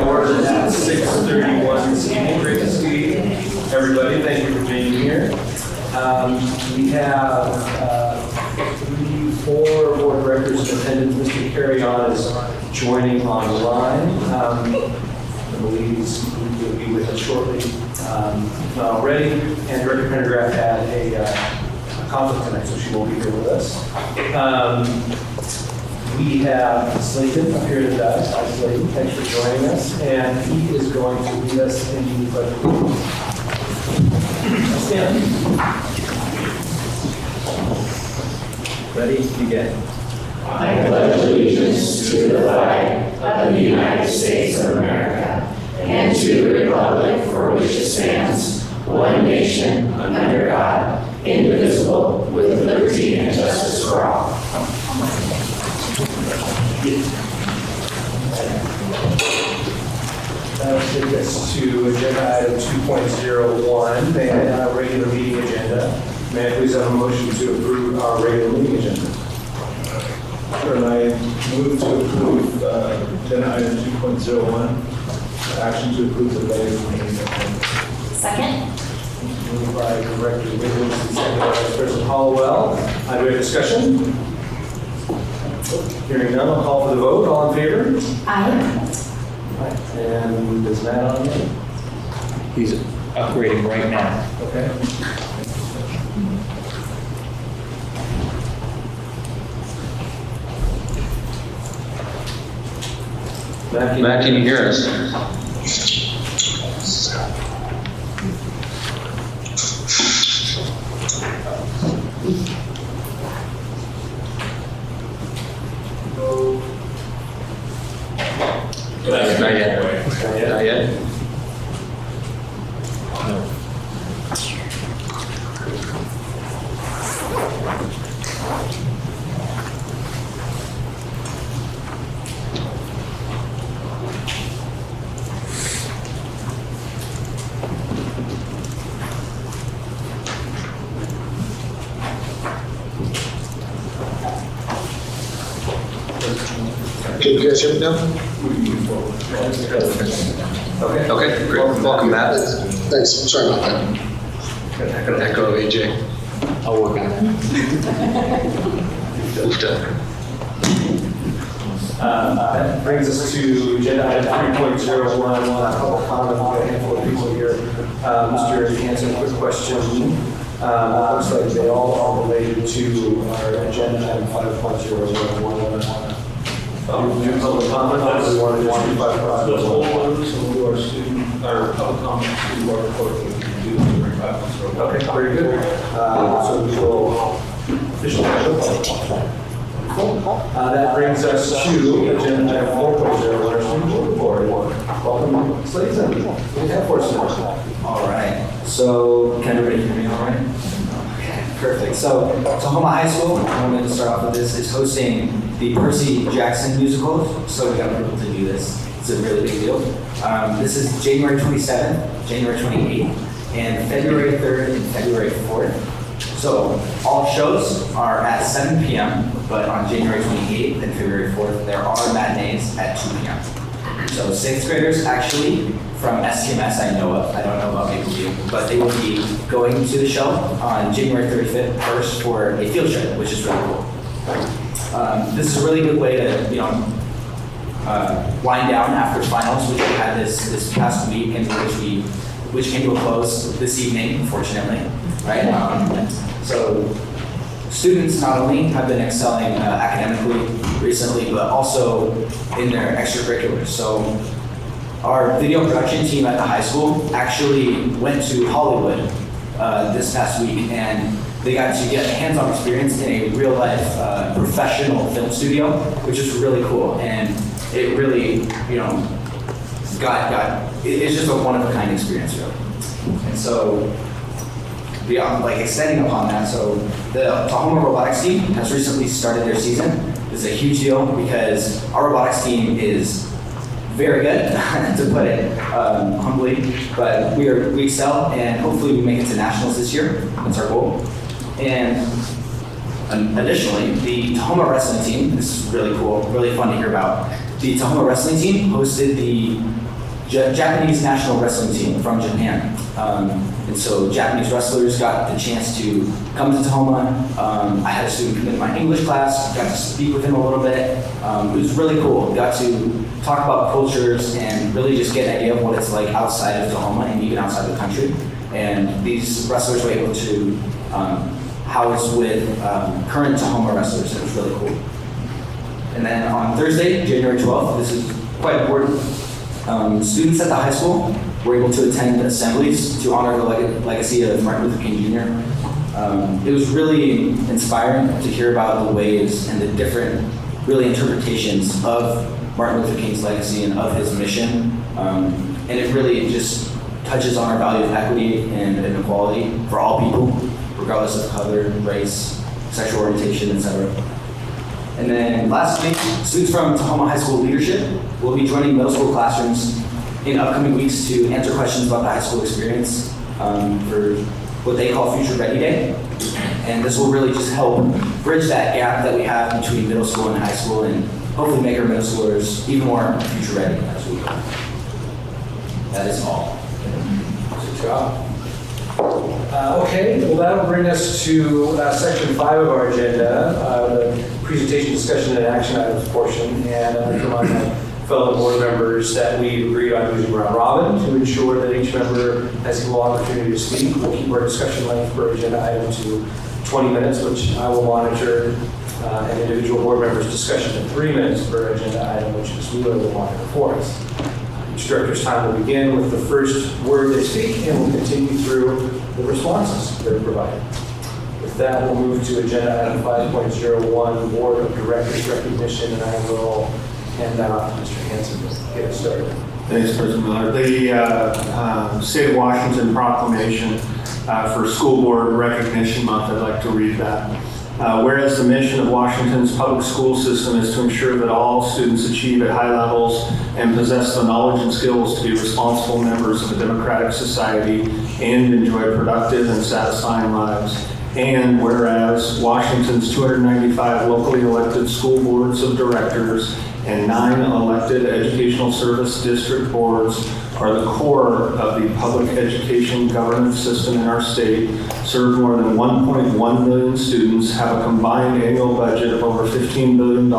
order at 6:31 this evening. Great to see everybody. Thank you for being here. We have 4 board directors in attendance. Mr. Carrion is joining online. I believe he'll be with us shortly, if not already. And Director Pendergraft had a conflict tonight, so she won't be here with us. We have Slayton up here today. Hi, Slayton. Thanks for joining us. And he is going to lead us in the pledge of allegiance. Stand. Ready? Begin. I pledge allegiance to the flag of the United States of America and to the republic for which it stands, one nation, under God, indivisible, with liberty and justice for all. That'll take us to agenda item 2.01, the regular meeting agenda. May I please have a motion to approve our regular meeting agenda? Sure, and I move to approve agenda item 2.01, action to approve the regular meeting agenda. Second. Moved by Director Wiggins and seconded by Vice President Hollowell. Do we have discussion? Hearing none, I'll call for the vote. All in favor? Aye. Right. And is Matt on there? He's upgrading right now. Okay. Matt, can you hear us? Not yet. Not yet? No. Can you guys hear me now? Okay, great. Welcome, Matt. Thanks, sorry about that. I got an echo of AJ. I'll work on it. Moved up. That brings us to agenda item 3.01, a couple comments, we got a handful of people here. Mr. Hanson, quick question. Looks like they all are related to our agenda item 5.01. Do public comment, or do we want to just do 5.01? So we'll do our student, our public comments to our report, we can do during 5.01. Okay, very good. So we will officially that brings us to agenda item 4.0, our student board report. Welcome, Slayton. What do you have for us tonight? All right. So, can everybody hear me all right? Okay, perfect. So, Tahoma High School, I wanted to start off with this, is hosting the Percy Jackson musical. So, we got people to do this. It's a really big deal. This is January 27th, January 28th, and February 3rd and February 4th. So, all shows are at 7 p.m., but on January 28th and February 4th, there are matinees at 2 p.m. So 6th graders actually from STMS I know of, I don't know about Maple View, but they will be going to the show on January 31st for a field trip, which is really cool. This is a really good way to, wind down after finals, which we had this past week, and which came to a close this evening, unfortunately, right? So students not only have been excelling academically recently, but also in their extracurriculars. So our video production team at the high school actually went to Hollywood this past week, and they got to get hands-on experience in a real-life professional film studio, which is really cool. And it really, it's just a one-of-a-kind experience, really. And so, beyond, extending upon that, so the Tahoma robotics team has recently started their season. This is a huge deal because our robotics team is very good, to put it humbly, but we excel, and hopefully we make it to nationals this year. That's our goal. And additionally, the Tahoma wrestling team, this is really cool, really fun to hear about. The Tahoma wrestling team hosted the Japanese national wrestling team from Japan. And so Japanese wrestlers got the chance to come to Tahoma. I had a student come into my English class, got to speak with him a little bit. It was really cool. Got to talk about cultures and really just get an idea of what it's like outside of Tahoma and even outside the country. And these wrestlers were able to house with current Tahoma wrestlers. It was really cool. And then on Thursday, January 12th, this is quite important. Students at the high school were able to attend assemblies to honor the legacy of Martin Luther King Jr. It was really inspiring to hear about the ways and the different, really, interpretations of Martin Luther King's legacy and of his mission. And it really just touches on our value of equity and equality for all people, regardless of color, race, sexual orientation, etc. And then lastly, students from Tahoma High School leadership will be joining middle school classrooms in upcoming weeks to answer questions about the high school experience for what they call Future Ready Day. And this will really just help bridge that gap that we have between middle school and high school and hopefully make our middle schoolers even more future ready as we go. That is all. Good job. Okay, well, that'll bring us to section 5 of our agenda, the presentation, discussion, and action items portion. And I'd like to remind my fellow board members that we agreed on using round robin to ensure that each member has equal opportunity to speak. We'll keep our discussion length for agenda item to 20 minutes, which I will monitor, and individual board members' discussion to 3 minutes per agenda item, which is Wheeler will monitor for us. Each director's time will begin with the first word they speak, and we'll continue through the responses that are provided. With that, we'll move to agenda item 5.01, Board of Directors recognition, and I will hand that off to Mr. Hanson to get us started. Thanks, President Miller. The State of Washington proclamation for School Board Recognition Month, I'd like to read that. Whereas the mission of Washington's public school system is to ensure that all students achieve at high levels and possess the knowledge and skills to be responsible members of a democratic society and enjoy productive and satisfying lives. And whereas Washington's 295 locally elected school boards of directors and 9 elected educational service district boards are the core of the public education governance system in our state, serve more than 1.1 million students, have a combined annual budget of over $15 billion,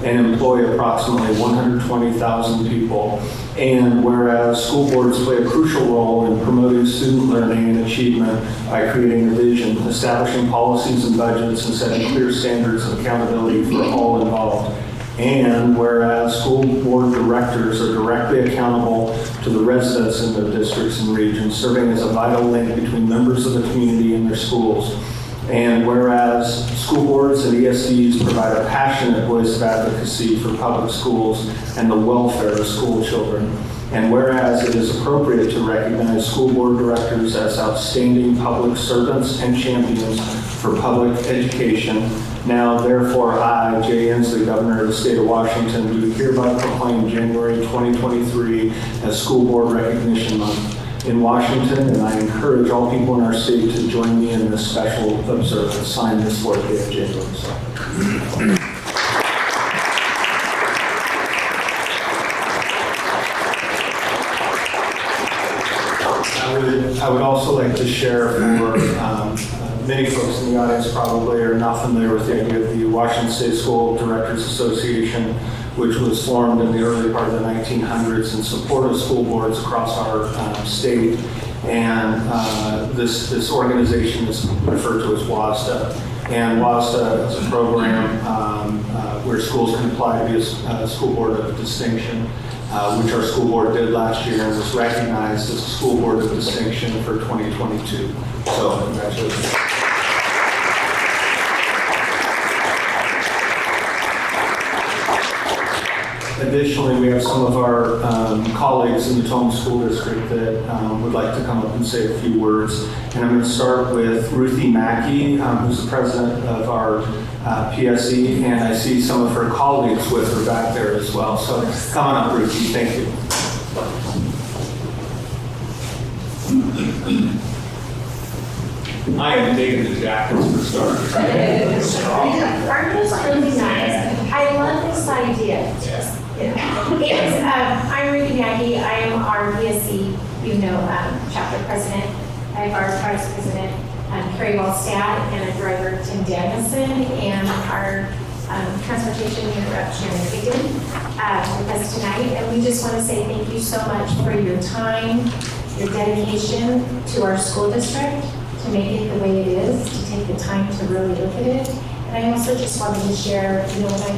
and employ approximately 120,000 people. And whereas school boards play a crucial role in promoting student learning and achievement by creating a vision, establishing policies and budgets, and setting clear standards of accountability for all involved. And whereas school board directors are directly accountable to the residents in their districts and regions, serving as a vital link between members of the community and their schools. And whereas school boards and ESDs provide a passionate voice of advocacy for public schools and the welfare of school children. And whereas it is appropriate to recognize school board directors as outstanding public servants and champions for public education, now therefore I, Jay Inslee, Governor of the State of Washington, do hereby proclaim January 2023 as School Board Recognition Month in Washington, and I encourage all people in our state to join me in this special observance. Signed this 4th day of January. I would also like to share for many folks in the audience probably are not familiar with the idea of the Washington State School Directors Association, which was formed in the early part of the 1900s in support of school boards across our state. And this organization is referred to as WASDA. And WASDA is a program where schools can apply to be a school board of distinction, which our school board did last year and was recognized as a school board of distinction for 2022. So congratulations. Additionally, we have some of our colleagues in the Tahoma School District that would like to come up and say a few words. And I'm going to start with Ruthie Mackey, who's the president of our PSE, and I see some of her colleagues with her back there as well. So come on up, Ruthie. Thank you. I am taking the jackets for starters. Aren't those really nice? I love this idea. I'm Ruthie Mackey. I know, chapter president, I have our vice president, Carrie Wallstad, and our driver, Tim Danielson, and our transportation rep, Sharon Higdon, with us tonight. And we just want to say thank you so much for your time, your dedication to our school district, to make it the way it is, to take the time to really look at it. And I also just wanted to share, you know, when I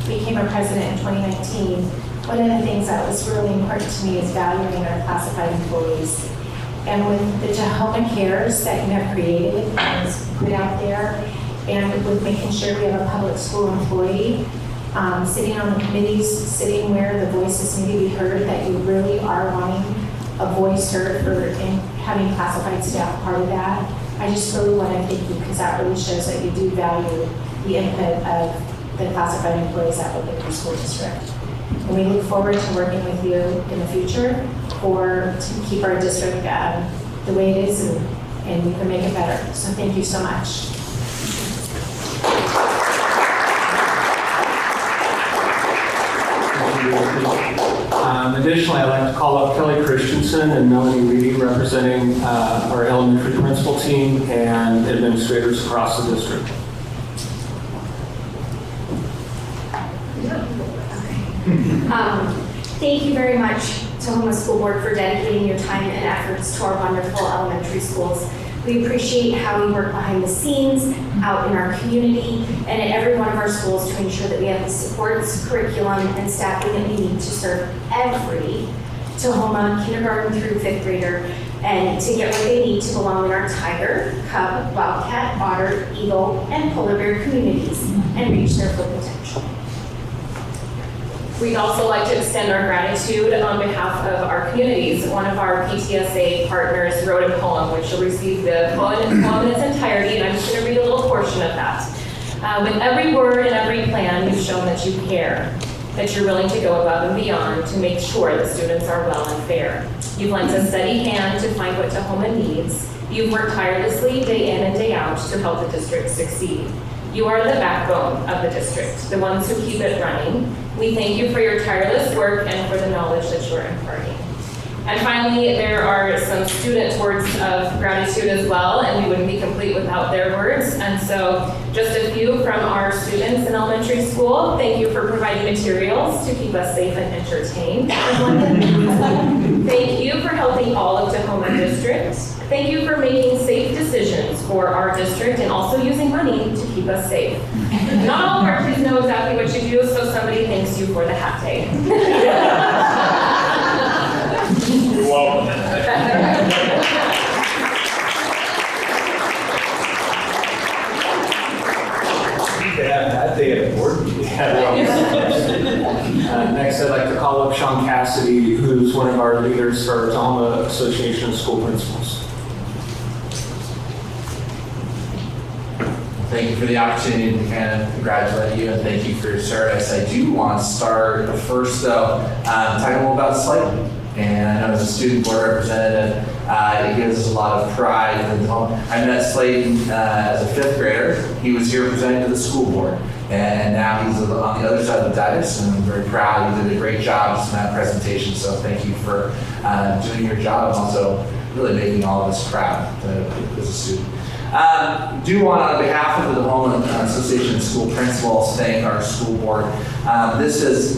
became a president in 2019, one of the things that was really important to me is valuing our classified employees. And with the Tahoma Cares that you have created and is put out there, and with making sure we have a public school employee sitting on the committees, sitting where the voices need to be heard, that you really are wanting a voice heard for and having classified staff part of that. I just really want to thank you because that really shows that you do value the input of the classified employees at the school district. And we look forward to working with you in the future to keep our district the way it is and we can make it better. So thank you so much. Additionally, I'd like to call up Kelly Christensen and Melanie Reedy, representing our elementary principal team and administrators across the district. Thank you very much, Tahoma School Board, for dedicating your time and efforts to our wonderful elementary schools. We appreciate how you work behind the scenes, out in our community, and at every one of our schools to ensure that we have the supports, curriculum, and staffing that we need to serve every Tahoma kindergarten through 5th grader and to get what they need to belong in our tiger, cub, wildcat, otter, eagle, and polar bear communities and reach their full potential. We'd also like to extend our gratitude on behalf of our communities. One of our PTSA partners wrote a poem, which you'll receive the poem in its entirety, and I'm just going to read a little portion of that. With every word and every plan, you've shown that you care, that you're willing to go above and beyond to make sure that students are well and fair. You've lent a steady hand to find what Tahoma needs. You've worked tirelessly day in and day out to help the district succeed. You are the backbone of the district, the ones who keep it running. We thank you for your tireless work and for the knowledge that you're imparting. And finally, there are some student words of gratitude as well, and we wouldn't be complete without their words. And so just a few from our students in elementary school. Thank you for providing materials to keep us safe and entertained. Thank you for helping all of Tahoma District. Thank you for making safe decisions for our district and also using money to keep us safe. Not all of our kids know exactly what you do, so somebody thanks you for the hat day. You're welcome. That day at a board meeting. Next, I'd like to call up Sean Cassidy, who's one of our leaders for our Tahoma Association of School Principals. Thank you for the opportunity to kind of congratulate you and thank you for your service. I do want to start first though, talking a little about Slate. And I know as a student board representative, it gives us a lot of pride. I met Slade as a 5th grader. He was here presenting to the school board. And now he's on the other side of the dais, and I'm very proud. He did a great job in that presentation, so thank you for doing your job and also really making all of us proud as a student. Do want, on behalf of the Tahoma Association of School Principals, thank our school board. This has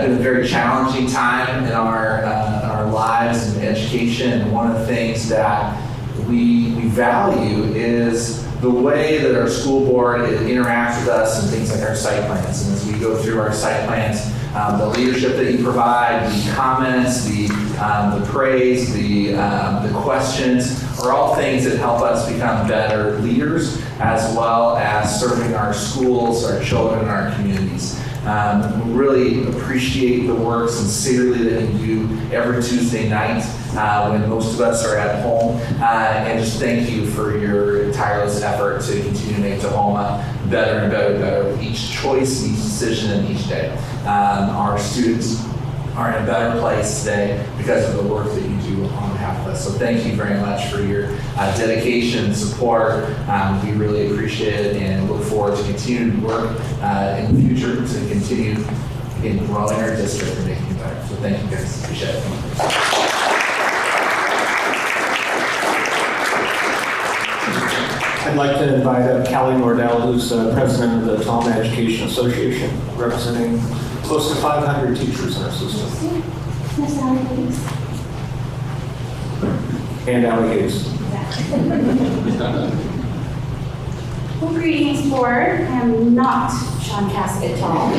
been a very challenging time in our lives and education, and one of the things that we value is the way that our school board interacts with us and things like our site plans. And as we go through our site plans, the leadership that you provide, the comments, the praise, the questions are all things that help us become better leaders as well as serving our schools, our children, and our communities. We really appreciate the work sincerely that you do every Tuesday night when most of us are at home. And just thank you for your tireless effort to continue to make Tahoma better and better and better with each choice, each decision, and each day. Our students are in a better place today because of the work that you do on behalf of us. So thank you very much for your dedication and support. We really appreciate it and look forward to continuing to work in the future to continue in growing our district and making it better. So thank you guys. Appreciate it. I'd like to invite up Callie Nordell, who's president of the Tahoma Education Association, representing close to 500 teachers in our system. And Allie Hayes. Well, greetings, board. I'm not Sean Casket tall.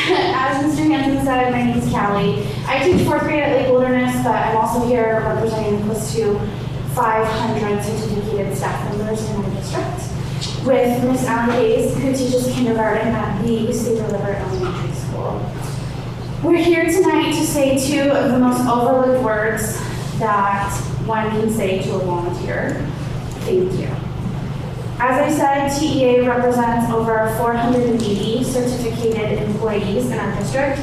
As Mr. Hanson said, my name is Callie. I teach fourth grade at Lake Wilderness, but I'm also here representing close to 500 certificated staff members in our district, with Miss Allie Hayes, who teaches kindergarten at the State River Elementary School. We're here tonight to say two of the most overlooked words that one can say to a volunteer: thank you. As I said, TEA represents over 480 certificated employees in our district,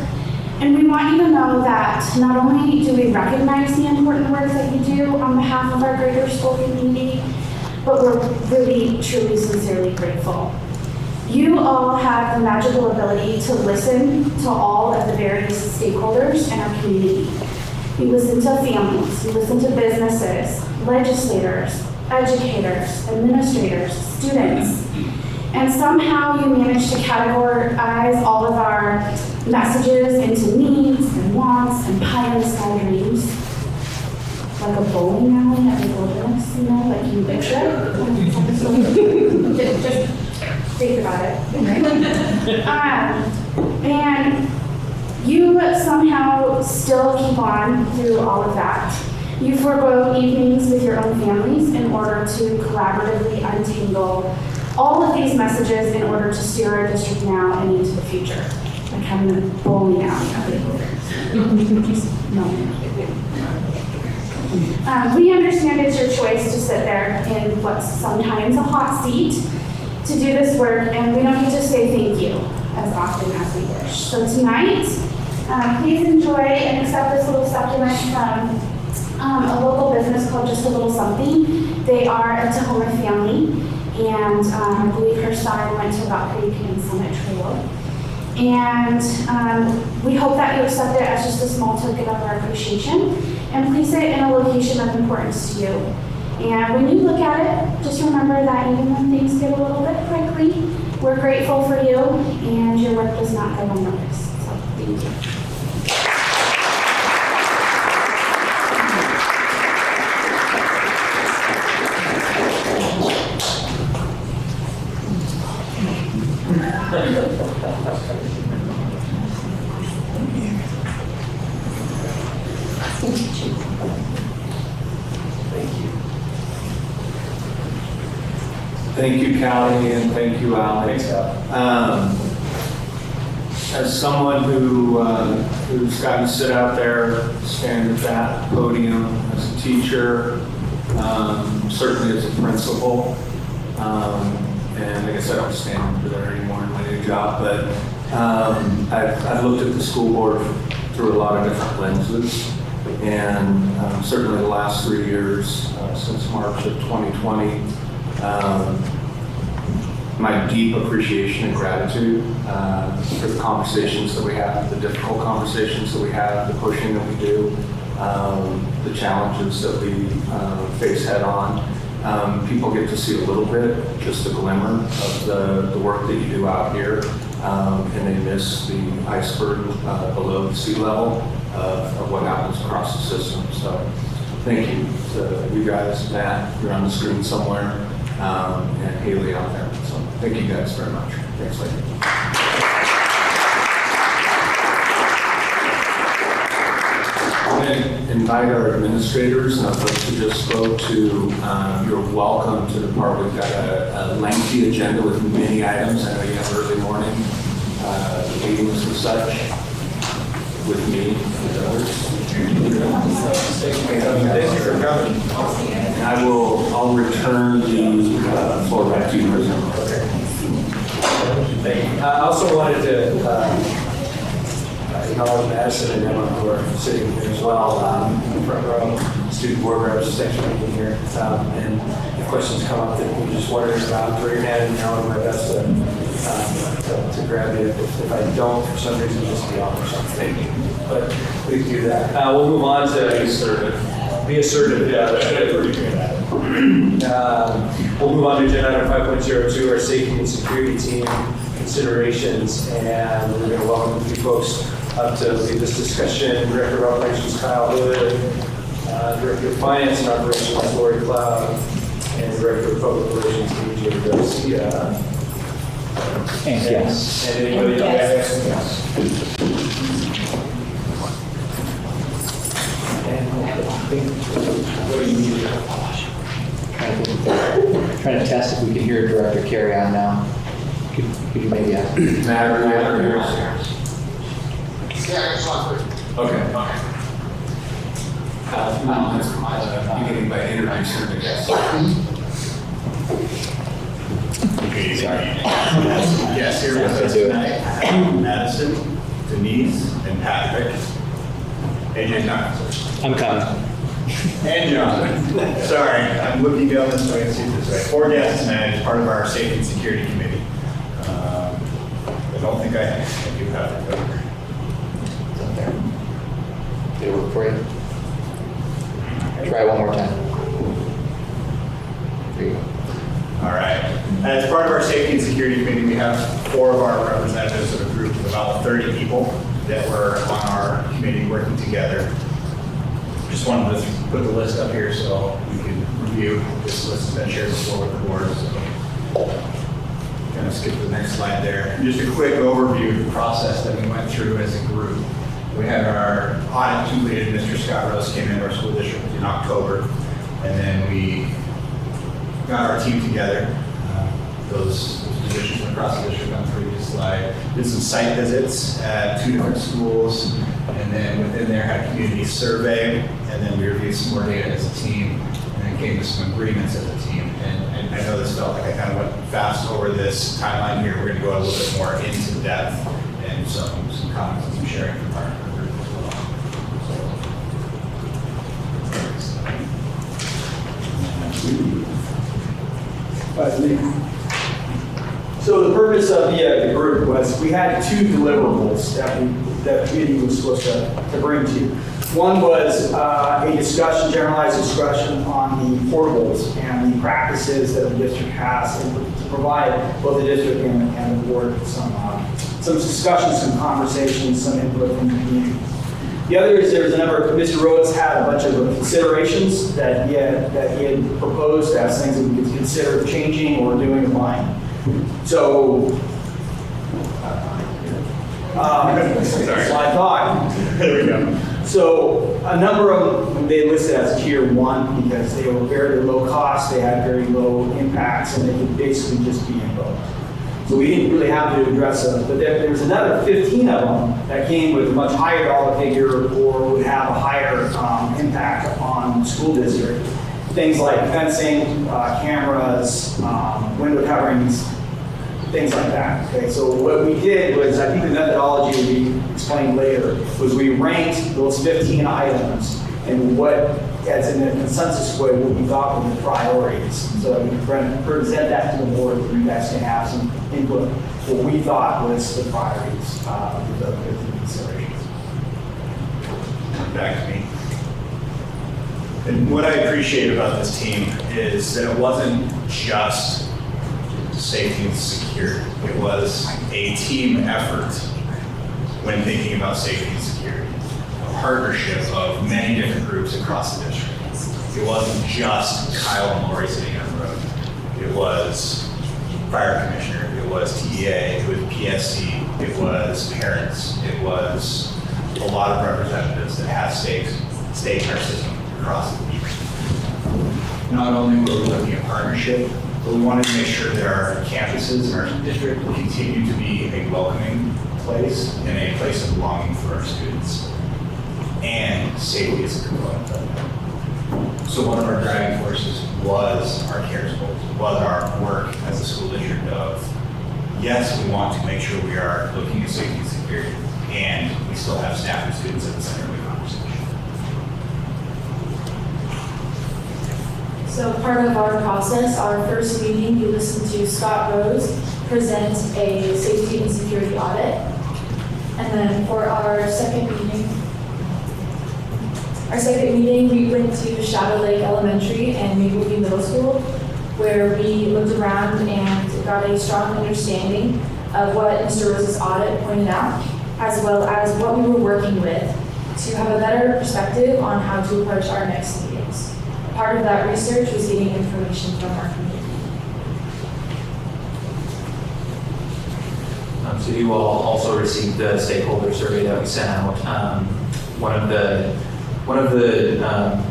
and we want you to know that not only do we recognize the important work that you do on behalf of our greater school community, but we're really, truly, sincerely grateful. You all have the magical ability to listen to all of the various stakeholders in our community. You listen to families, you listen to businesses, legislators, educators, administrators, students, and somehow you manage to categorize all of our messages into needs and wants and pie in the sky dreams. Like a bowling alley at the wilderness, you know, like you picture. Just think about it. And you somehow still keep on through all of that. You forego evenings with your own families in order to collaboratively untangle all of these messages in order to steer our district now and into the future. Like having a bowling alley at the wilderness. We understand it's your choice to sit there in what's sometimes a hot seat to do this work, and we don't get to say thank you as often as we wish. So tonight, please enjoy and accept this little supplement from a local business called Just a Little Something. They are a Tahoma family, and I believe her son went to Rock Creek and Summit Trail. And we hope that you accept it as just a small token of our appreciation and place it in a location of importance to you. And when you look at it, just remember that even when things get a little bit prickly, we're grateful for you, and your work does not go unnoticed. So thank you. Thank you, Callie, and thank you, Allie. As someone who's gotten to sit out there, stand at that podium as a teacher, certainly as a principal, and I guess I don't stand over there anymore in my new job, but I've looked at the school board through a lot of different lenses, and certainly the last 3 years, since March of 2020, my deep appreciation and gratitude for the conversations that we have, the difficult conversations that we have, the pushing that we do, the challenges that we face head on. People get to see a little bit, just a glimmer of the work that you do out here, and they miss the iceberg below the sea level of what happens across the system. So thank you to you guys, Matt, you're on the screen somewhere, and Haley out there. So thank you guys very much. Thanks, lady. I'm going to invite our administrators and folks who just spoke to, you're welcome to depart. We've got a lengthy agenda with many items. I know you have early morning meetings and such with me and others. Thank you for coming. I'll return the floor back to you, President. Thank you. I also wanted to acknowledge Madison and Emma who are sitting here as well, in the front row, student board reps, thanks for being here. And if questions come up that you're just wondering about, throw your hand and I'll do my best to grab you. If I don't, for some reason, just be off or something. But please do that. We'll move on to Be assertive, yeah. We'll move on to agenda item 5.02, our safety and security team considerations. And we're going to welcome a few folks up to lead this discussion. Director of Operations, Kyle Hood, Director of Finance and Operations, Lori Cloud, and Director of Public Relations, DJ Garcia. And yes. And anybody else? What do you need? Trying to test if we can hear Director Carey on now. Could you maybe ask? Yeah, it's not good. Okay. Beginning by introducing the guest. Yes, here with us tonight, Madison, Denise, and Patrick. AJ not. I'm coming. And John. Sorry, I'm looking down this way and see this way. 4 guests tonight as part of our Safety and Security Committee. I don't think I do have it. Did it work for you? Try one more time. There you go. All right. As part of our Safety and Security Committee, we have 4 of our representatives of a group of about 30 people that were on our committee working together. Just wanted to put the list up here so we can review. This list has been shared before with the board. So kind of skip to the next slide there. Just a quick overview of the process that we went through as a group. We had our audit team lead, Mr. Scott Rose, came into our school district in October, and then we got our team together. Those positions went across the district on the previous slide. Did some site visits at 2 different schools, and then within there had a community survey, and then we reviewed some more data as a team, and then came to some agreements as a team. And I know this felt like I kind of went fast over this timeline here. We're going to go a little bit more into depth and some comments and some sharing from our group as well. So the purpose of the group was we had 2 deliverables that the committee was supposed to bring to you. One was a discussion, generalized discussion on the portables and the practices that the district has and to provide both the district and the board some discussions, some conversations, some input from the community. The other is there's a number of, Mr. Rhodes had a bunch of considerations that he had proposed as things that we could consider changing or doing in line. So, slide 5. There we go. So a number of them they listed as tier 1 because they were very low cost, they had very low impacts, and they could basically just be invoked. So we didn't really have to address them. But there was another 15 of them that came with a much higher dollar figure or would have a higher impact on the school district. Things like fencing, cameras, window coverings, things like that. Okay, so what we did was, I think the methodology will be explained later, was we ranked those 15 items and what, as in a consensus way, what we thought were the priorities. So that we can present that to the board, so you guys can have some input. What we thought was the priorities of the 15 considerations. Back to me. And what I appreciate about this team is that it wasn't just safety and security. It was a team effort when thinking about safety and security. A partnership of many different groups across the district. It wasn't just Kyle and Lori sitting on the road. It was fire commissioner, it was TEA, it was PSC, it was parents, it was a lot of representatives that have stakes in our system across the district. Not only were we looking at partnership, but we wanted to make sure that our campuses in our district will continue to be a welcoming place and a place of belonging for our students. And safety is a component of that. So one of our driving forces was our CARES goals, was our work as a school district of, yes, we want to make sure we are looking at safety and security, and we still have staff and students at the center of the conversation. So part of our process, our first meeting, you listened to Scott Rose present a safety and security audit. And then for our second meeting, Our second meeting, we went to Shadow Lake Elementary and Mapleview Middle School, where we looked around and got a strong understanding of what Mr. Rose's audit pointed out, as well as what we were working with to have a better perspective on how to approach our next meetings. Part of that research was getting information from our community. So you all also received the stakeholder survey that we sent out. One of the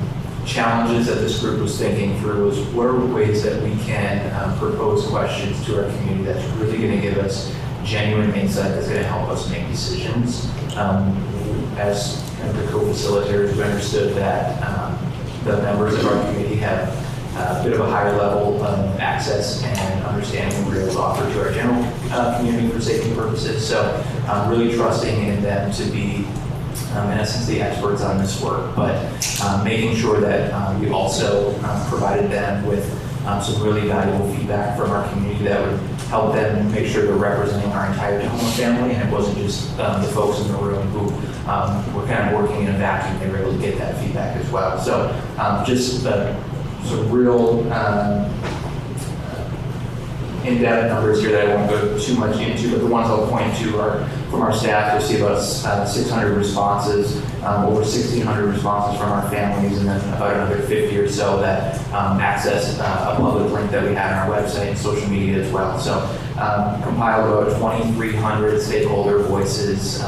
challenges that this group was thinking through was what are ways that we can propose questions to our community that's really going to give us genuine insight that's going to help us make decisions. As kind of the co-facilitators, we understood that the members of our community have a bit of a higher level of access and understanding we're able to offer to our general community for safety purposes. So really trusting in them to be, in essence, the experts on this work, but making sure that we also provided them with some really valuable feedback from our community that would help them make sure they're representing our entire Tahoma family, and it wasn't just the folks in the room who were kind of working in a vacuum. They were able to get that feedback as well. So just some real in-depth numbers here that I won't go too much into, but the ones I'll point to are from our staff. You'll see about 600 responses, over 1,600 responses from our families, and then about another 50 or so that access a public link that we had on our website and social media as well. So compiled about 2,300 stakeholder voices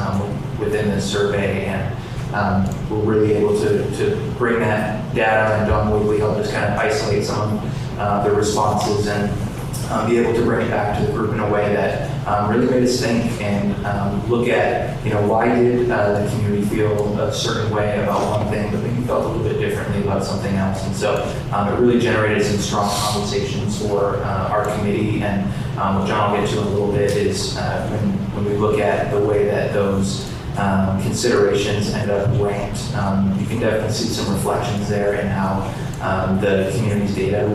within this survey, and we're really able to bring that data, and Don Woodley helped us kind of isolate some of the responses and be able to bring it back to the group in a way that really made us think and look at, why did the community feel a certain way about one thing, but maybe felt a little bit differently about something else. And so it really generated some strong conversations for our committee. And what John will get to in a little bit is when we look at the way that those considerations end up ranked, you can definitely see some reflections there in how the community's data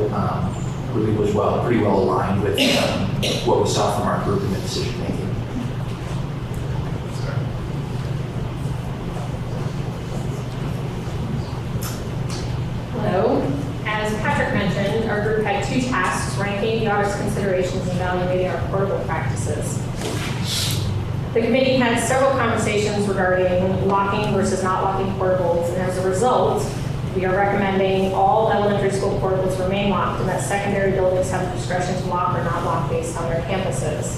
really was pretty well aligned with what we saw from our group in the decision making. Hello. As Patrick mentioned, our group had two tasks: ranking the auditor's considerations and evaluating our portable practices. The committee had several conversations regarding locking versus not locking portables, and as a result, we are recommending all elementary school portables remain locked, and that secondary buildings have the discretion to lock or not lock based on their campuses.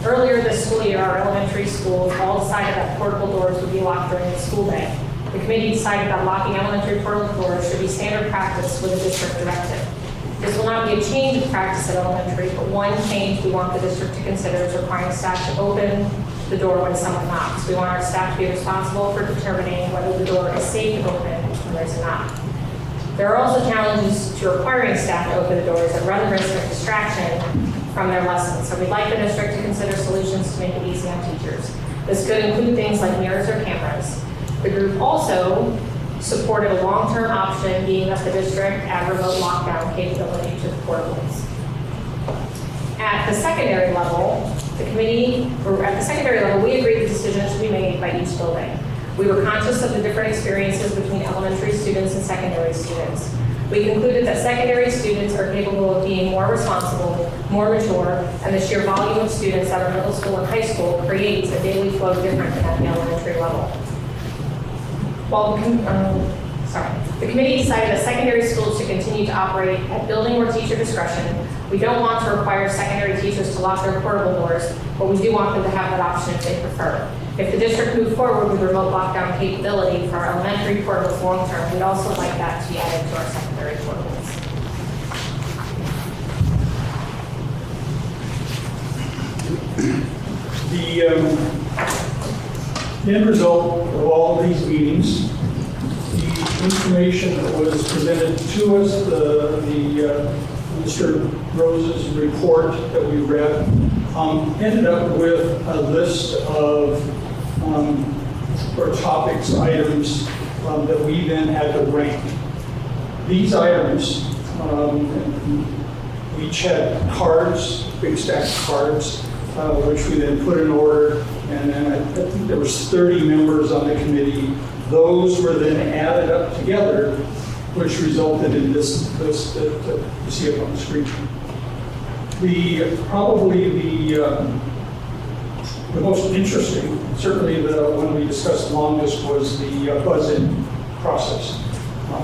Earlier this school year, our elementary schools all decided that portable doors would be locked during the school day. The committee decided that locking elementary portable doors should be standard practice with a district directive. This will not be a change of practice at elementary, but one change we want the district to consider is requiring staff to open the door when someone knocks. We want our staff to be responsible for determining whether the door is safe to open when there's a knock. There are also challenges to requiring staff to open the doors that run the risk of distraction from their lessons. So we'd like the district to consider solutions to make it easy on teachers. This could include things like mirrors or cameras. The group also supported a long-term option, being that the district add remote lockdown capability to the portables. At the secondary level, we agreed the decision should be made by each building. We were conscious of the different experiences between elementary students and secondary students. We concluded that secondary students are capable of being more responsible, more mature, and the sheer volume of students at our middle school and high school creates a daily flow different than at the elementary level. The committee decided that secondary schools should continue to operate at building or teacher discretion. We don't want to require secondary teachers to lock their portable doors, but we do want them to have that option if they prefer. If the district moved forward with remote lockdown capability for our elementary portables long term, we'd also like that to be added to our secondary portables. The end result of all of these meetings, the information that was presented to us, Mr. Rose's report that we read, ended up with a list of topics, items that we then had to rank. These items, we each had cards, big stack of cards, which we then put in order, and then I think there was 30 members on the committee Those were then added up together, which resulted in this list that you see up on the screen. Probably the most interesting, certainly the one we discussed longest, was the buzz-in process.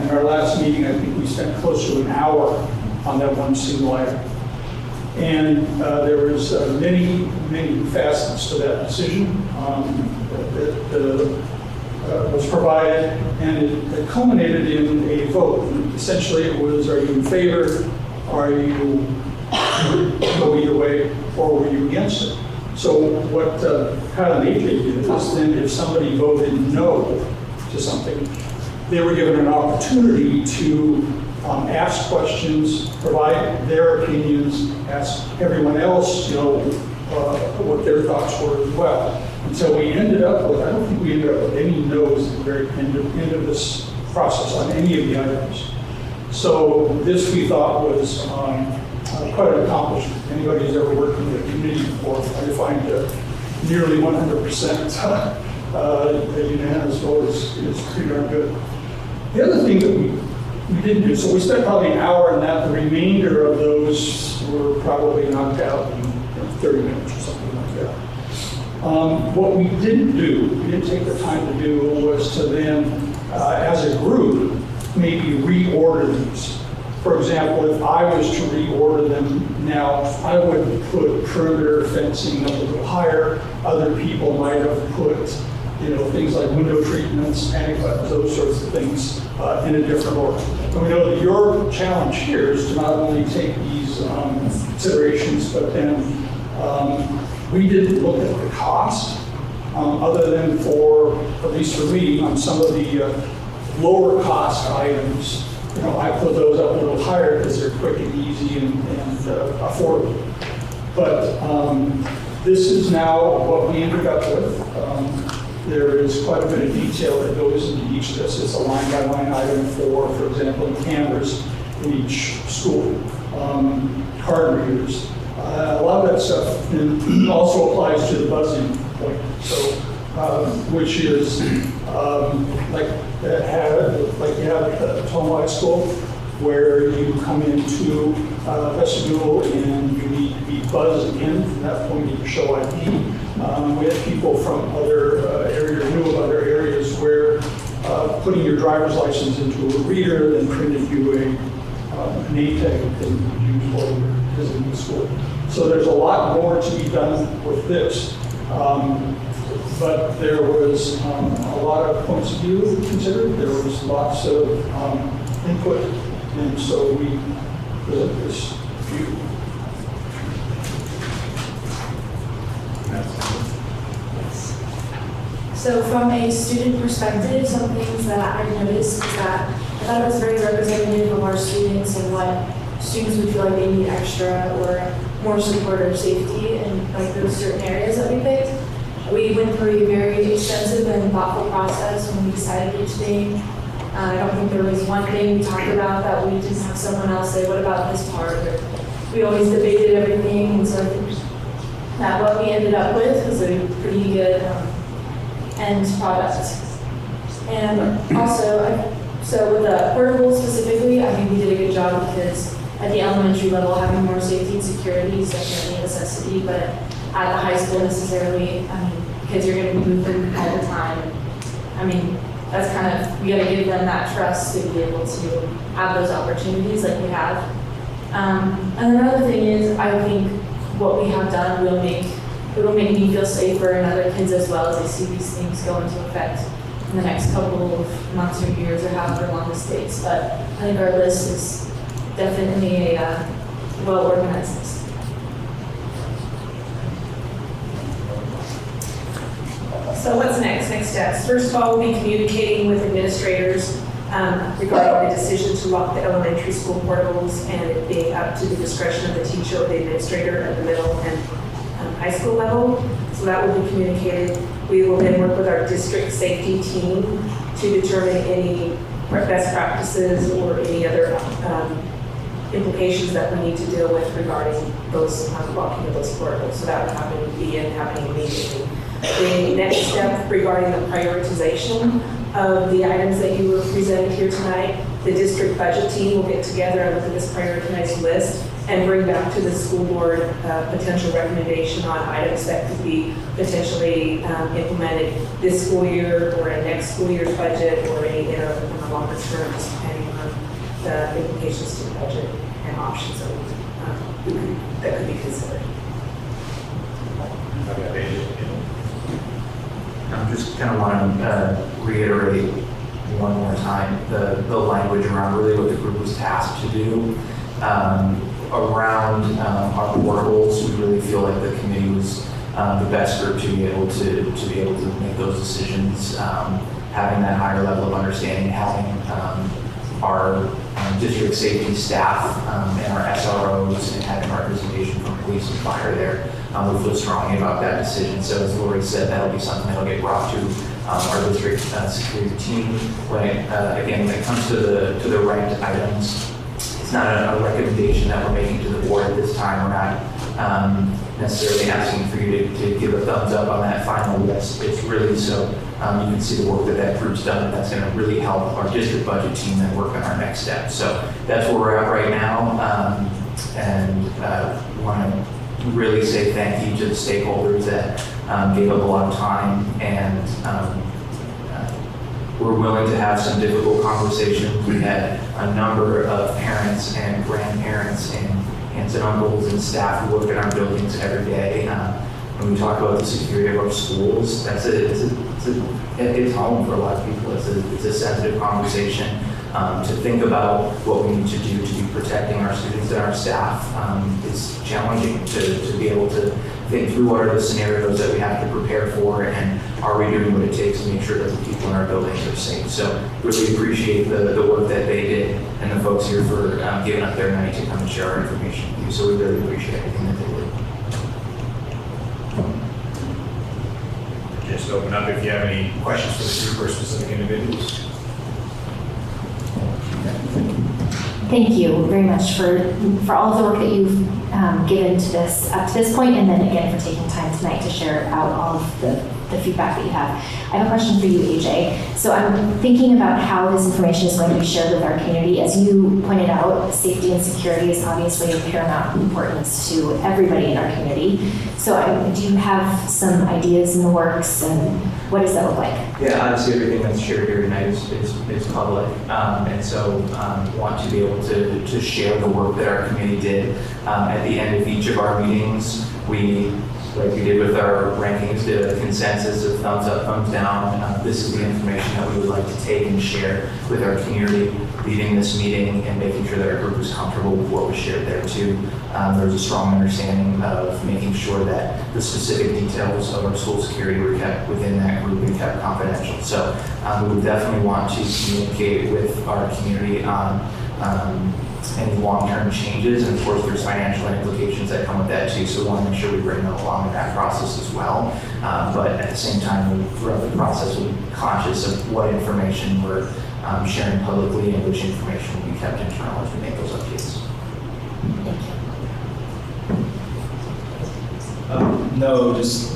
In our last meeting, I think we spent close to an hour on that one single item. And there was many facets to that decision that was provided, and it culminated in a vote. And essentially, it was, are you in favor, are you go either way, or were you against it? So what Kyle and AJ did is then if somebody voted no to something, they were given an opportunity to ask questions, provide their opinions, ask everyone else, what their thoughts were as well. And so we ended up with, I don't think we ended up with any no's at the very end of this process on any of the items. So this we thought was quite an accomplishment. Anybody who's ever worked with a committee before, I find nearly 100% unanimous vote is pretty darn good. The other thing that we didn't do, so we spent probably an hour on that. The remainder of those were probably knocked out in 30 minutes or something like that. What we didn't do, we didn't take the time to do, was to then, as a group, maybe reorder these. For example, if I was to reorder them now, I would put perimeter fencing a little higher. Other people might have put, things like window treatments, panic buttons, those sorts of things in a different order. And we know that your challenge here is to not only take these considerations, but then we didn't look at the cost, other than for, at least for me, on some of the lower cost items. I put those up a little higher because they're quick and easy and affordable. But this is now what we ended up with. There is quite a bit of detail that goes into each of this. It's a line-by-line item for example, cameras in each school, card readers. A lot of that stuff also applies to the buzzing point. So, which is like you have at Tahoma High School, where you come into vestibule and you need to be buzzed in. From that point, you show ID. We have people from other areas, knew of other areas where putting your driver's license into a reader, then printed you a name tag that you use while you're visiting the school. So there's a lot more to be done with this. But there was a lot of points of view considered. There was lots of input, and so we present this view. So from a student perspective, some things that I noticed is that I thought it was very representative of our students and what students would feel like they need extra or more support or safety in like those certain areas that we picked. We went through a very extensive and thoughtful process when we decided each thing. I don't think there was one thing we talked about that we didn't have someone else say, what about this part? Or we always debated everything, and so I think that what we ended up with was a pretty good end product. And also, so with the portables specifically, I think we did a good job because at the elementary level, having more safety and security is definitely a necessity, but at the high school necessarily, kids are going to be moving all the time. That's kind of, we got to give them that trust to be able to have those opportunities like we have. And another thing is, I think what we have done will make me feel safer and other kids as well as they see these things go into effect in the next couple of months or years or however long this takes. But I think our list is definitely a well-organized list. So what's next? Next steps. First of all, we'll be communicating with administrators regarding the decision to lock the elementary school portables and it being up to the discretion of the teacher or the administrator at the middle and high school level. So that will be communicated. We will then work with our district safety team to determine any best practices or any other implications that we need to deal with regarding those locking of those portables. So that would be happening immediately. The next step regarding the prioritization of the items that you were presented here tonight, the district budget team will get together and look at this prioritized list and bring back to the school board potential recommendation on items that could be potentially implemented this school year or in next school year's budget or in a longer term, just depending on the implications to the budget and options that could be considered. I just kind of want to reiterate one more time the language around really what the group was tasked to do. Around our portables, we really feel like the committee was the best group to be able to make those decisions, having that higher level of understanding, having our district safety staff and our SROs and having representation from police and fire there. We feel strongly about that decision. So as Lori said, that'll be something that'll get brought to our district security team. Again, when it comes to the ranked items, it's not a recommendation that we're making to the board at this time. We're not necessarily asking for you to give a thumbs up on that final list. It's really so you can see the work that group's done. That's going to really help our district budget team and work on our next step. So that's where we're at right now. And want to really say thank you to the stakeholders that gave up a lot of time and we're willing to have some difficult conversations. We had a number of parents and grandparents and aunts and uncles and staff who work in our buildings every day. When we talk about the security of our schools, it's home for a lot of people. It's a sensitive conversation. To think about what we need to do to be protecting our students and our staff. It's challenging to be able to think through what are the scenarios that we have to prepare for and are we doing what it takes to make sure that the people in our buildings are safe. So really appreciate the work that they did and the folks here for giving up their night to come and share our information with you. So we really appreciate everything that they did. Just open up if you have any questions for the group or specific individuals. Thank you very much for all of the work that you've given to this up to this point, and then again for taking time tonight to share out all of the feedback that you have. I have a question for you, AJ. So I'm thinking about how this information is going to be shared with our community. As you pointed out, safety and security is obviously of paramount importance to everybody in our community. So do you have some ideas in the works, and what does that look like? Yeah, obviously everything that's shared here tonight is public, and so want to be able to share the work that our committee did. At the end of each of our meetings, we, like we did with our rankings, did a consensus of thumbs up, thumbs down. This is the information that we would like to take and share with our community, leading this meeting and making sure that our group was comfortable with what was shared there too. There was a strong understanding of making sure that the specific details of our school security were kept within that group and kept confidential. So we would definitely want to communicate with our community on any long-term changes, and of course there's financial implications that come with that too, so we want to make sure we bring them along in that process as well. But at the same time, throughout the process, we're conscious of what information we're sharing publicly and which information will be kept internal as we make those updates. No, just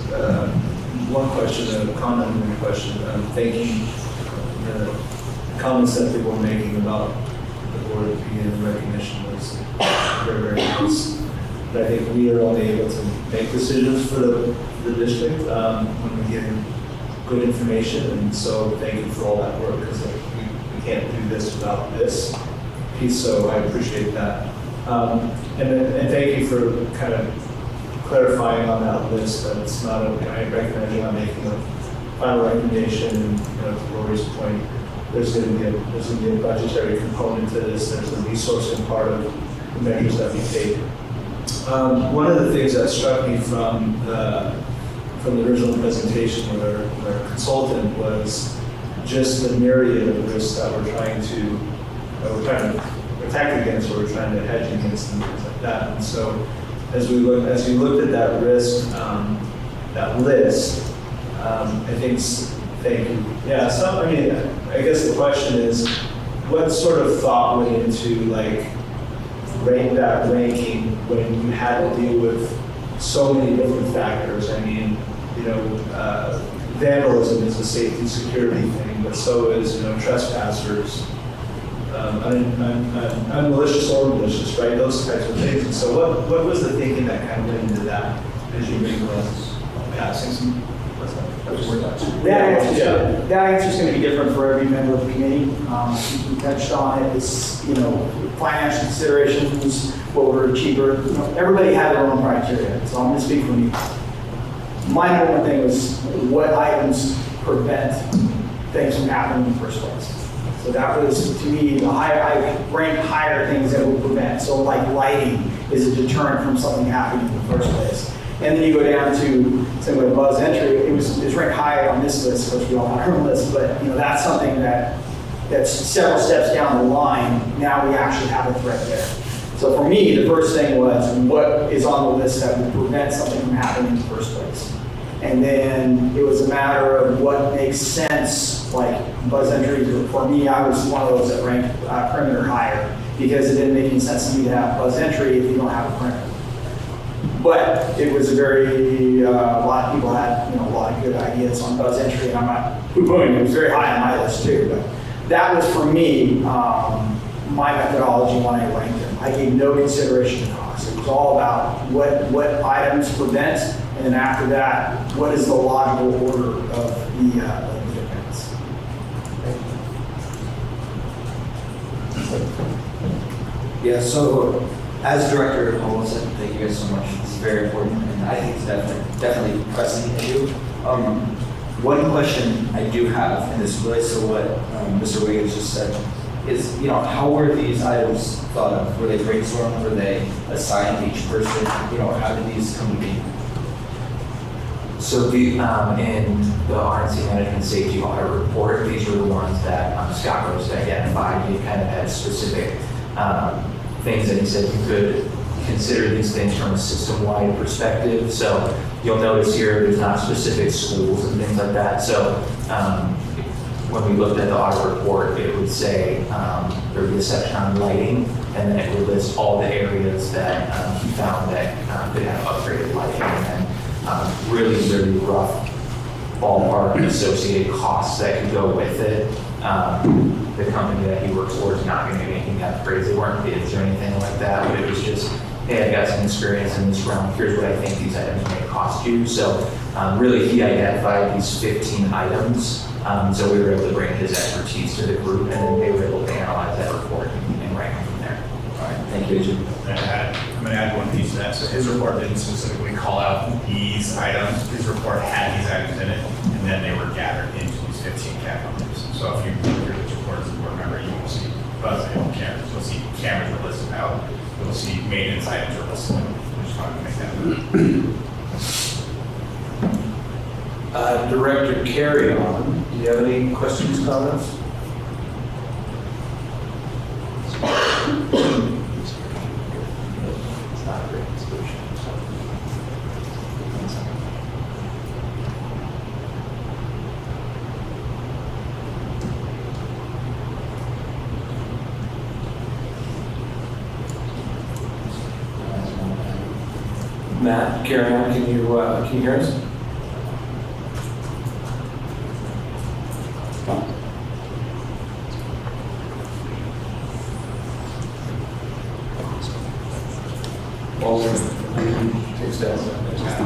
one question, a comment and a question. Thank you for the comments that people were making about the board being in recognition was very, very nice. But I think we are only able to make decisions for the district when we get good information. And so thank you for all that work, because we can't do this without this piece. So I appreciate that. And thank you for kind of clarifying on that list that it's not I recognize you're not making a final recommendation. And to Lori's point, there's going to be a budgetary component to this. There's a resourcing part of the measures that we take. One of the things that struck me from the original presentation with our consultant was just the myriad of risks that we're trying to protect against, or we're trying to hedge against, and things like that. And so as we looked at that risk, that list, I think. Thank you. Yeah. So I guess the question is, what sort of thought went into that ranking when you had to deal with so many different factors? I mean, the vandalism is a safety and security thing, but so is, trespassers, unmalicious or malicious, right? Those types of things. And so what was the thinking that kind of went into that as you bring those passing some? That answer is going to be different for every member of the committee. You touched on it. It's, financial considerations, what were cheaper. Everybody had their own criteria. So I'm going to speak for me. My number one thing was what items prevent things from happening in the first place. So that was, to me, the higher, I ranked higher things that would prevent. So like lighting is a deterrent from something happening in the first place. And then you go down to something like buzz entry. It's ranked high on this list, because we all have our own list, but that's something that's several steps down the line. Now we actually have a threat there. So for me, the first thing was what is on the list that would prevent something from happening in the first place. And then it was a matter of what makes sense, like buzz entry. For me, I was one of those that ranked perimeter higher, because it didn't make any sense to me to have buzz entry if you don't have a perimeter. But it was a lot of people had, a lot of good ideas on buzz entry, and I'm not poo-pooing, it was very high on my list too. But that was, for me, my methodology when I ranked them. I gave no consideration to cost. It was all about what items prevent, and then after that, what is the logical order of the events. Yeah, so as director of homelessness, thank you guys so much. This is very important, and I think it's definitely pressing issue. One question I do have, and this relates to what Mr. Wiggins just said, is how were these items thought of? Were they brainstormed? Were they assigned to each person? How did these come to be? So in the RNC Management Safety Audit Report, these were the ones that Scott Rose identified. He kind of had specific things that he said you could consider these things from a system-wide perspective. So you'll notice here there's not specific schools and things like that. So when we looked at the audit report, it would say there would be a section on lighting, and then it would list all the areas that he found that could have upgraded lighting, and then really, really rough ballpark associated costs that could go with it. The company that he works for is not going to be making upgrades. They weren't bids or anything like that, but it was just, hey, I've got some experience in this realm. Here's what I think these items may cost you. So really, he identified these 15 items. So we were able to bring his expertise to the group, and then they were able to analyze that report and rank them from there. All right, thank you, Jim. I'm going to add one piece to that. So his report didn't specifically call out these items. His report had these items in it, and then they were gathered into these 15 categories. So if you look at the report as a board member, you will see buzzing cameras. You'll see cameras are listed out. You'll see maintenance items are listed. I just wanted to make that clear. Director Carry-On, do you have any questions, comments? Matt, Carry-On, can you hear us?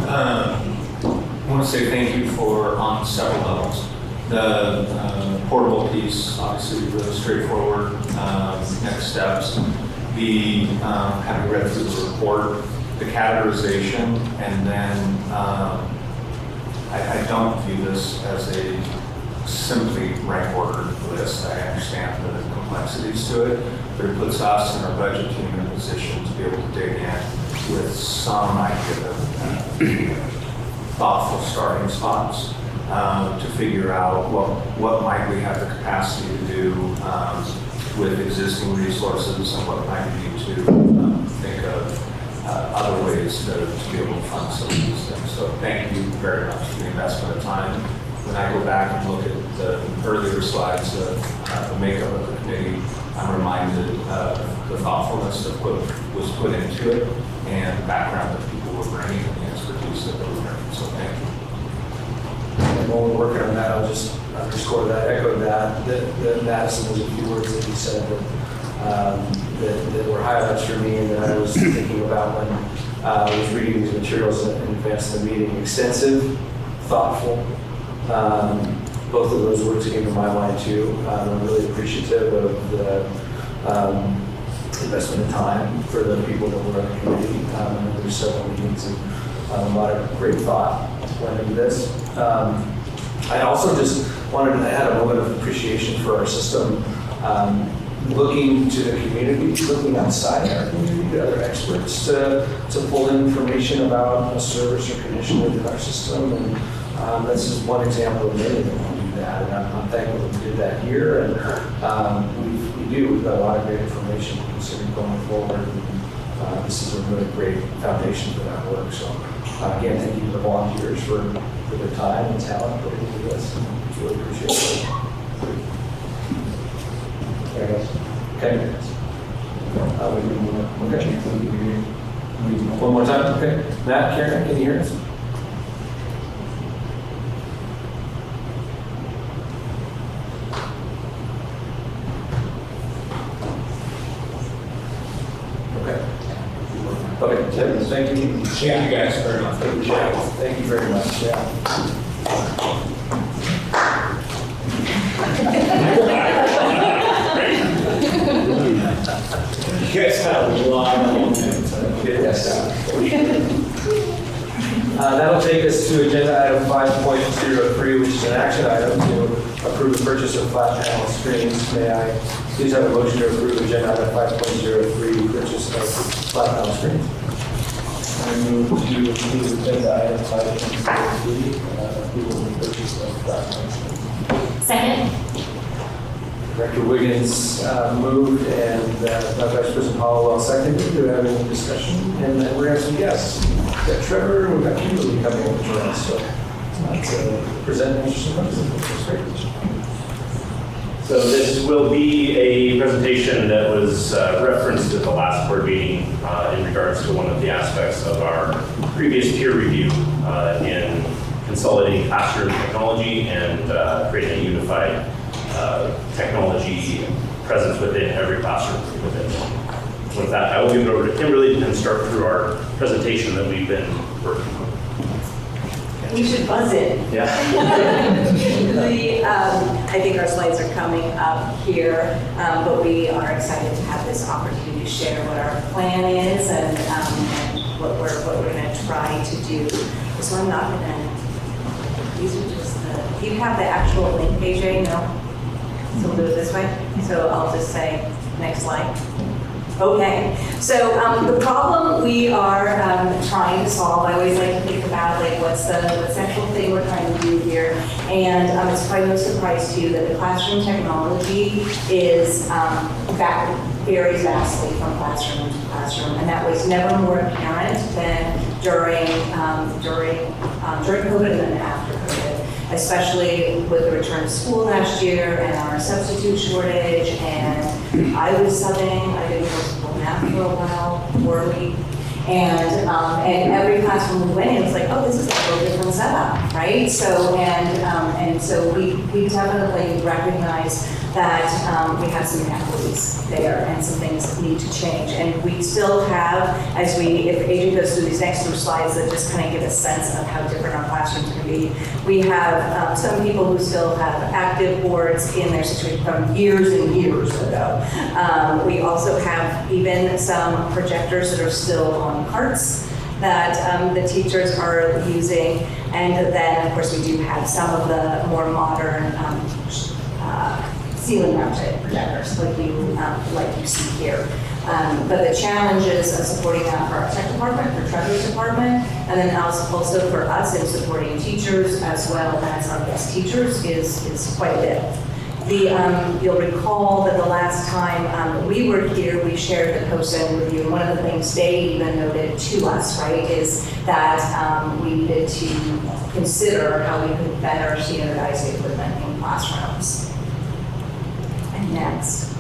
I want to say thank you on several levels. The portable piece, obviously, really straightforward next steps. Having read through the report, the categorization, and then I don't view this as a simply rank ordered list. I understand the complexities to it, but it puts us and our budget team in a position to be able to dig in with some idea of thoughtful starting spots to figure out what might we have the capacity to do with existing resources, and what might we need to think of other ways to be able to fund some of these things. So thank you very much for the investment of time. When I go back and look at the earlier slides of the makeup of the committee, I'm reminded of the thoughtfulness that was put into it, and the background that people were bringing, and the expertise that they were bringing. So thank you. and while we're working on that, I'll just underscore that, echo that Madison, there's a few words that he said that were highlights for me and that I was thinking about when I was reading these materials in advance of the meeting. Extensive, thoughtful. Both of those words came to my mind too. I'm really appreciative of the investment of time for the people that were on the committee. There's several meetings and a lot of great thought went into this. I also just wanted to add a moment of appreciation for our system, looking to the community, looking outside our community to other experts to pull in information about a service or condition within our system. And this is one example of many that we do that. And I'm thankful that we did that here. And we've got a lot of great information considering going forward. And, this is a really great foundation for that work. So again, thank you to the volunteers for their time and talent put into this. It's really appreciated. Okay. One more time. Okay. Matt, Karen, can you hear us? Okay, Tim, thank you. Thank you guys very much. Thank you very much. Yeah. You guys have a lot of moments. That'll take us to agenda item 5.03, which is an action item to approve the purchase of flat panel screens. May I please have a motion to approve agenda item 5.03, purchase of flat panel screens? I move to approve agenda item 5.03, approval of the purchase of flat panel screens. Second. Director Wiggins moved and Vice President Hollowell seconded. Do we have any discussion? And then we're going to have some guests. We've got Trevor, we've got Kimberly coming over to us. So let's present an interesting presentation. That's great. So this will be a presentation that was referenced at the last board meeting in regards to one of the aspects of our previous peer review in consolidating classroom technology and creating a unified technology presence within every classroom within. With that, I will give it over to Kimberly and start through our presentation that we've been working on. We should buzz it. Yeah. I think our slides are coming up here, but we are excited to have this opportunity to share what our plan is and what we're going to try to do. So I'm not going to. These are just the. Do you have the actual link, AJ? No. So we'll do it this way. So I'll just say next slide. Okay, so the problem we are trying to solve, I always like to think about like what's the central thing we're trying to do here, and it's probably no surprise to you that the classroom technology is varies vastly from classroom to classroom, and that was never more apparent than during COVID and then after COVID. Especially with the return to school last year and our substitute shortage, and I was subbing, I did personal math for a while, poorly, and every classroom we went in was like, oh, this is a whole different setup, right? So, and so we definitely recognize that we have some inequities there and some things that need to change. And we still have, if AJ goes through these next two slides that just kind of give a sense of how different our classrooms can be, we have some people who still have active boards in their situation from years and years ago. We also have even some projectors that are still on carts that the teachers are using. And then, of course, we do have some of the more modern ceiling-mounted projectors like you see here. But the challenges of supporting that for our tech department, for Trevor's department, and then also for us in supporting teachers as well as our guest teachers is quite a bit. You'll recall that the last time we were here, we shared the COSA with you, and one of the things they even noted to us, right, is that we needed to consider how we could better standardize the equipment in classrooms. And next.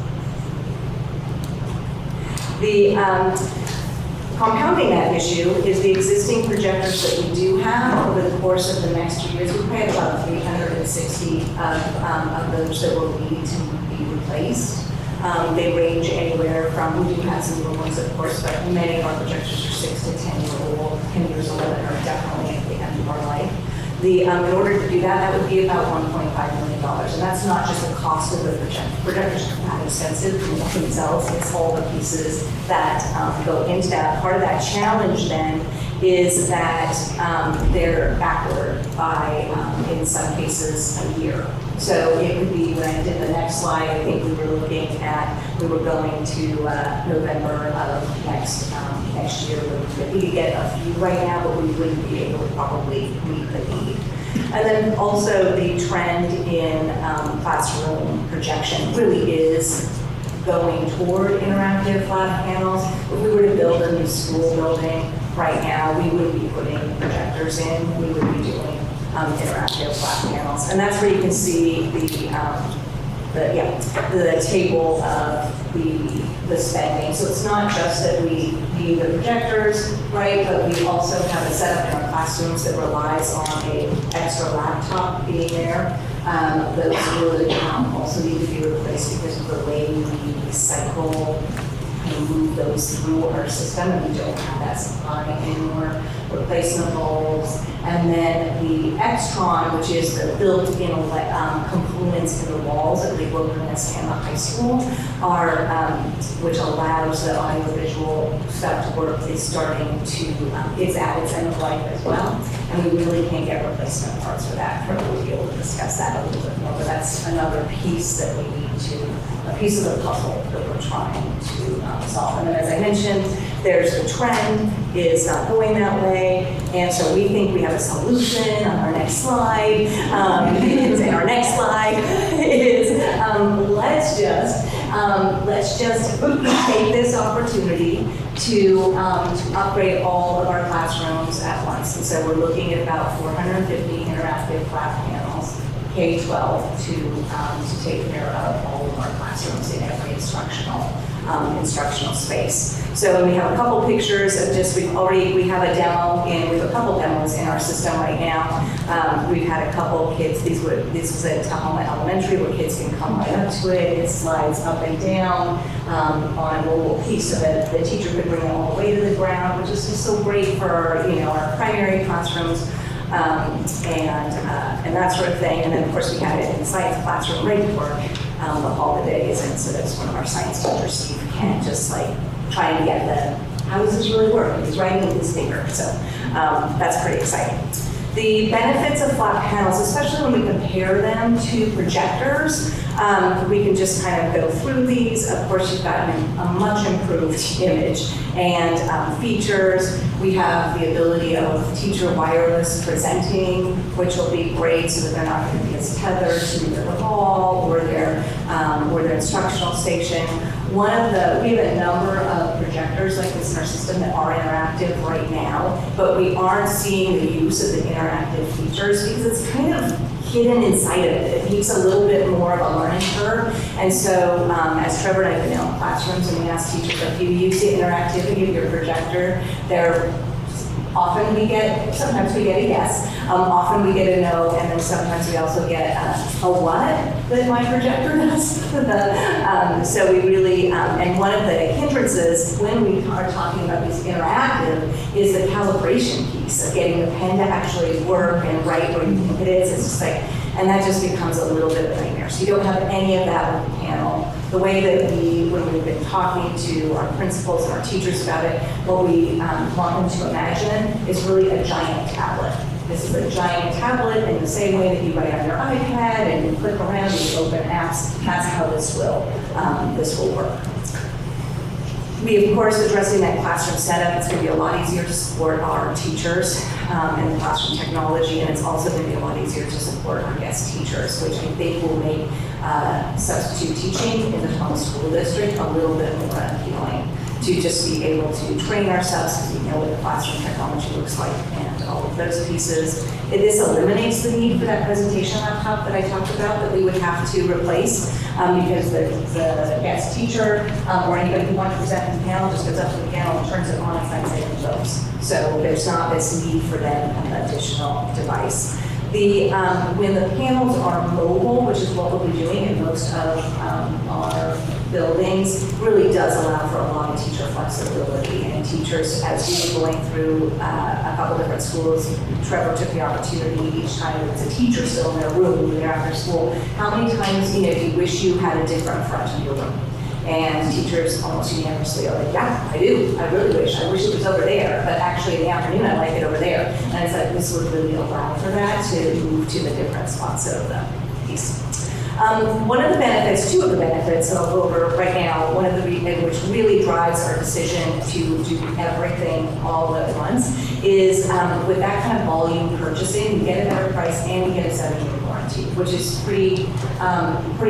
Compounding that issue is the existing projectors that we do have over the course of the next 2 years. We probably have about 360 of those that will need to be replaced. They range anywhere from, we do have some little ones, of course, but many of our projectors are 6 to 10 years old and are definitely at the end of our life. In order to do that, that would be about $1.5 million. And that's not just the cost of the projector. Projectors are not expensive in themselves. It's all the pieces that go into that. Part of that challenge then is that they're backward by, in some cases, a year. So it would be, when I did the next slide, I think we were looking at, we were going to November of next year. We could get a few right now, but we wouldn't be able to probably meet the need. And then also the trend in classroom projection really is going toward interactive flat panels. If we were to build a new school building right now, we wouldn't be putting projectors in, we would be doing interactive flat panels. And that's where you can see the table of the spending. So it's not just that we need the projectors, right, but we also have a setup in our classrooms that relies on an extra laptop being there. Those really also need to be replaced because of the way we cycle and move those through our system, and we don't have that supply anymore. Replacement bulbs, and then the Extron, which is the built-in components in the walls at Lake Wilderness and the high school, which allows the audiovisual stuff to work, is starting to, it's at its end of life as well, and we really can't get replacement parts for that. We'll be able to discuss that a little bit more, but that's another piece that we need to, a piece of the puzzle that we're trying to solve. And then, as I mentioned, there's the trend is not going that way, and so we think we have a solution on our next slide. And our next slide is let's just take this opportunity to upgrade all of our classrooms at once. And so we're looking at about 450 interactive flat panels, K-12, to take care of all of our classrooms in every instructional space. So we have a couple pictures of just, we have a demo, and we have a couple demos in our system right now. We've had a couple kids, this was at Tahoma Elementary, where kids can come right up to it. It slides up and down on a little piece, so that the teacher could bring it all the way to the ground, which is just so great for our primary classrooms. And that sort of thing. And then, of course, we had it in the science classroom right before the holidays, and so that's one of our science teachers, Steve Kent, just like trying to get how does this really work? He's writing with his finger, so that's pretty exciting. The benefits of flat panels, especially when we compare them to projectors, we can just kind of go through these. Of course, you've got a much improved image and features. We have the ability of teacher wireless presenting, which will be great so that they're not going to be as tethered to the hall or their instructional station. We have a number of projectors like this in our system that are interactive right now, but we aren't seeing the use of the interactive features because it's kind of hidden inside of it. It takes a little bit more of a learning curve. And so as Trevor and I have been in classrooms and we ask teachers, if you use the interactivity of your projector, sometimes we get a yes, often we get a no, and then sometimes we also get a what that my projector does. So we really, and one of the hindrances when we are talking about these interactive is the calibration piece of getting the pen to actually work and write where you think it is. It's just like, and that just becomes a little bit of a nightmare. So you don't have any of that with the panel. The way that when we've been talking to our principals and our teachers about it, what we want them to imagine is really a giant tablet. This is a giant tablet in the same way that you write on your iPad and you click around and you open apps. That's how this will work. We, of course, addressing that classroom setup, it's going to be a lot easier to support our teachers and the classroom technology, and it's also going to be a lot easier to support our guest teachers, which I think will make substitute teaching in the Tahoma School District a little bit more appealing. to just be able to train ourselves, because we know what the classroom technology looks like and all of those pieces. This eliminates the need for that presentation laptop that I talked about that we would have to replace, because the guest teacher or anybody who wants to present in the panel just goes up to the panel and turns it on and signs it and votes. So there's not this need for them an additional device. When the panels are mobile, which is what we'll be doing in most of our buildings, really does allow for a lot of teacher flexibility. And teachers, as we were going through a couple different schools, Trevor took the opportunity each time there was a teacher still in their room when they're after school. How many times, do you wish you had a different front of your room? And teachers almost unanimously are like, yeah, I do. I really wish. I wish it was over there. But actually in the afternoon, I like it over there. And it's like, this would really allow for that to move to the different spots of the piece. One of the benefits, two of the benefits that I'll go over right now, one of the which really drives our decision to do everything all at once is with that kind of volume purchasing, we get a better price and we get a 7-year warranty, which is pretty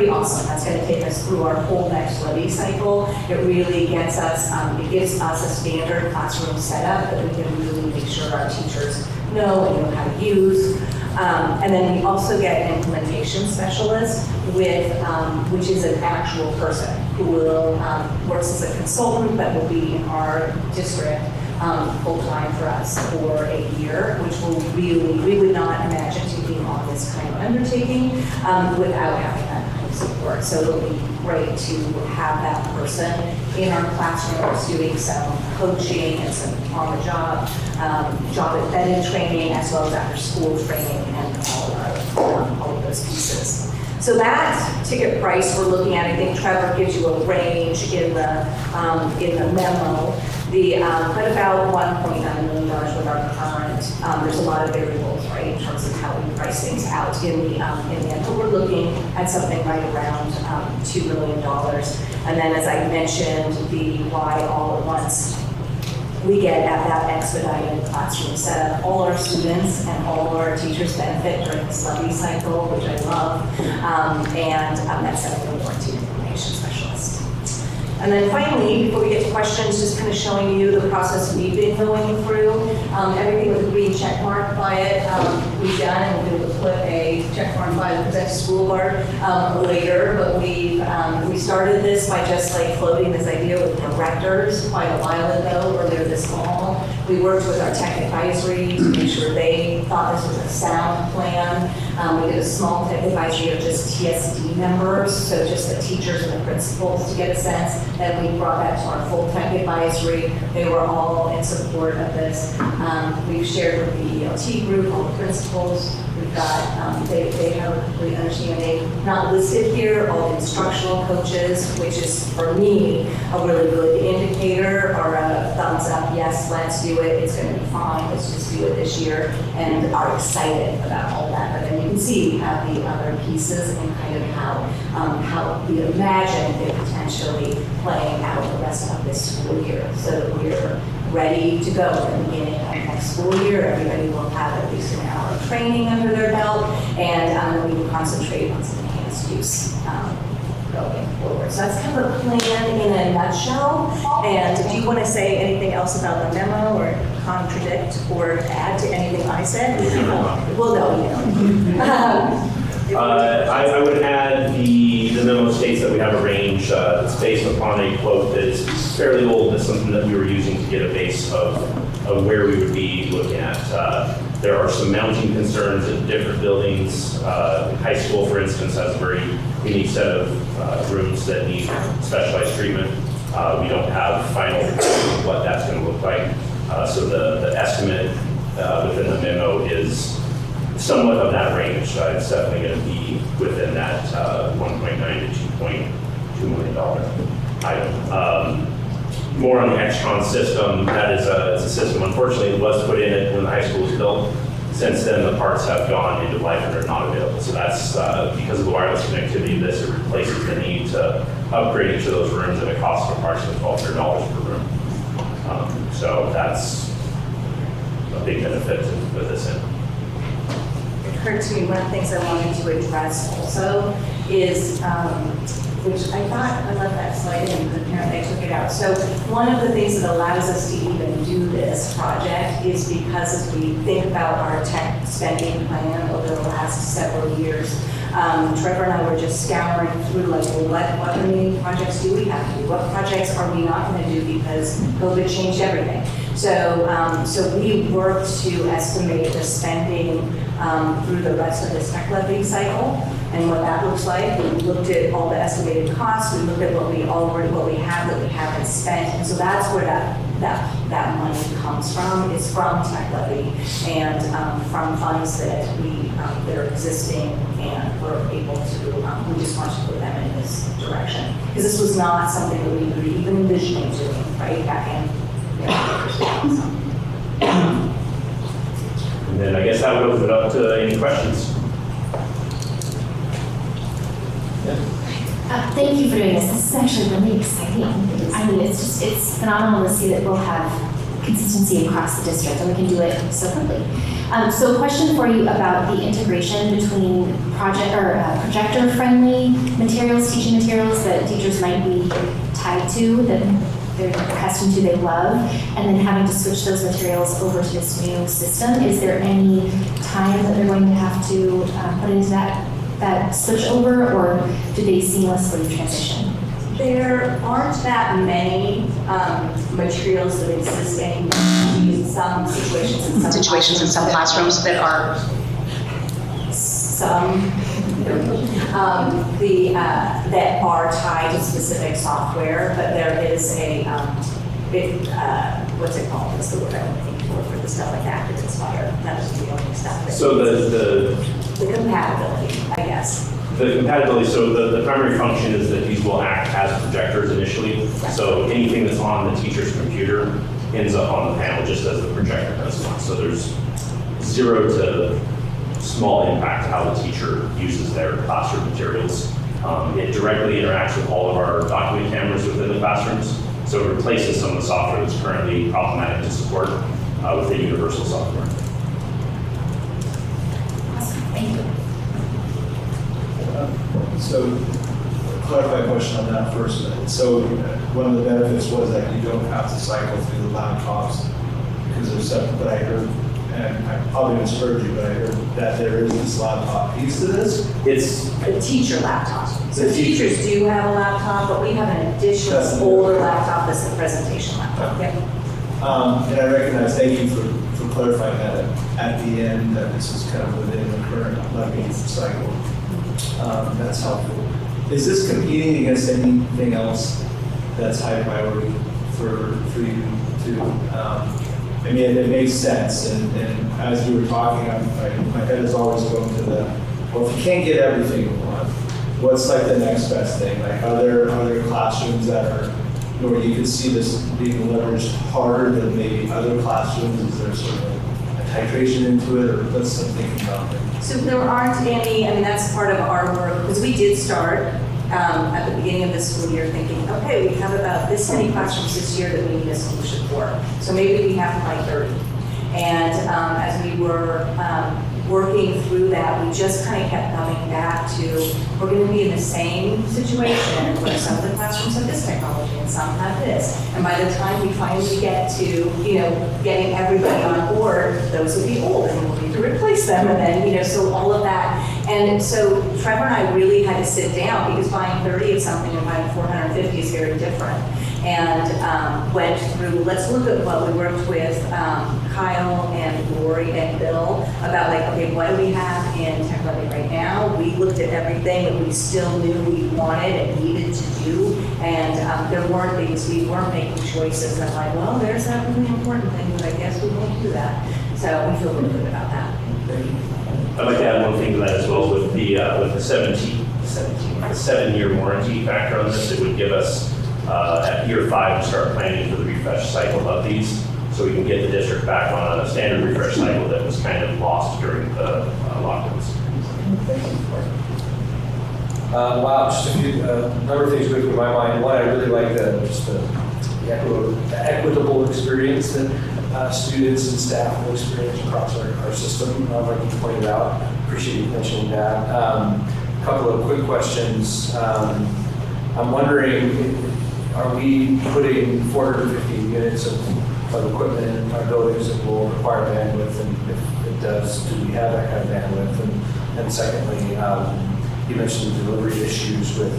awesome. That's going to take us through our whole next levy cycle. It really gets us, it gives us a standard classroom setup that we can really make sure our teachers know and know how to use. And then we also get an implementation specialist which is an actual person who will works as a consultant but will be in our district full-time for us for a year, which we would not imagine taking on this kind of undertaking without having that kind of support. So it'll be great to have that person in our classrooms doing some coaching and some on-the-job, job-embedded training, as well as after-school training and all of those pieces. So that ticket price we're looking at, I think Trevor gives you a range in the memo. But about $1.9 million with our current, there's a lot of variables, right, in terms of how we price things out in the end. But we're looking at something right around $2 million. And then, as I mentioned, the why all at once, we get at that expedited classroom setup. All our students and all our teachers benefit during this levy cycle, which I love, and that 7-year warranty information specialist. And then finally, before we get to questions, just kind of showing you the process we've been going through. Everything with a green check mark by it, we've done, and we'll be able to put a check mark by the present school board later. But we started this by just like floating this idea with directors quite a while ago, earlier this fall. We worked with our tech advisory to make sure they thought this was a sound plan. We did a small tech advisory of just TSD members, so just the teachers and the principals to get a sense. Then we brought that to our full tech advisory. They were all in support of this. We've shared with the ELT group, all the principals. We've got, they have a complete understanding. Not listed here, all the instructional coaches, which is, for me, a really good indicator or a thumbs up, yes, let's do it, it's going to be fine, let's just do it this year, and are excited about all that. But then you can see we have the other pieces and kind of how we imagine it potentially playing out the rest of this school year, so that we're ready to go at the beginning of next school year. Everybody will have at least an hour of training under their belt, and we will concentrate on some enhanced use going forward. So that's kind of a plan in a nutshell. And do you want to say anything else about the memo, or contradict, or add to anything I said? Well, no, you know. I would add the memo states that we have a range that's based upon a quote that is fairly old. That's something that we were using to get a base of where we would be looking at. There are some mounting concerns in different buildings. High school, for instance, has a very unique set of rooms that need specialized treatment. We don't have final what that's going to look like. So the estimate within the memo is somewhat of that range. It's definitely going to be within that $1.9 to $2.2 million item. More on the XTRON system, that is a system, unfortunately, it was put in it when the high school was built. Since then, the parts have gone into life and are not available. So that's because of the wireless connectivity, this replaces the need to upgrade each of those rooms at a cost of approximately $1,200 per room. So that's a big benefit to put this in. Occurred to me, one of the things I wanted to address also is, which I thought I left that slide in, but apparently I took it out. So one of the things that allows us to even do this project is because as we think about our tech spending plan over the last several years, Trevor and I were just scouring through like, well, what remaining projects do we have to do? What projects are we not going to do because COVID changed everything? So we worked to estimate the spending through the rest of this tech levy cycle and what that looks like. We looked at all the estimated costs. We looked at what we have that we haven't spent, and so that's where that money comes from. It's from tech levy and from funds that that are existing, and we're able to. We just want to put them in this direction because this was not something that we were even envisioning doing right back in. And then I guess that would open it up to any questions. Thank you for doing this. This is actually really exciting. I mean, it's phenomenal to see that we'll have consistency across the district and we can do it so quickly. So a question for you about the integration between projector-friendly materials, teaching materials that teachers might be tied to, that they're accustomed to, they love, and then having to switch those materials over to this new system. Is there any time that they're going to have to put into that switch over, or do they seamlessly transition? There aren't that many materials that exist in some situations in some classrooms that are that are tied to specific software, but there is a what's it called? What's the word I'm looking for the stuff like Active Inspire? That was the only stuff. So the compatibility, I guess. The compatibility, so the primary function is that these will act as projectors initially. So anything that's on the teacher's computer ends up on the panel just as the projector does. So there's zero to small impact to how the teacher uses their classroom materials. It directly interacts with all of our document cameras within the classrooms. So it replaces some of the software that's currently problematic to support with the universal software. Awesome, thank you. So, clarify a question on that first. So, one of the benefits was that you don't have to cycle through the laptops because there's separate. But I heard, and I probably misheard you, but I heard that there is this laptop piece to this. It's a teacher laptop. So teachers do have a laptop, but we have an additional older laptop that's the presentation laptop. Yep. And I recognize. Thank you for clarifying that at the end that this is kind of within the current levy cycle. That's helpful. Is this competing against anything else that's high priority for you to? I mean, it makes sense. And as you were talking, my head is always going to well, if you can't get everything you want, what's like the next best thing? Like, are there classrooms that are where you could see this being leveraged harder than maybe other classrooms? Is there sort of a titration into it, or what's some thinking about it? So there aren't any, I mean, that's part of our work, because we did start at the beginning of this school year thinking, okay, we have about this many classrooms this year that we need a solution for. So maybe we have like 30. And as we were working through that, we just kind of kept coming back to, we're going to be in the same situation where some of the classrooms have this technology and some have this. And by the time we finally get to, getting everybody on board, those will be old and we'll need to replace them. And then, so all of that. And so Trevor and I really had to sit down because buying 30 of something and buying 450 is very different. And went through, let's look at what we worked with Kyle and Lori and Bill about like, okay, what do we have in tech levy right now? We looked at everything that we still knew we wanted and needed to do. And there weren't things, we weren't making choices that like, well, there's that really important thing, but I guess we won't do that. So we feel really good about that. I'd like to add one thing to that as well with the 7-year warranty factor on this. It would give us at year 5 to start planning for the refresh cycle of these, so we can get the district back on a standard refresh cycle that was kind of lost during the lockdowns. Wow, just a few, number of things going through my mind. One, I really like the equitable experience that students and staff will experience across our system, like you pointed out. Appreciate you mentioning that. A couple of quick questions. I'm wondering, are we putting 450 units of equipment in our buildings that will require bandwidth? And if it does, do we have that kind of bandwidth? And secondly, you mentioned delivery issues with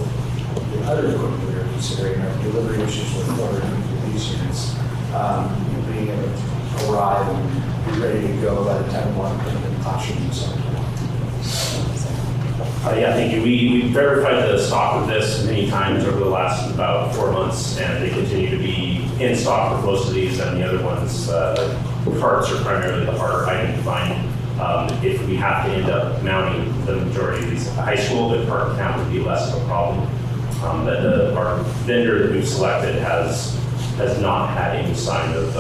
the other equipment we are considering, or delivery issues with 450 of these units. Being able to arrive and be ready to go by the time we want to put them in the classroom and so on. Yeah, thank you. We verified the stock of this many times over the last about 4 months, and they continue to be in stock for most of these, and the other ones, parts are primarily the harder item to find. If we have to end up mounting the majority of these at the high school, the part count would be less of a problem. But our vendor that we've selected has not had any sign of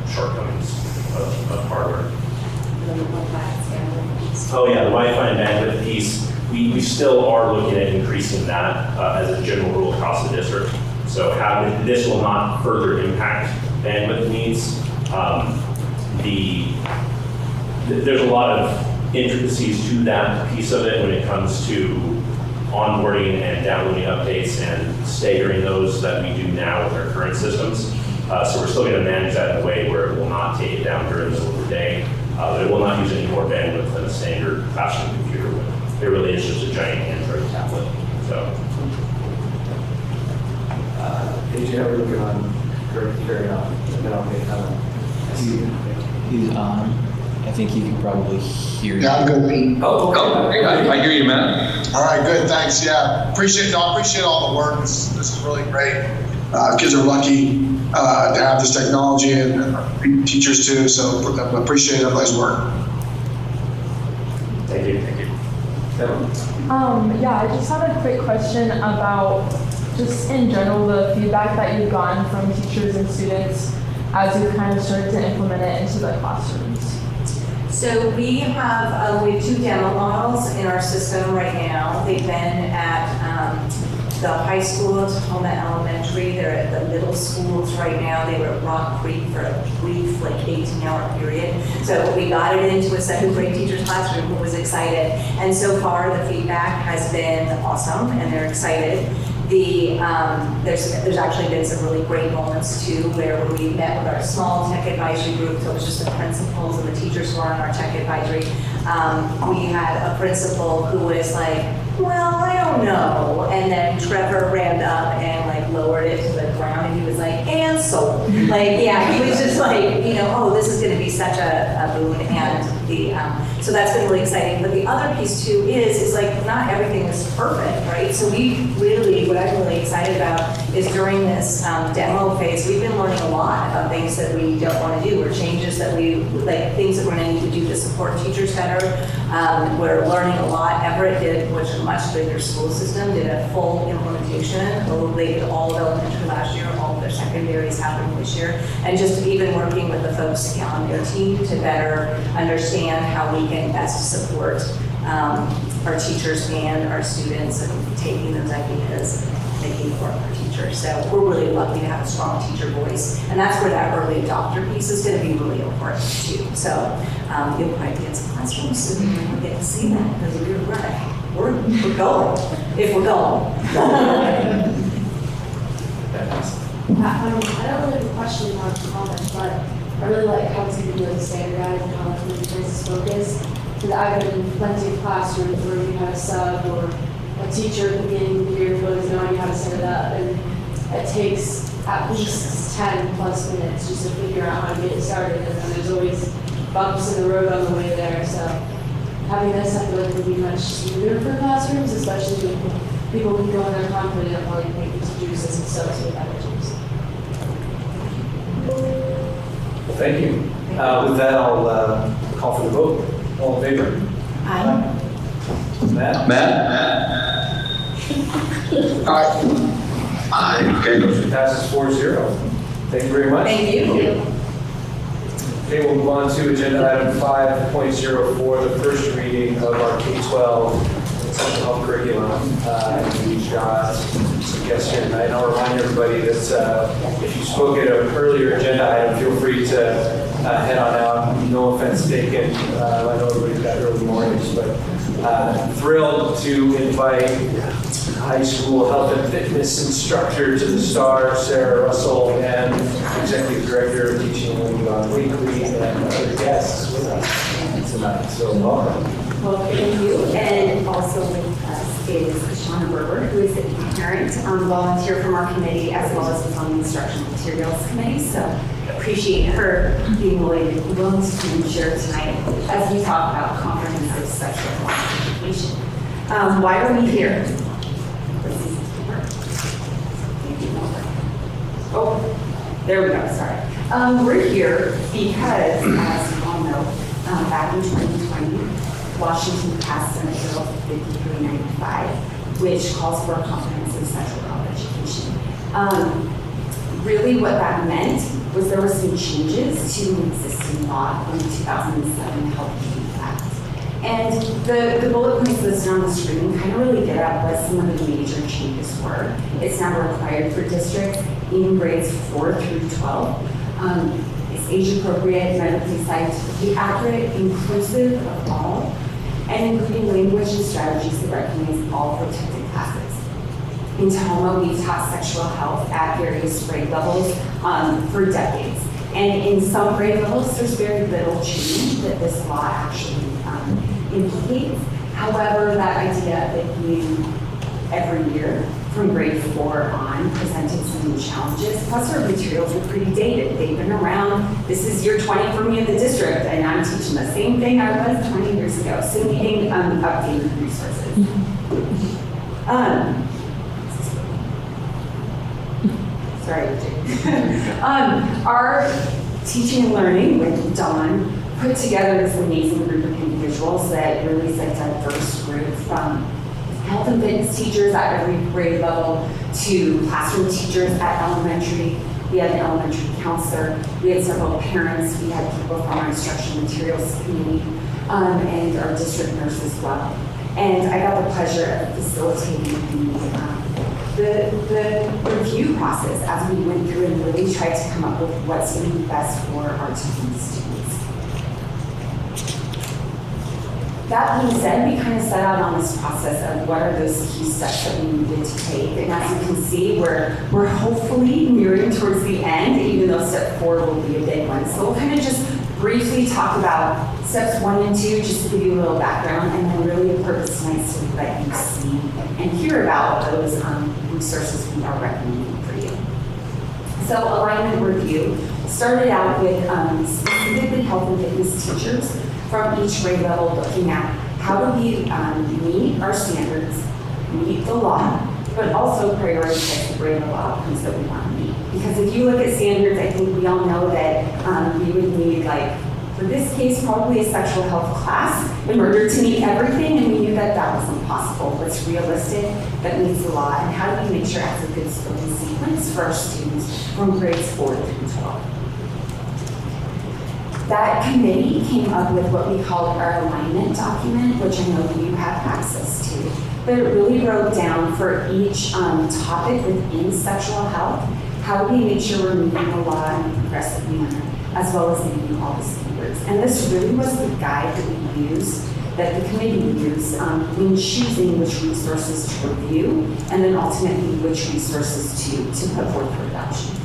shortcomings of hardware. Oh yeah, the Wi-Fi and bandwidth piece, we still are looking at increasing that as a general rule across the district. So this will not further impact bandwidth needs. There's a lot of intricacies to that piece of it when it comes to onboarding and downloading updates and staggering those that we do now with our current systems. So we're still going to manage that in a way where it will not take it down during the middle of the day. But it will not use any more bandwidth than a standard classroom computer would. It really is just a giant Android tablet. So. AJ, how are we looking on carrying on? And then I'll make He's on. I think he can probably hear you. Yeah, I'm good, Pete. Oh, okay. I hear you, Matt. All right, good, thanks. Yeah, appreciate all the work. This is really great. Kids are lucky to have this technology, and teachers too. So appreciate everybody's work. Thank you. Thank you. Yeah, I just had a quick question about just in general the feedback that you've gotten from teachers and students as you've kind of started to implement it into the classrooms. So we have 2 demo models in our system right now. They've been at the high school, Tahoma Elementary. They're at the middle schools right now. They were at Rock Creek for a brief, 18-hour period. So we got it into a 7th grade teacher's classroom who was excited. And so far, the feedback has been awesome, and they're excited. There's actually been some really great moments too, where we met with our small tech advisory group. So it was just the principals and the teachers who are on our tech advisory. We had a principal who was like, well, I don't know. And then Trevor ran up and lowered it to the ground, and he was like, and so. Yeah, he was just oh, this is gonna be such a boon. And so that's been really exciting. But the other piece too is not everything is perfect, right? So what I'm really excited about is during this demo phase, we've been learning a lot about things that we don't want to do, or changes that things that we're going to need to do to support teachers better. We're learning a lot. Everett did, which is a much bigger school system, did a full implementation. They did all of elementary last year, all of their secondaries happening this year, and just even working with the folks on their team to better understand how we can best support our teachers and our students, and taking those ideas and making it work for teachers. So we're really lucky to have a strong teacher voice, and that's where that early adopter piece is going to be really important too. So you'll probably be in some classrooms soon, and we'll get to see that, because we're going, if we're going. I don't really have a question about the comment, but I really like how it's going to be standardized and how it's going to be focused. Because I've been in plenty of classrooms where you have a sub or a teacher at the beginning of the year who doesn't know how to set it up, and it takes at least 10 plus minutes just to figure out how to get it started, and then there's always bumps in the road on the way there. So having this, I feel like would be much smoother for classrooms, especially when people can go in there confident while you make the juices and stuff with other juice. Well, thank you. With that, I'll call for the vote. All in favor? Aye. Matt? Aye. Okay. Motion passes 4-0. Thank you very much. Thank you. Okay, we'll move on to agenda item 5.04, the first reading of our K-12 essential health curriculum. We've got some guests here tonight. And I'll remind everybody that if you spoke at an earlier agenda item, feel free to head on out. No offense taken. I know everybody's got early mornings, but Thrilled to invite high school health and fitness instructor to the star, Sarah Russell, and Executive Director of Teaching and Learning on Weekly, and other guests with us tonight. So welcome. Well, thank you. And also with us is Shauna Berber, who is a parent volunteer from our committee, as well as on the Instructional Materials Committee. So appreciate her being willing to come and share tonight as we talk about comprehensive sexual health education. Why are we here? Oh, there we go, sorry. We're here because, as you all know, back in 2020, Washington passed Senate Bill 5395, which calls for a comprehensive sexual health education. Really what that meant was there were some changes to an existing law from 2007 Health Care Act. And the bullet points listed on the screen kind of really get at what some of the major changes were. It's now required for districts in grades 4 through 12. It's age appropriate, medically scientifically accurate, inclusive of all, and including language and strategies that recognize all protected classes. In Tahoma, we've taught sexual health at various grade levels for decades. And in some grade levels, there's very little change that this law actually implicates. However, that idea that you, every year, from grade 4 on, presented some new challenges. Plus, our materials are pretty dated. They've been around. This is year 20 for me in the district, and I'm teaching the same thing I was 20 years ago. So needing updated resources. Our teaching and learning with Dawn put together this amazing group of individuals that really is a diverse group from health and fitness teachers at every grade level to classroom teachers at elementary. We had an elementary counselor. We had several parents. We had people from our instructional materials community and our district nurse as well. And I got the pleasure of facilitating the review process as we went through and really tried to come up with what's going to be best for our students. That being said, we kind of set out on this process of what are those key steps that we needed to take. And as you can see, we're hopefully nearing towards the end, even though step 4 will be a big one. So we'll kind of just briefly talk about steps 1 and 2, just to give you a little background, and then really the purpose tonight is to let you see and hear about those resources we are recommending for you. So alignment review started out with specifically health and fitness teachers from each grade level, looking at how do we meet our standards, meet the law, but also prioritize the grade level outcomes that we want to meet. Because if you look at standards, I think we all know that we would need, like, for this case, probably a sexual health class in order to meet everything, and we knew that that wasn't possible. What's realistic that meets the law, and how do we make sure it has a good spoken sequence for our students from grades 4 through 12? That committee came up with what we called our alignment document, which I know you have access to. But it really wrote down for each topic within sexual health, how do we make sure we're meeting the law in a progressive manner, as well as meeting all the standards. And this really was the guide that we used, that the committee used in choosing which resources to review, and then ultimately which resources to put forth for adoption.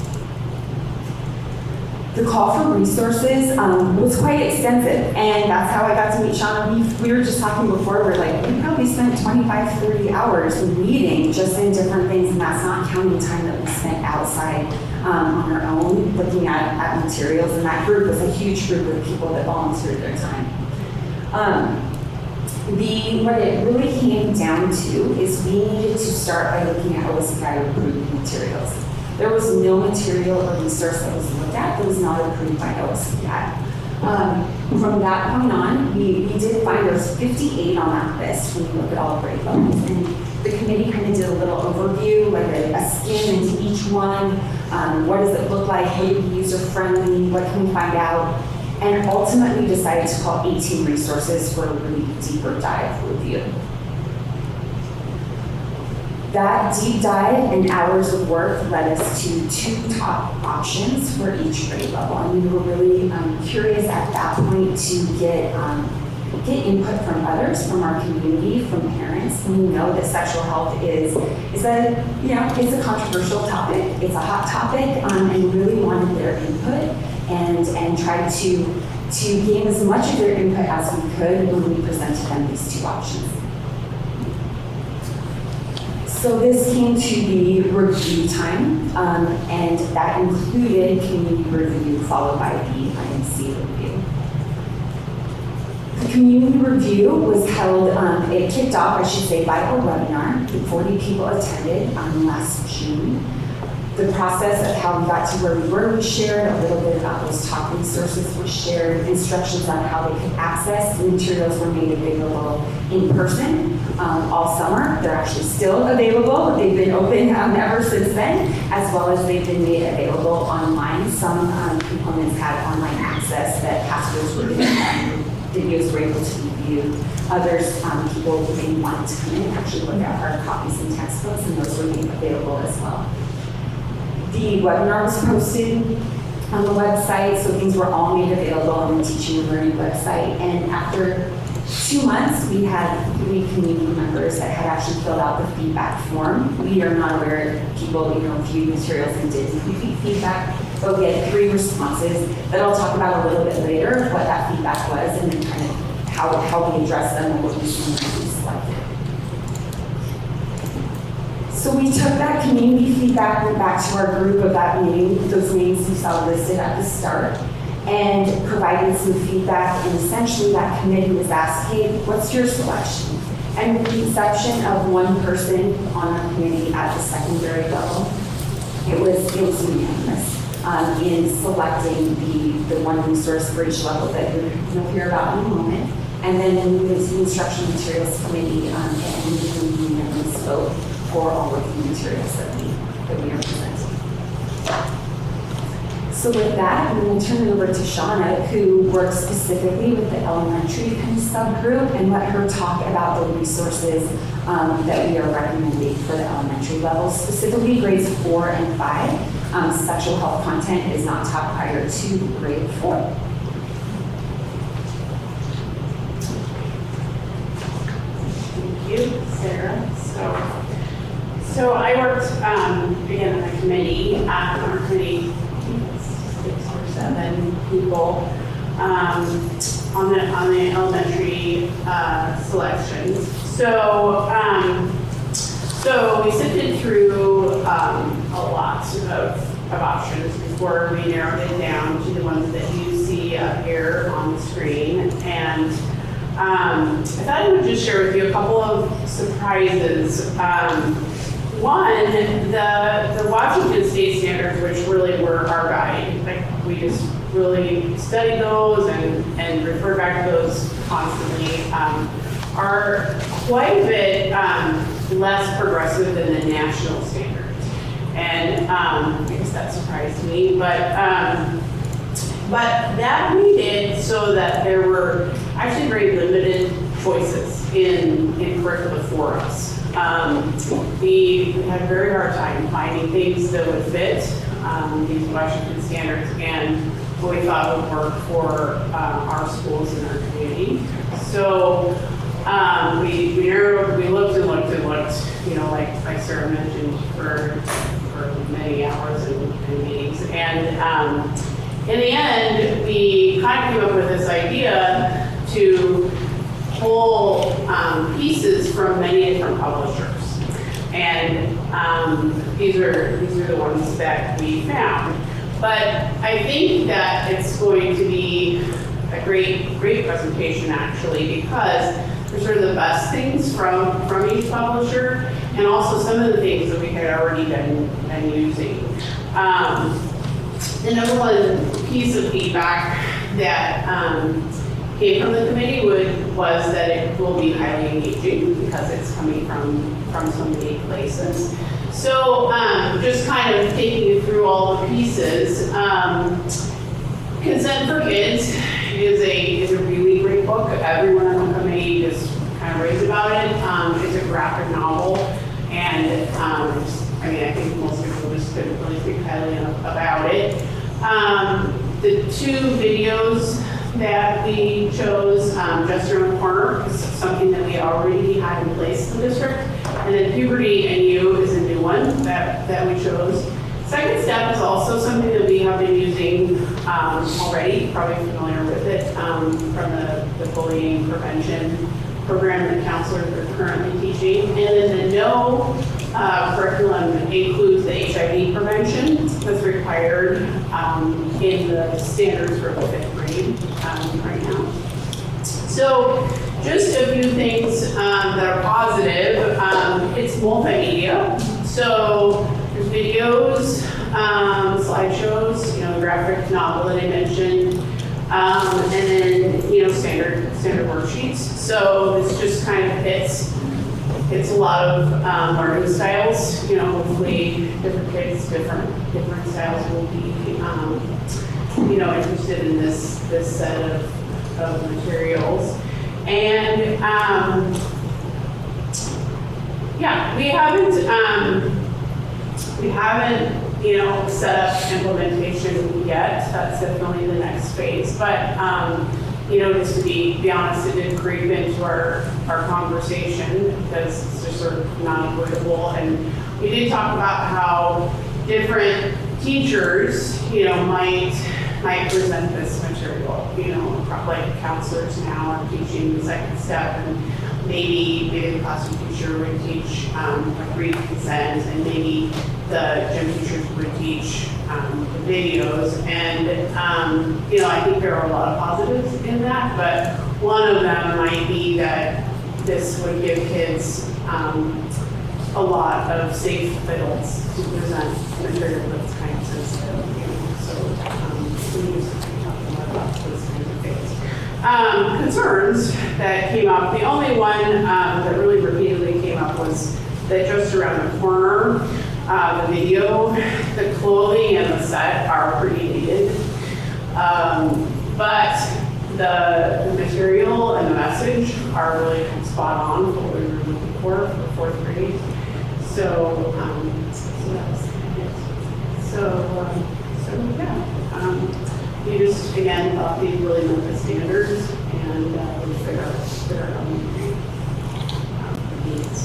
The call for resources was quite extensive, and that's how I got to meet Shauna. We were just talking before, we're like, we probably spent 25, 30 hours reading just in different things, and that's not counting time that we spent outside on our own looking at materials, and that group was a huge group of people that volunteered their time. What it really came down to is we needed to start by looking at OSPI approved materials. There was no material or resource that was looked at that was not approved by OSPI. From that point on, we did find there was 58 on that list when you look at all grade levels. And the committee kind of did a little overview, like a skim into each one. What does it look like? How do we be user-friendly? What can we find out? And ultimately decided to call 18 resources for a really deeper dive review. That deep dive and hours of work led us to 2 top options for each grade level. And we were really curious at that point to get get input from others, from our community, from parents. We know that sexual health is it's a controversial topic. It's a hot topic, and we really wanted their input and tried to gain as much of their input as we could when we presented them these two options. So this came to be review time, and that included community review followed by the IMC review. The community review was held, it kicked off, I should say, by a webinar. 40 people attended last June. The process of how we got to where we were was shared, a little bit about those top resources were shared, instructions on how they could access. The materials were made available in person all summer. They're actually still available. They've been open ever since then, as well as they've been made available online. Some components had online access that pastors were given, videos were able to review. Others, people maybe wanted to come in and actually look at hard copies and textbooks, and those were made available as well. The webinar was posted on the website, so things were all made available on the Teaching and Learning website. And after 2 months, we had 3 community members that had actually filled out the feedback form. We are not aware if people, viewed materials and did feedback, but we had 3 responses that I'll talk about a little bit later, what that feedback was, and then kind of how we address them and what we selected. So we took that community feedback, went back to our group of that meeting, those names you saw listed at the start, and provided some feedback. And essentially that committee was asked, hey, what's your selection? And with the exception of one person on our committee at the secondary level, it was unanimous in selecting the one resource for each level that you'll hear about in a moment. And then moving into the instructional materials committee and the unanimous vote for all of the materials that we are presenting. So with that, I'm going to turn it over to Shauna, who works specifically with the elementary subgroup, and let her talk about the resources that we are recommending for the elementary level, specifically grades 4 and 5. Sexual health content is not taught prior to grade 4. Thank you, Sarah. So I worked, again, on the committee. Our committee, 6 or 7 people on the elementary selections. So we sifted through a lot of options before we narrowed it down to the ones that you see up here on the screen. And I thought I would just share with you a couple of surprises. One, the Washington State standards, which really were our guide, like we just really studied those and referred back to those constantly, are quite a bit less progressive than the national standards. And I guess that surprised me, but that we did so that there were actually very limited choices in curricula for us. We had a very hard time finding things that would fit these Washington standards and what we thought would work for our schools and our community. So we narrowed, we looked and looked and looked, like Sarah mentioned, for many hours and meetings. And in the end, we kind of came up with this idea to pull pieces from many different publishers. And these are the ones that we found. But I think that it's going to be a great presentation actually, because they're sort of the best things from each publisher, and also some of the things that we had already been using. The number one piece of feedback that came from the committee was that it will be highly engaging because it's coming from so many places. So just kind of taking you through all the pieces. Consent for Kids is a really great book. Everyone on the committee just kind of raves about it. It's a graphic novel, and I think most people just couldn't really speak highly enough about it. The 2 videos that we chose just around the corner is something that we already had in place in the district. And then puberty and you is a new one that we chose. Second step is also something that we have been using already, probably familiar with it, from the bullying prevention program that counselors are currently teaching. And then the no curriculum includes the HIV prevention that's required in the standards for the 5th grade right now. So just a few things that are positive. It's multimedia. So there's videos, slideshows, the graphic novel that I mentioned, and then, standard worksheets. So this just kind of hits a lot of learning styles. Hopefully different kids, different styles will be, interested in this set of materials. And we haven't set up implementation yet. That's definitely the next phase. But just to be honest, it did creep into our conversation because it's just sort of non-avoidable. And we did talk about how different teachers, might present this material. Like counselors now are teaching the second step, and maybe the classroom teacher would teach like read consent, and maybe the gym teachers would teach the videos. And I think there are a lot of positives in that, but one of them might be that this would give kids a lot of safe fields to present material that's kind of sensitive. So we used to be talking about those kinds of things. Concerns that came up, the only one that really repeatedly came up was that just around the corner, the video, the clothing and the set are pretty dated. But the material and the message are really spot on for what we were looking for 4th grade. So that was it. So yeah. We just, again, thought we really met the standards and we figure out how we needs.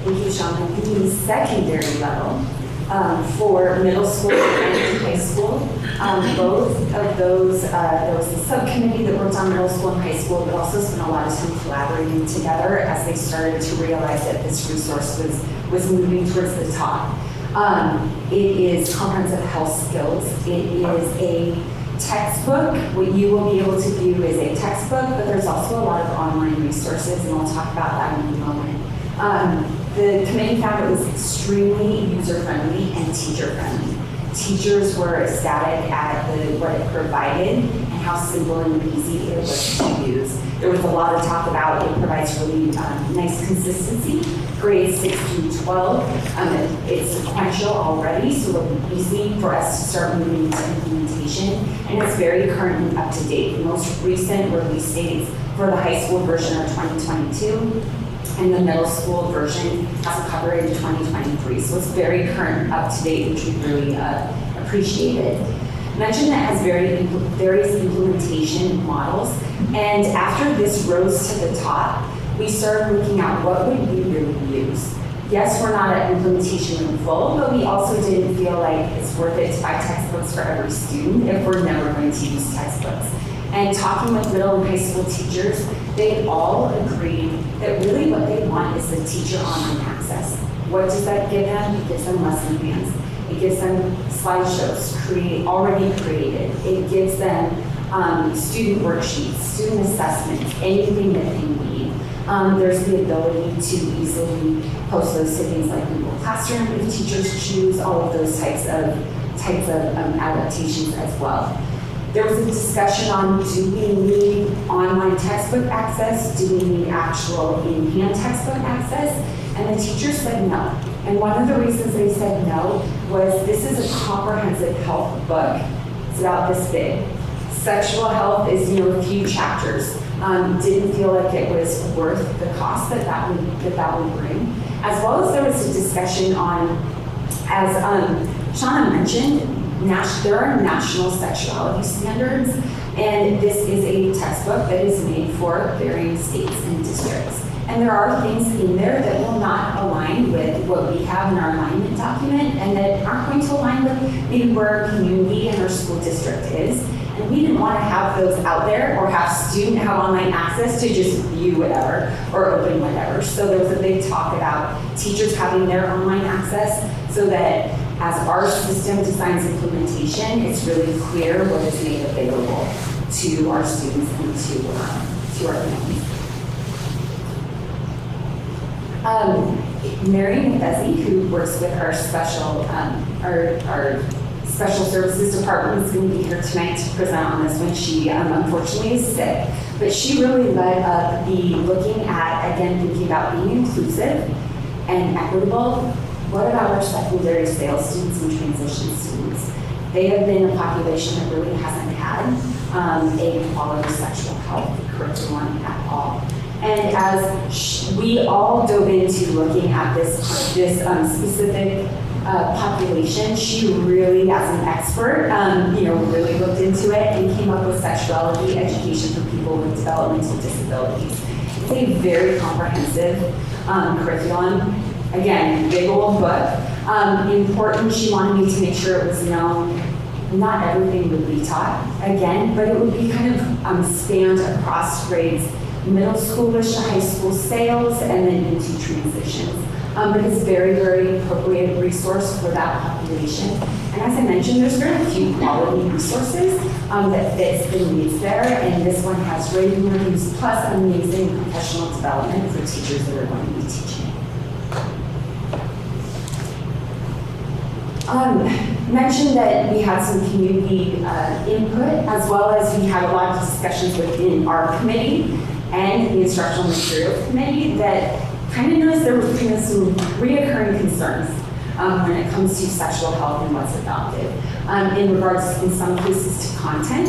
Thank you, Sean. The secondary level for middle school and high school, both of those, there was a subcommittee that worked on middle school and high school, but also spent a lot of time collaborating together as they started to realize that this resource was moving towards the top. It is comprehensive health skills. It is a textbook. What you will be able to do is a textbook, but there's also a lot of online resources, and we'll talk about that in a moment. The committee found it was extremely user-friendly and teacher-friendly. Teachers were ecstatic at what it provided and how simple and easy it was to use. There was a lot of talk about it provides really nice consistency. Grades 6 through 12, it's sequential already, so it'll be easy for us to start moving into implementation. And it's very current and up to date. The most recent release dates for the high school version are 2022. And the middle school version has a cover in 2023. So it's very current, up to date, which we really appreciated. Mentioned that it has various implementation models. And after this rose to the top, we started looking at what would we really use. Yes, we're not at implementation in full, but we also didn't feel like it's worth it to buy textbooks for every student if we're never going to use textbooks. And talking with middle and high school teachers, they all agreed that really what they want is the teacher online access. What does that give them? It gives them lesson plans. It gives them slideshows already created. It gives them student worksheets, student assessments, anything that they need. There's the ability to easily post those to things like Google Classroom if teachers choose, all of those types of adaptations as well. There was a discussion on, do we need online textbook access? Do we need actual in-hand textbook access? And the teachers said no. And one of the reasons they said no was this is a comprehensive health book. It's about this big. Sexual health is, a few chapters. Didn't feel like it was worth the cost that would bring. As well as there was a discussion on As Shauna mentioned, there are national sexuality standards, and this is a textbook that is made for varying states and districts. And there are things in there that will not align with what we have in our alignment document and that aren't going to align with maybe where our community and our school district is. And we didn't want to have those out there or have students have online access to just view whatever or open whatever. So there was a big talk about teachers having their online access so that as our system designs implementation, it's really clear what is made available to our students and to our families. Mary McBezzi, who works with our special services department, is going to be here tonight to present on this one. She unfortunately is sick, but she really led up the looking at, again, thinking about being inclusive and equitable. What about our secondary sales students and transition students? They have been a population that really hasn't had a quality sexual health curriculum at all. And as we all dove into looking at this specific population, she really, as an expert, really looked into it and came up with sexuality education for people with developmental disabilities. It's a very comprehensive curriculum. Again, big old book. Important, she wanted me to make sure it was known. Not everything would be taught, again, but it would be kind of spanned across grades, middle schoolish to high school sales, and then into transitions. But it's very, very appropriate resource for that population. And as I mentioned, there's very few quality resources that fits the needs there, and this one has rating reviews plus amazing professional development for teachers that are going to be teaching. Mentioned that we had some community input, as well as we had a lot of discussions within our committee and the instructional materials committee that kind of noticed there was kind of some reoccurring concerns when it comes to sexual health and what's adopted. In regards, in some cases, to content,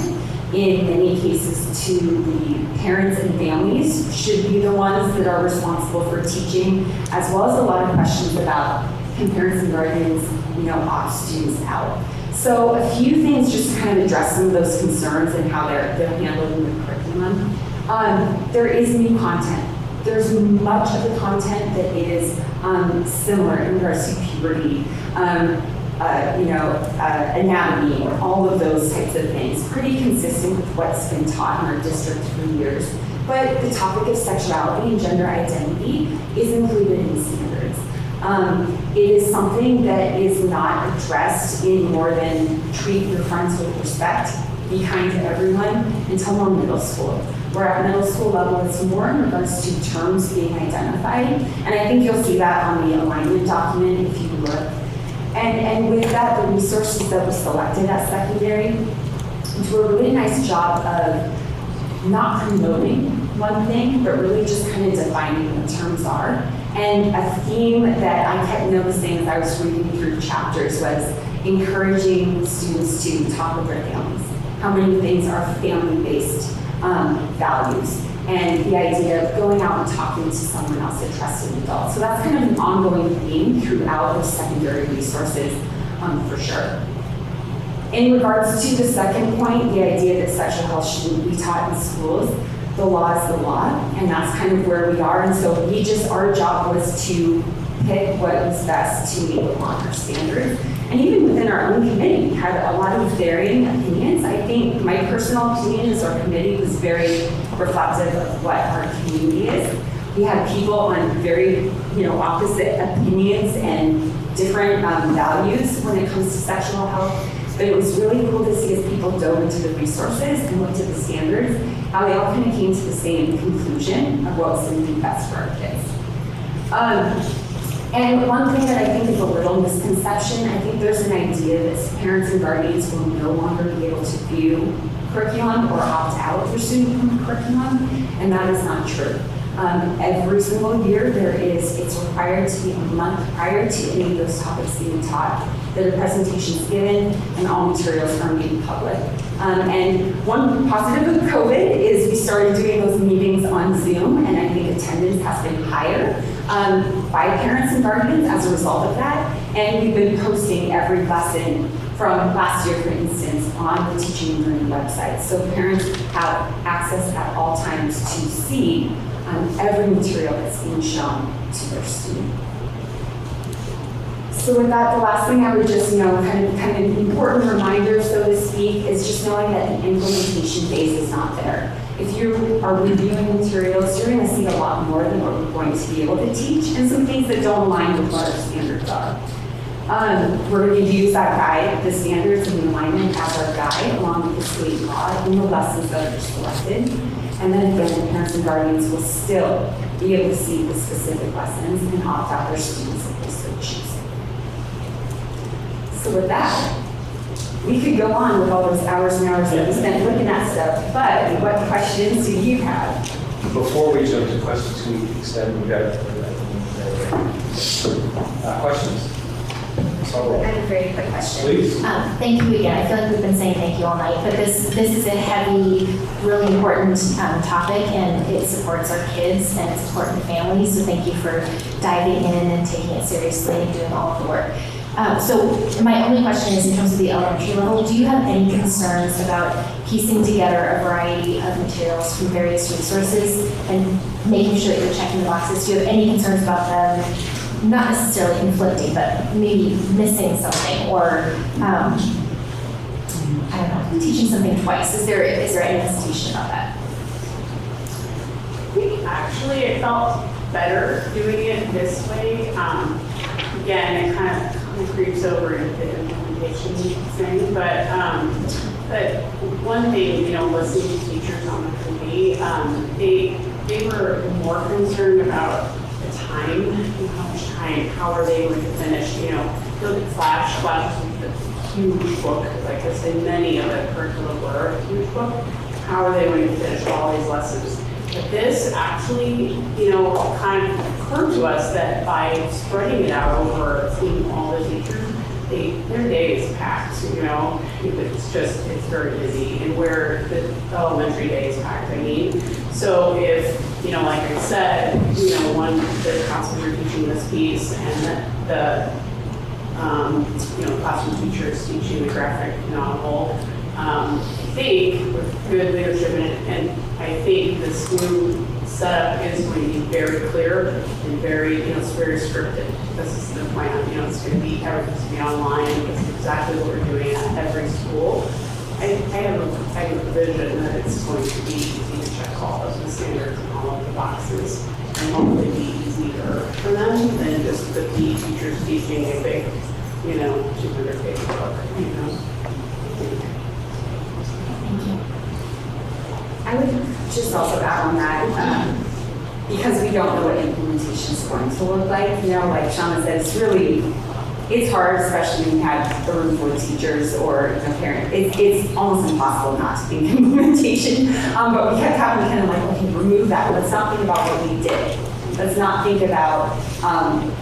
in many cases to the parents and families should be the ones that are responsible for teaching, as well as a lot of questions about can parents and guardians, opt students out. So a few things just to kind of address some of those concerns and how they're handled in the curriculum. There is new content. There's much of the content that is similar in regards to puberty, anatomy, all of those types of things. Pretty consistent with what's been taught in our district for years. But the topic of sexuality and gender identity is included in the standards. It is something that is not addressed in more than treat your friends with respect, be kind to everyone, until more middle school. Where at middle school level, it's more in regards to terms being identified. And I think you'll see that on the alignment document if you look. And with that, the resources that were selected at secondary do a really nice job of not promoting one thing, but really just kind of defining what terms are. And a theme that I kept noticing as I was reading through chapters was encouraging students to talk with their families. How many things are family-based values, and the idea of going out and talking to someone else, a trusted adult. So that's kind of an ongoing theme throughout those secondary resources, for sure. In regards to the second point, the idea that sexual health shouldn't be taught in schools, the law is the law, and that's kind of where we are. And so our job was to pick what was best to meet with our standards. And even within our own committee, we had a lot of varying opinions. I think my personal opinion as our committee was very reflective of what our community is. We had people on very, opposite opinions and different values when it comes to sexual health. But it was really cool to see as people dove into the resources and looked at the standards, how they all kind of came to the same conclusion of what was going to be best for our kids. And one thing that I think is a little misconception, I think there's an idea that parents and guardians will no longer be able to view curriculum or opt out of their student from curriculum, and that is not true. Every single year it's required to be a month prior to any of those topics being taught, that a presentation is given and all materials are made public. And one positive of COVID is we started doing those meetings on Zoom, and I think attendance has been higher by parents and guardians as a result of that. And we've been posting every lesson from last year, for instance, on the Teaching and Learning website. So parents have access at all times to see every material that's being shown to their student. So with that, the last thing I would just, kind of important reminder, so to speak, is just knowing that the implementation phase is not there. If you are reviewing materials, you're going to see a lot more than what we're going to be able to teach, and some things that don't align with what our standards are. We're going to use that guide, the standards and the alignment as our guide, along with the state law and the lessons that are selected. And then again, the parents and guardians will still be able to see the specific lessons and opt out their students if they so choose. So with that, we could go on with all those hours and hours that we spent looking at stuff, but what questions do you have? Before we jump to questions, can we extend, we've got questions? I have a very quick question. Please. Thank you again. I feel like we've been saying thank you all night, but this is a heavy, really important topic, and it supports our kids and it's important families. So thank you for diving in and taking it seriously and doing all of the work. So my only question is, in terms of the elementary level, do you have any concerns about piecing together a variety of materials from various resources and making sure that you're checking the boxes? Do you have any concerns about them not necessarily conflicting, but maybe missing something, or I don't know, teaching something twice? Is there any hesitation about that? Actually, it felt better doing it this way. Again, it kind of creeps over into the implementation thing, but one thing, listening to teachers on the committee, they were more concerned about the time, how much time, how are they going to finish, look at Flash is a huge book, like I say, many of the curriculum were a huge book. How are they going to finish all these lessons? But this actually, kind of occurred to us that by spreading it out over all the teachers, their day is packed, it's very busy, and where the elementary day is packed, So if, like I said, the counselors are teaching this piece and the classroom teacher is teaching the graphic novel, I think with good leadership in it, and I think this new setup is going to be very clear and very, it's very scripted. This is the plan, it's going to be, everything's going to be online. It's exactly what we're doing at every school. I have a vision that it's going to be easy to check all of the standards and all of the boxes, and hopefully be easier for them than just the PE teachers teaching a big, 200-page book, I would just also add on that, because we don't know what implementation is going to look like, like Shauna said, it's hard, especially when you have a room full of teachers or a parent. It's almost impossible not to think implementation, but we kept having to kind of like, okay, remove that. Let's not think about what we did. Let's not think about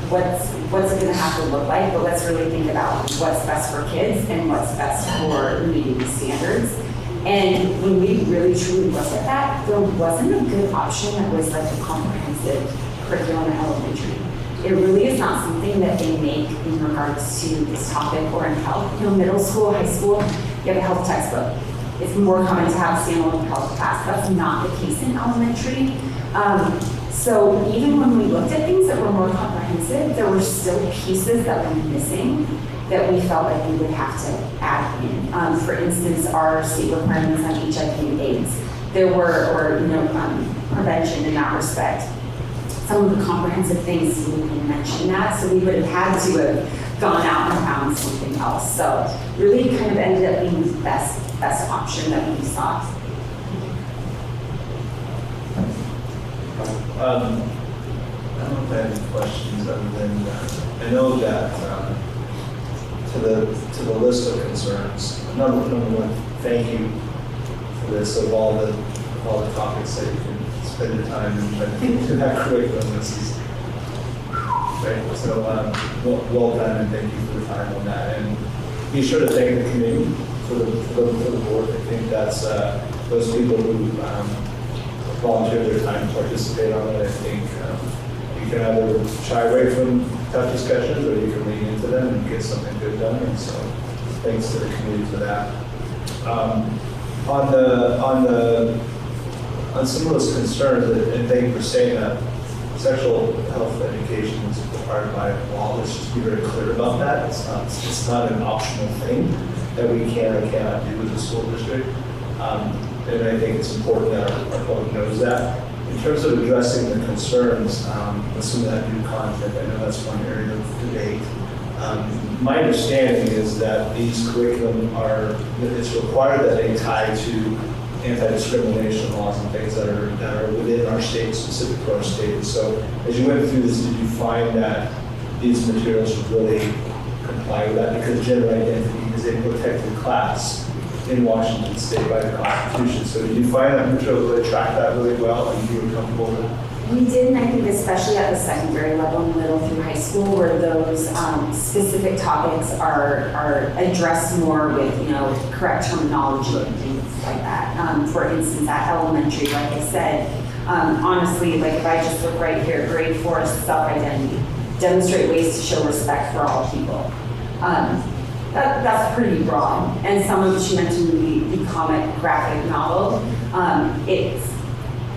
what's it going to have to look like, but let's really think about what's best for kids and what's best for meeting the standards. And when we really truly looked at that, there wasn't a good option that was like a comprehensive curriculum in elementary. It really is not something that they make in regards to this topic or in health. Middle school, high school, you have a health textbook. It's more common to have a standalone health class. That's not the case in elementary. So even when we looked at things that were more comprehensive, there were still pieces that were missing that we felt like we would have to add in. For instance, our state requirements on HIV and AIDS. There were, prevention in that respect. Some of the comprehensive things we didn't mention that, so we would have had to have gone out and found something else. So really kind of ended up being the best option that we sought. I don't know if I have any questions other than I know that to the list of concerns. Number one, thank you for this of all the topics that you can spend your time and try to get to that curriculum. This is great. So well done, and thank you for the time on that. And be sure to thank the committee for the board. I think that's those people who volunteer their time to participate on it. I think can either shy away from tough discussions, or you can lean into them and get something good done, and so thanks to the committee for that. On some of those concerns, and thank you for saying that, sexual health education is required by law. Let's just be very clear about that. It's not an optional thing that we can or cannot do as a school district. And I think it's important that our public knows that. In terms of addressing the concerns with some of that new content, I know that's one area of debate. My understanding is that these curriculum it's required that they tie to anti-discrimination laws and things that are within our state, specific to our state. And so as you went through this, did you find that these materials really comply with that? Because gender identity is a protected class in Washington state by the Constitution. So did you find that material really track that really well and you were comfortable with it? We did, and I think especially at the secondary level, middle through high school, where those specific topics are addressed more with, correct terminology and things like that. For instance, at elementary, like I said, honestly, like if I just look right here, grade 4 self-identity, demonstrate ways to show respect for all people. That's pretty broad. And some of you mentioned the comic graphic novel.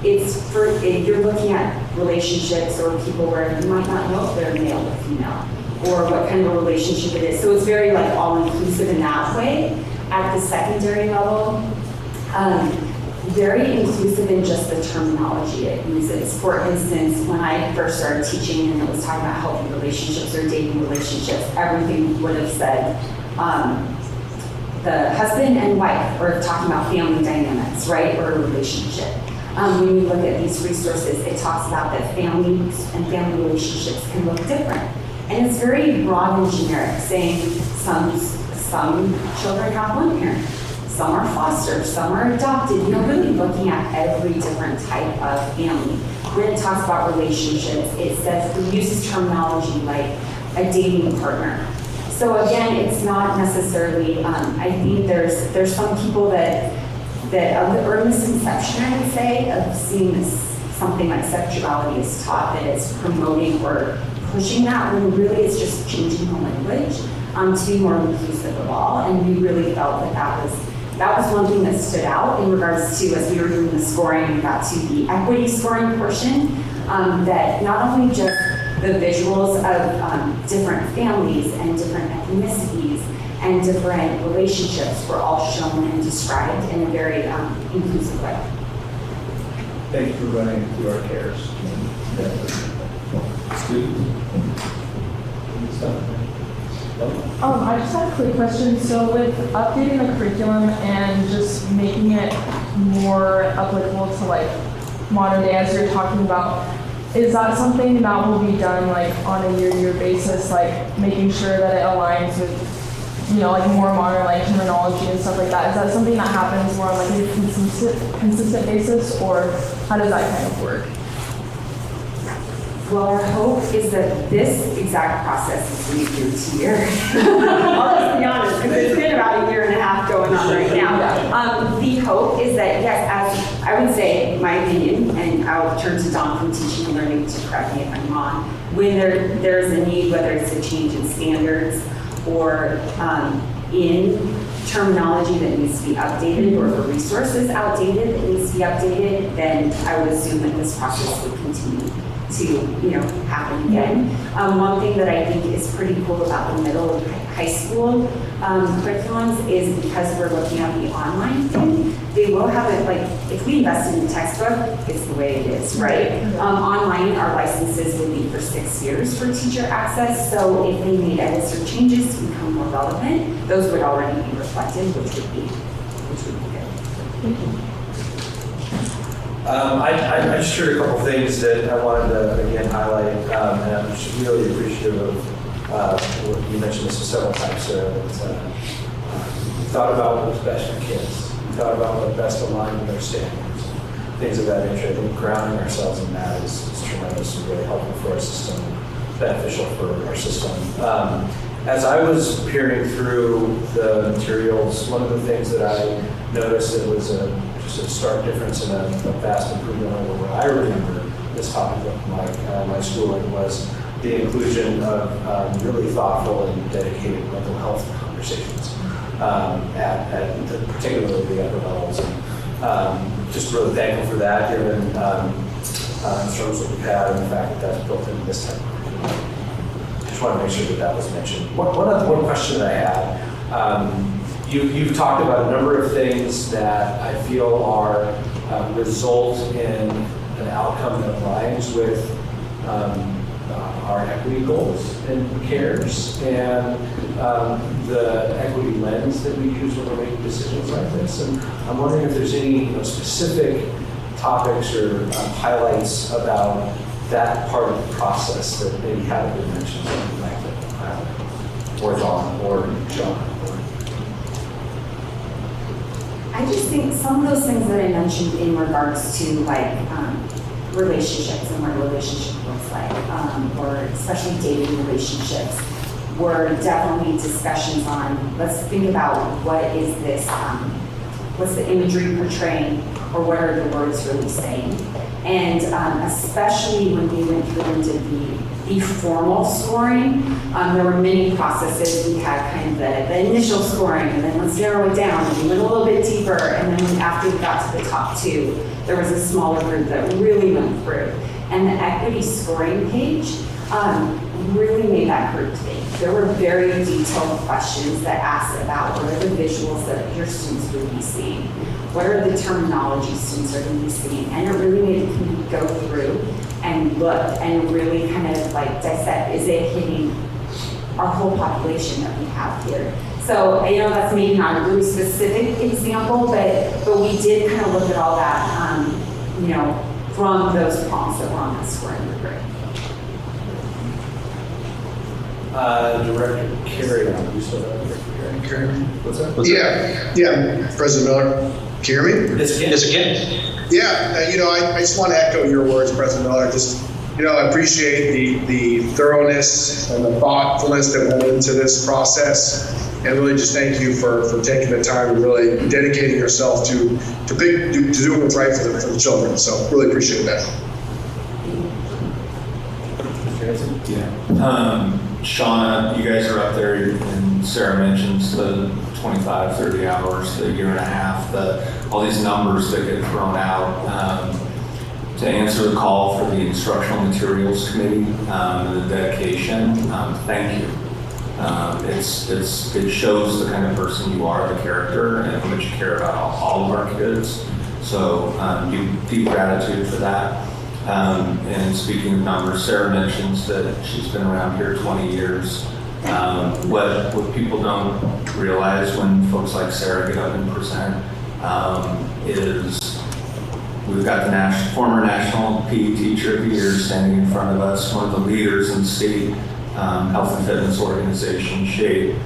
You're looking at relationships or people where you might not know if they're male or female, or what kind of relationship it is. So it's very like all-inclusive in that way. At the secondary level, very inclusive in just the terminology it uses. For instance, when I first started teaching and it was talking about healthy relationships or dating relationships, everything would have said the husband and wife, or talking about family dynamics, right, or a relationship. When you look at these resources, it talks about that families and family relationships can look different. And it's very broad and generic, saying some children have one parent, some are foster, some are adopted. Really looking at every different type of family. When it talks about relationships, it says, it uses terminology like a dating partner. So again, it's not necessarily, I think there's some people that or misconception, I would say, of seeing something like sexuality is taught, that it's promoting or pushing that, when really it's just changing the language to be more inclusive of all. And we really felt that was one thing that stood out in regards to, as we were doing the scoring, we got to the equity scoring portion, that not only just the visuals of different families and different ethnicities and different relationships were all shown and described in a very inclusive way. Thank you for running through our cares. I just had a quick question. So with updating the curriculum and just making it more applicable to like modern day, as you're talking about, is that something that will be done like on a year-to-year basis, like making sure that it aligns with, like more modern like terminology and stuff like that? Is that something that happens more on like a consistent basis, or how does that kind of work? Well, our hope is that this exact process is year to year. I'll just be honest, because it's been about a year and a half going on right now. The hope is that, yes, as I would say, my opinion, and I'll turn to Dawn from Teaching and Learning to correct me if I'm wrong, when there's a need, whether it's a change in standards or in terminology that needs to be updated, or for resources outdated that needs to be updated, then I would assume that this process would continue to happen again. One thing that I think is pretty cool about the middle and high school curriculums is, because we're looking at the online thing, they will have it like, if we invest in the textbook, it's the way it is, right? Online, our licenses would be for 6 years for teacher access, so if they made edits or changes to become more relevant, those would already be reflected, which would be good. Thank you. I just shared a couple things that I wanted to again highlight, and I'm just really appreciative of what you mentioned this several times, Sarah. We thought about what's best for kids. We thought about what best aligned with their standards, things of that nature. I think grounding ourselves in that is tremendous and really helpful for our system, beneficial for our system. As I was peering through the materials, one of the things that I noticed, it was just a stark difference and a vast improvement over what I remember this topic of my schooling was the inclusion of really thoughtful and dedicated mental health conversations at particularly the upper levels. And just really thankful for that, given in terms that we've had and the fact that that's built into this type of curriculum. Just want to make sure that that was mentioned. One question that I had, you've talked about a number of things that I feel are result in an outcome that aligns with our equity goals and cares and the equity lens that we use when we're making decisions like this. And I'm wondering if there's any specific topics or highlights about that part of the process that maybe haven't been mentioned, something like that, or Dawn, or John. I just think some of those things that I mentioned in regards to like relationships and what a relationship looks like, or especially dating relationships, were definitely discussions on, let's think about what is this, what's the imagery portraying, or what are the words really saying. And especially when we went through into the formal scoring, there were many processes. We had kind of the initial scoring, and then let's narrow it down, and we went a little bit deeper, and then after we got to the top two, there was a smaller group that really went through. And the equity scoring page really made that group think. There were very detailed questions that asked about what are the visuals that your students would be seeing, what are the terminology students are going to be seeing, and it really made them go through and look and really kind of like dissect, is it hitting our whole population that we have here? So, you know, that's maybe not a really specific example, but we did kind of look at all that, you know, from those prompts that were on that scoring rubric. Director Carey, you still have Director Carey? What's that? Yeah, President Miller, can you hear me? Yes, again. Yeah, you know, I just want to echo your words, President Miller. Just, you know, I appreciate the thoroughness and the thoughtfulness that went into this process. And really just thank you for taking the time and really dedicating yourself to doing what's right for the children. So really appreciate that. Yeah. Shauna, you guys are up there, and Sarah mentions the 25, 30 hours, the year and a half, all these numbers that get thrown out. To answer the call for the Instructional Materials Committee and the dedication, thank you. It shows the kind of person you are, the character, and how much you care about all of our kids. So deep gratitude for that. And speaking of numbers, Sarah mentions that she's been around here 20 years. What people don't realize when folks like Sarah get up and present is we've got the former National PE Teacher of the Year standing in front of us, one of the leaders in state health and fitness organization, SHAPE,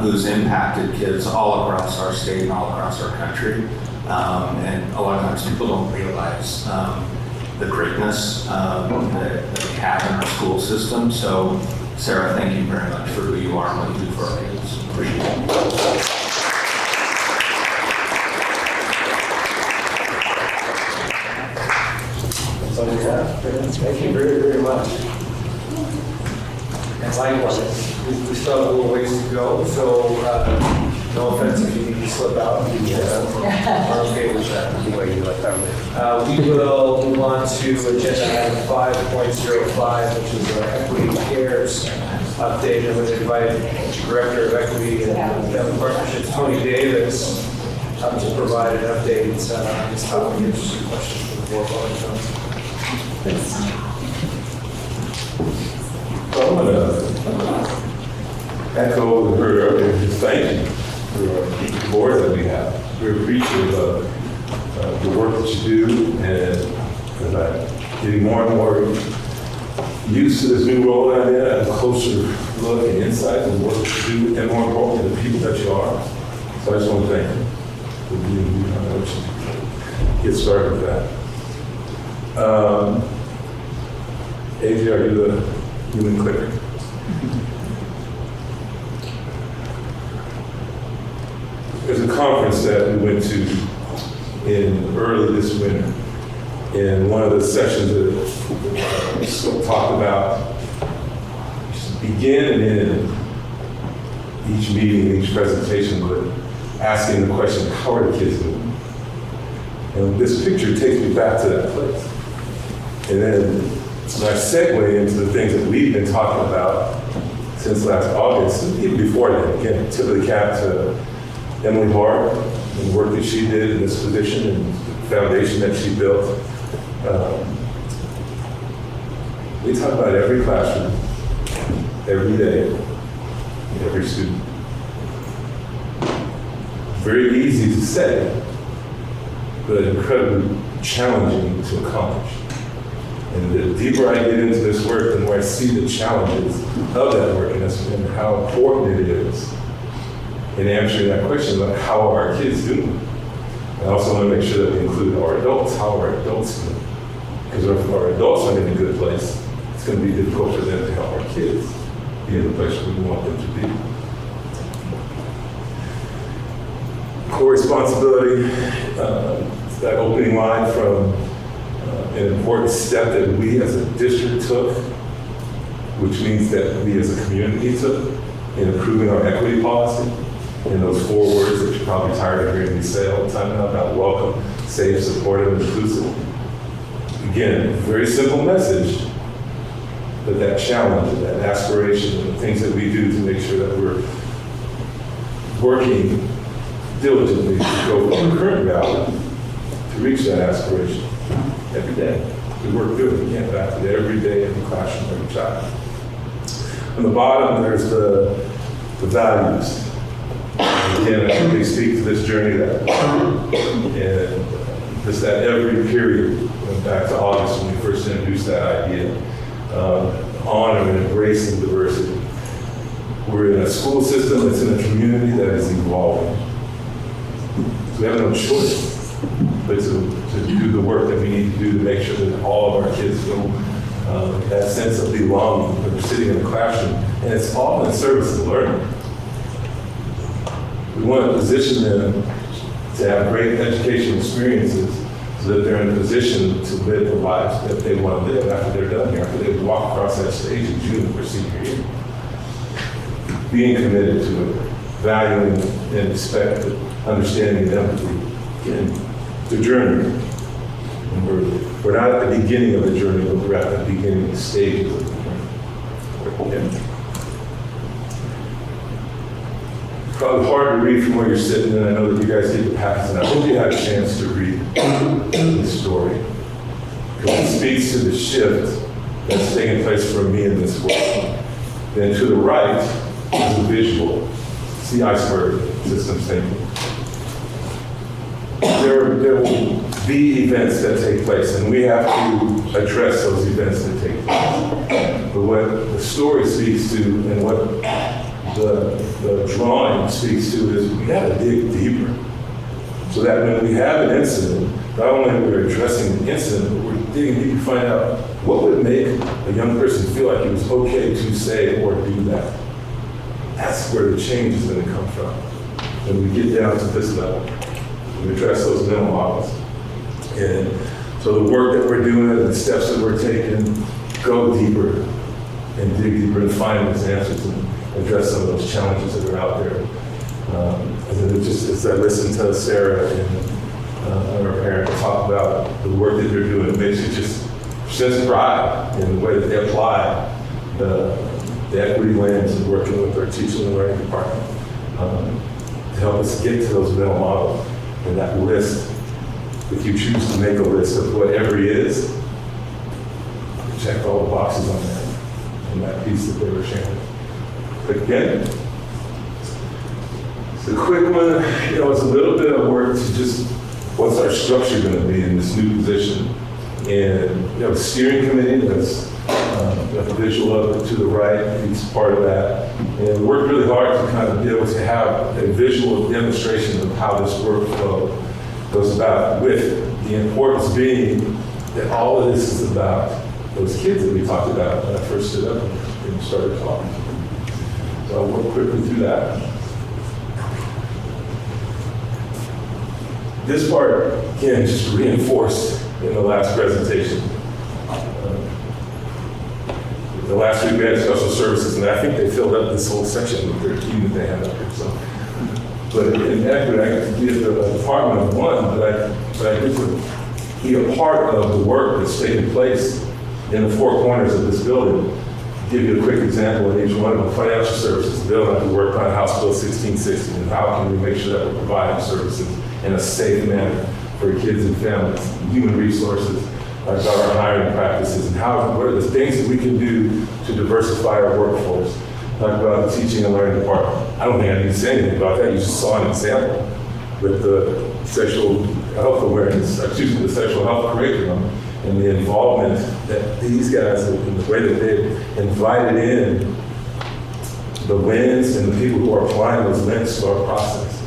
who's impacted kids all across our state and all across our country. And a lot of times people don't realize the greatness that we have in our school system. So, Sarah, thank you very much for who you are and what you do for our kids. Appreciate it. That's all you have. Thank you very, very much. And likewise, we still have a little ways to go, so no offense if you need to slip out. We are okay with that. We will move on to agenda item 5.05, which is our Equity Cares update. And we'll invite Director of Equity and Family Partnerships, Tony Davis, to provide an update on this topic. Answer some questions for the board. I'm going to echo what we heard earlier, just thank you for the board that we have. We're appreciative of the work that you do, and I'm getting more and more used to this new role that I'm in, and a closer look and insight and what you do, and more importantly, the people that you are. So I just want to thank you for being here. I want you to get started with that. AJ, are you the human clicker? There's a conference that we went to in early this winter, in one of the sessions that talked about begin and end each meeting, each presentation with asking the question, how are the kids doing? And this picture takes me back to that place. And then I segue into the things that we've been talking about since last August, and even before that. Again, tip of the cap to Emily Hart and the work that she did in this position and the foundation that she built. We talk about every classroom, every day, every student. Very easy to say, but incredibly challenging to accomplish. And the deeper I get into this work, the more I see the challenges of that work and how important it is in answering that question about how are our kids doing. I also want to make sure that we include our adults. How are our adults doing? Because if our adults are in a good place, it's going to be difficult for them to help our kids be in the place where we want them to be. Core responsibility, that opening line from an important step that we as a district took, which means that we as a community took in improving our equity policy. And those 4 words that you're probably tired of hearing me say all the time now about welcome, safe, supportive, and inclusive. Again, very simple message, but that challenge and that aspiration and the things that we do to make sure that we're working diligently to go from the current value to reach that aspiration every day. We work through it, we can't back to it every day, every classroom, every child. On the bottom, there's the values. Again, I think they speak to this journey that, and just that every period, went back to August when we first introduced that idea, honor and embracing diversity. We're in a school system that's in a community that is evolving. So we have no choice but to do the work that we need to do to make sure that all of our kids feel that sense of belonging when they're sitting in a classroom. And it's all in service of learning. We want to position them to have great educational experiences so that they're in a position to live the lives that they want to live after they're done here, after they walk across that stage in June of their senior year. Being committed to it, valuing and respect, understanding and empathy. Again, the journey. And we're not at the beginning of the journey, but we're at the beginning stages of the journey. Yeah. Probably hard to read from where you're sitting, and I know that you guys get the packets, and I hope you had a chance to read the story. Because it speaks to the shift that's taking place for me in this world. Then to the right is a visual. It's the iceberg systems thinking. There will be events that take place, and we have to address those events that take place. But what the story speaks to and what the drawing speaks to is we got to dig deeper. So that when we have an incident, not only are we addressing the incident, but we're digging deep to find out what would make a young person feel like it was okay to say or do that. That's where the change is going to come from. When we get down to this level, we address those mental models. And so the work that we're doing and the steps that we're taking go deeper and dig deeper and find those answers and address some of those challenges that are out there. And it just, as I listen to Sarah and her parent talk about the work that they're doing, it makes you just sense pride in the way that they apply the equity lens and working with our teaching and learning department to help us get to those mental models and that list. If you choose to make a list of what every is, check all the boxes on that piece that they were sharing. But again, it's a quick one. It's a little bit of work to just, what's our structure going to be in this new position? And a steering committee that's a visual of it to the right, it's part of that. And we worked really hard to kind of be able to have a visual demonstration of how this workflow goes about, with the importance being that all of this is about those kids that we talked about when I first stood up and started talking. So I'll work quickly through that. This part, again, just reinforced in the last presentation. The last week we had special services, and I think they filled up this whole section with their team that they had up here. So, but in equity, I get to be at the department of one, but I get to be a part of the work that's taking place in the four corners of this building. Give you a quick example of each one of them. Financial services, the building that we work on, House Bill 1660, and how can we make sure that we're providing services in a safe manner for kids and families. Human resources, about our hiring practices, and what are the things that we can do to diversify our workforce. Talk about the teaching and learning department. I don't think I need to say anything about that. You just saw an example with the sexual health awareness, the sexual health curriculum, and the involvement that these guys, in the way that they've invited in the wins and the people who are applying those wins to our process,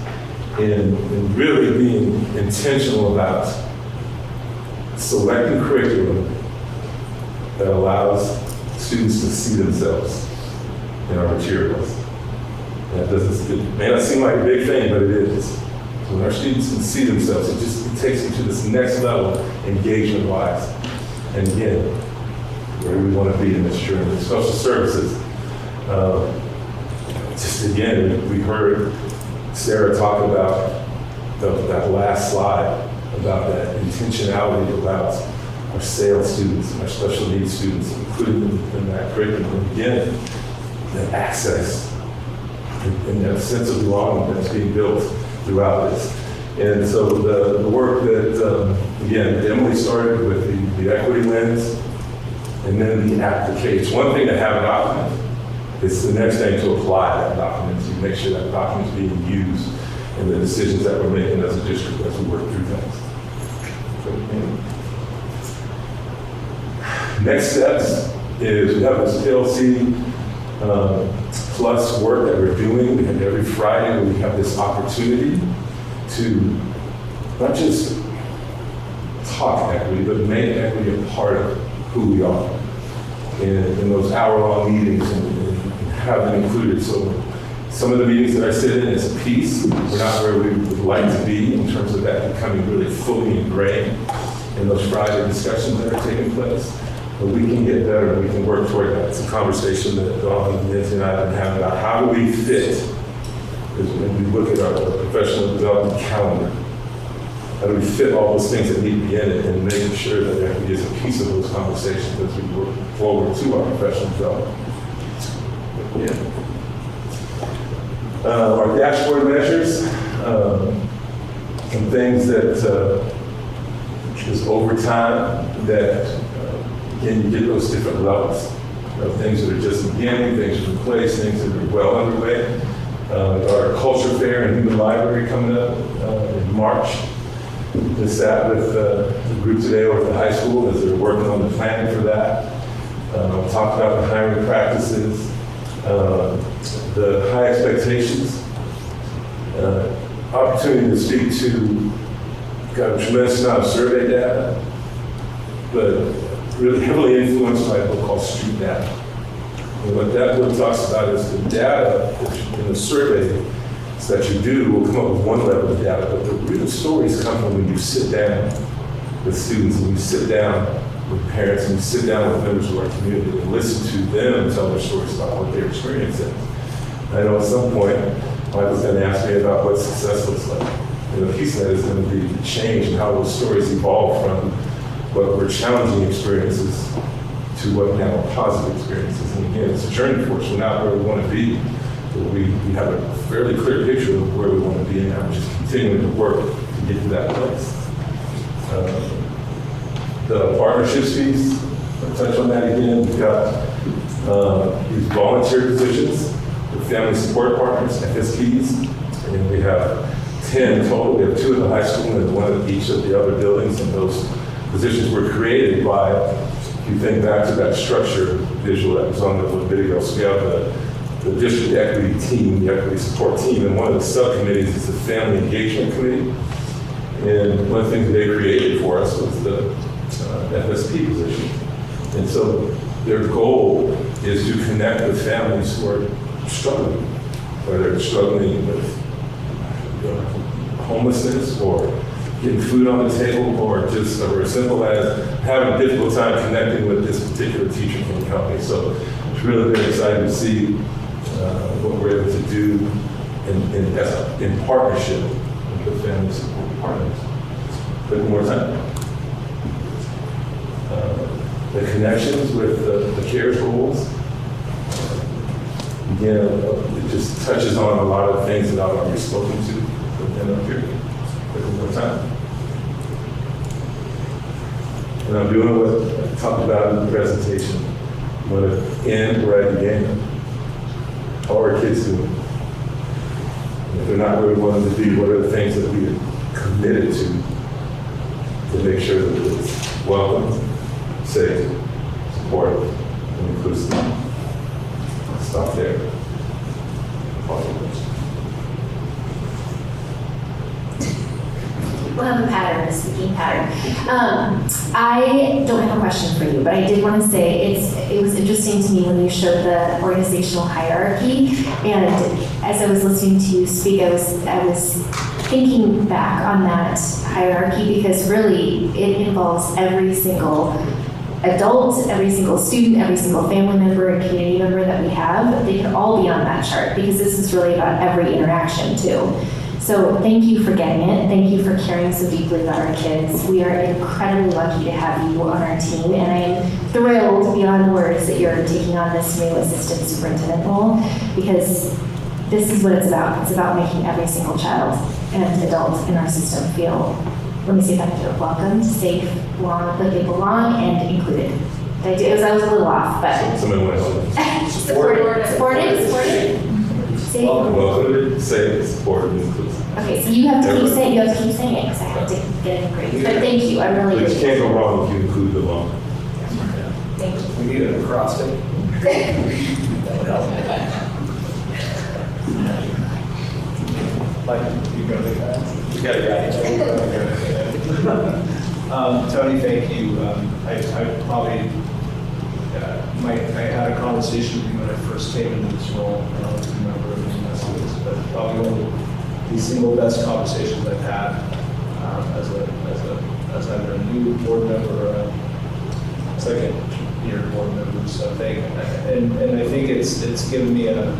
and really being intentional about selecting curriculum that allows students to see themselves in our materials. And it may not seem like a big thing, but it is. When our students can see themselves, it takes them to this next level, engagement-wise. And again, where we want to be in this journey. Social services. Just again, we heard Sarah talk about that last slide, about that intentionality about our sales students and our special needs students, including in that curriculum. And again, that access and that sense of belonging that's being built throughout this. And so the work that, again, Emily started with the equity lens and then the application. It's one thing to have a document. It's the next thing to apply that document, to make sure that document is being used in the decisions that we're making as a district as we work through things. Next steps is we have this PLC plus work that we're doing. We have every Friday we have this opportunity to not just talk equity, but make equity a part of who we are in those hour-long meetings and have them included. So some of the meetings that I sit in is a piece. We're not where we would like to be in terms of that becoming really fully ingrained in those Friday discussions that are taking place. But we can get better, we can work toward that. It's a conversation that Dawn and Nancy and I have been having about how do we fit, because when we look at our professional development calendar, how do we fit all those things that need to be in it and making sure that equity is a piece of those conversations as we work forward to our professional development. Our dashboard measures, some things that is over time that again, you get those different levels. Things that are just beginning, things that are in place, things that are well underway. Our culture fair and human library coming up in March. Just sat with the group today over at the high school as they're working on the planning for that. Talked about the hiring practices, the high expectations, opportunity to speak to, got a tremendous amount of survey data, but really heavily influenced by a book called Street Data. And what that book talks about is the data in the survey that you do will come up with one level of data, but the real stories come from when you sit down with students and you sit down with parents and you sit down with members of our community and listen to them tell their stories about what their experience is. I know at some point, Michael's going to ask me about what success looks like. And a piece of that is going to be the change and how those stories evolve from what were challenging experiences to what now are positive experiences. And again, it's a journey for us. We're not where we want to be, but we have a fairly clear picture of where we want to be, and now we're just continuing to work to get to that place. The partnerships piece, I'll touch on that again. We've got these volunteer positions with family support partners, FSPs, and we have 10 total. We have 2 at the high school and 1 at each of the other buildings, and those positions were created by, if you think back to that structure visual that was on the video, so we have the district equity team, the equity support team, and one of the subcommittees is the family engagement committee. And one of the things they created for us was the FSP position. And so their goal is to connect with families who are struggling, whether it's struggling with homelessness or getting food on the table, or just or as simple as having a difficult time connecting with this particular teacher from the company. So it's really very exciting to see what we're able to do in partnership with the family support partners. But more time. The connections with the CARES rules, again, it just touches on a lot of things that I've already spoken to within up here. One more time. And I'm doing what I talked about in the presentation. I'm going to end where I began. How are kids doing? If they're not where we want them to be, what are the things that we are committed to make sure that it's welcome, safe, supportive, and inclusive? I'll stop there. We'll have a pattern, a speaking pattern. I don't have a question for you, but I did want to say it was interesting to me when you showed the organizational hierarchy, and as I was listening to you speak, I was thinking back on that hierarchy, because really it involves every single adult, every single student, every single family member and community member that we have. They can all be on that chart, because this is really about every interaction too. So thank you for getting it. Thank you for caring so deeply about our kids. We are incredibly lucky to have you on our team, and I am thrilled beyond words that you're taking on this new assistant superintendent role, because this is what it's about. It's about making every single child and adult in our system feel, let me see if I can do it, welcome, safe, belong, that they belong, and included. Did I do? I was a little off, but Someone went on. supported. Safe. Welcome, safe, supportive, inclusive. Okay, so you have to keep saying it, because I have to get it great. But thank you, I really But you can't go wrong if you include the law. Thank you. We need an acrostic. That would help. Like, you go to that? You got it right. Tony, thank you. I probably, I had a conversation with you when I first came into this role. I don't remember everything this, but probably one of the single best conversations I've had as either a new board member or a second year board member. So thank you. And I think it's given me a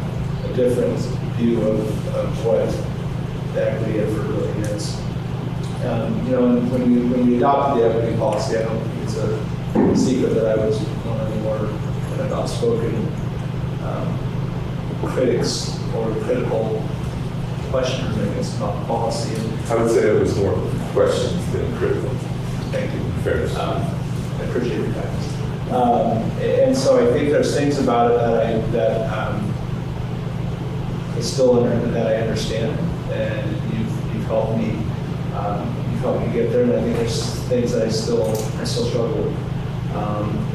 different view of what the equity effort really is. When we adopted the equity policy, I don't think it's a secret that I was one of the more kind of outspoken critics or critical questioners, I guess, about the policy. I would say it was more questions than critical. Thank you. Fairness. I appreciate your guidance. And so I think there's things about it that I still that I understand, and you've helped me. You've helped me get there, and I think there's things that I still struggle with.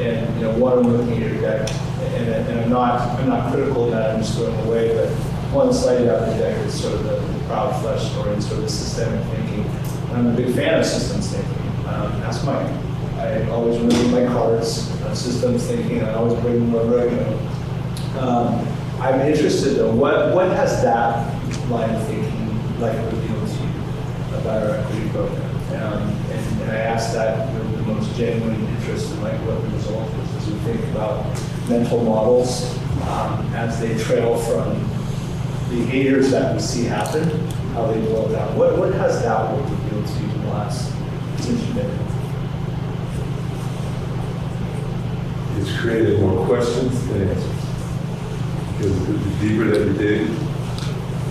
And one, I'm looking at your deck, and I'm not critical of that. I'm just going away. But one slide out the deck is sort of the proud flesh story and sort of the systemic thinking. And I'm a big fan of systems thinking. Ask Mike. I always remember my cards, systems thinking. I always bring them wherever I go. I'm interested though. What has that line of thinking like revealed to you about our equity program? And I asked that with the most genuine interest in like what the result is as we think about mental models as they trail from behaviors that we see happen, how they boil down. What has that work revealed to you in the last since you've been here? It's created more questions than answers. Because the deeper that you dig, the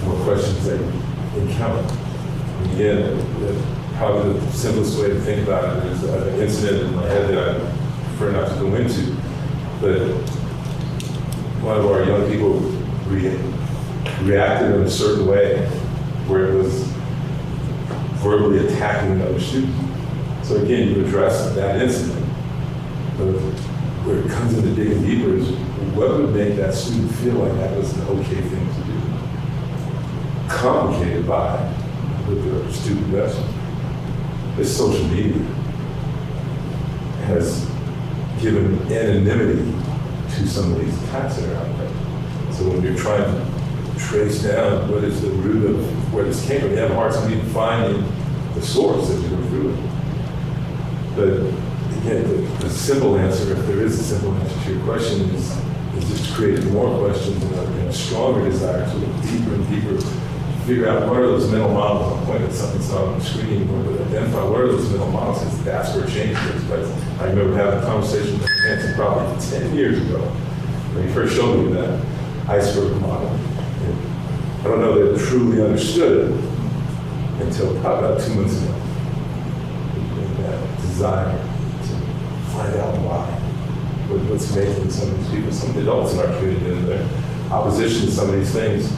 more questions that you encounter. And again, probably the simplest way to think about it is an incident in my head that I prefer not to go into. But one of our young people reacted in a certain way where it was verbally attacking another student. So again, you address that incident. But where it comes into digging deeper is what would make that student feel like that was an okay thing to do? Complicated by the student best. This social media has given anonymity to some of these attacks that are out there. So when you're trying to trace down what is the root of where this came from, you have a hard time even finding the source as you go through it. But again, the simple answer, if there is a simple answer to your question, is just creating more questions and a stronger desire to look deeper and deeper, figure out what are those mental models. I'll point at something that's not on the screen anymore, but identify what are those mental models, because that's where change takes place. I remember having a conversation with Nancy probably 10 years ago when he first showed me that iceberg model. And I don't know that I truly understood it until probably about 2 months ago. And that desire to find out why. What's making some of these people, some of the adults in our community, and their opposition to some of these things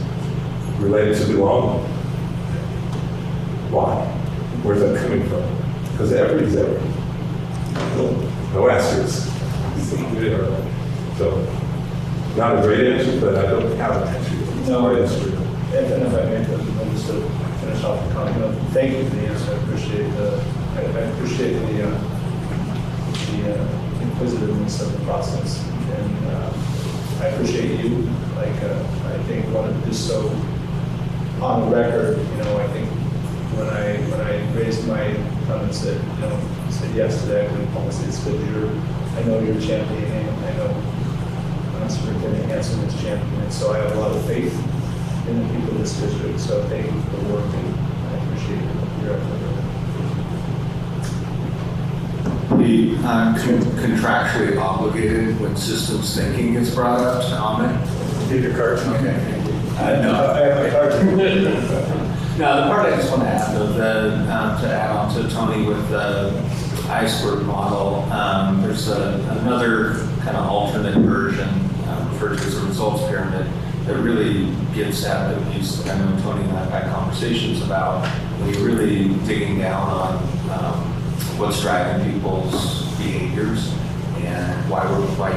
related to belonging. Why? Where's that coming from? Because everybody's everybody. No asterisks. So, not a great answer, but I don't have an answer. No, it's true. And if I may, just to finish off the comment, thank you for the answer. I appreciate the inquisitiveness of the process, and I appreciate you. I think just so on the record, I think when I raised my comments that said yes to the equity policy, it's good. I know you're championing. I know Superintendent Hanson is championing. So I have a lot of faith in the people of this district. So thank you for the work, and I appreciate your effort. The contractually obligated when systems thinking is brought up, Ahmed? Give your card. Okay. No, I have my card. No, the part I just want to add, though, to add on to Tony with the iceberg model, there's another kind of alternate version referred to as a results pyramid that really gets at the piece that I know Tony and I have had conversations about, when you're really digging down on what's driving people's behaviors and why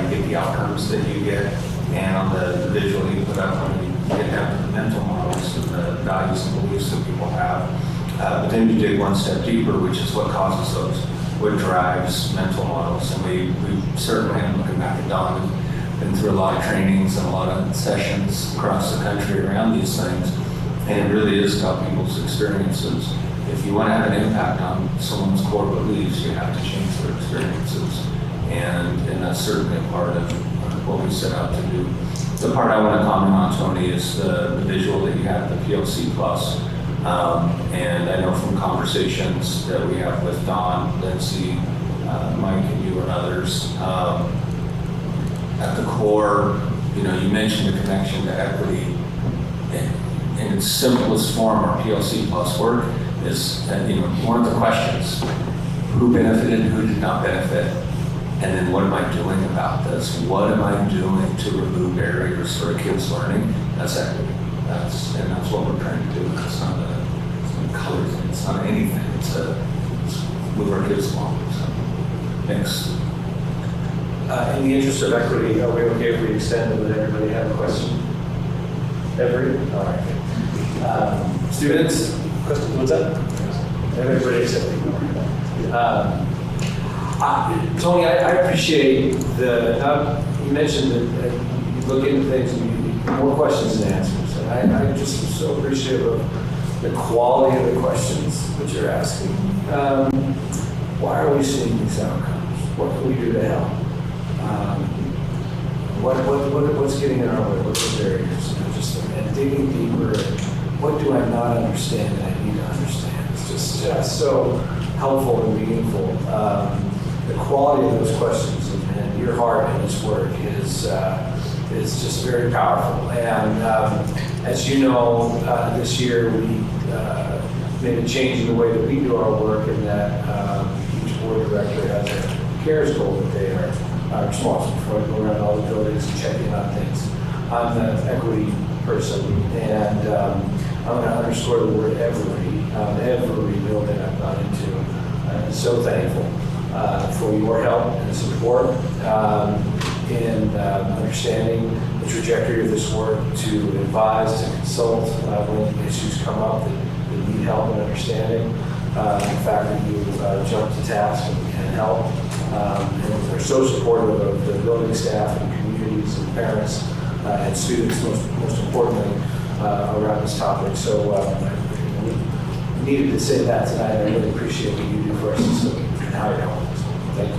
you get the outcomes that you get, and on the visual you put up when you get down to the mental models and the values and beliefs that people have. But then you dig one step deeper, which is what causes those, what drives mental models. And we certainly, I'm looking back at Don, been through a lot of trainings and a lot of sessions across the country around these things, and it really is about people's experiences. If you want to have an impact on someone's core beliefs, you have to change their experiences. And that's certainly a part of what we set out to do. The part I want to comment on, Tony, is the visual that you have, the PLC Plus. And I know from conversations that we have with Don, Lindsay, Mike, and you and others, at the core, you mentioned the connection to equity. In its simplest form, our PLC Plus work is, one of the questions, who benefited and who did not benefit? And then what am I doing about this? What am I doing to remove barriers for a kid's learning? That's equity. That's what we're trying to do. It's not colors, it's not anything. It's move our kids along. So, thanks. In the interest of equity, are we okay if we extend it? Would everybody have a question? All right. Students, questions? What's that? Everybody accepting. Tony, I appreciate you mentioned that you look into things and you more questions than answers. And I just am so appreciative of the quality of the questions that you're asking. Why are we seeing these outcomes? What can we do to help? What's getting in our way? What's the barriers? And digging deeper. What do I not understand that I need to understand? It's just so helpful and meaningful. The quality of those questions and your heart in this work is just very powerful. And as you know, this year we made a change in the way that we do our work, in that each board director has a CARES goal that they are responsible for, going around all the buildings and checking on things. I'm the equity person, and I'm going to underscore the word every building I've gone into. I'm so thankful for your help and support in understanding the trajectory of this work, to advise, to consult when issues come up that need help and understanding. The fact that you jump to task and help, and are so supportive of the building staff and communities and parents and students, most importantly, around this topic. So needed to say that tonight. I really appreciate what you do for our system and how you're helping us. Thank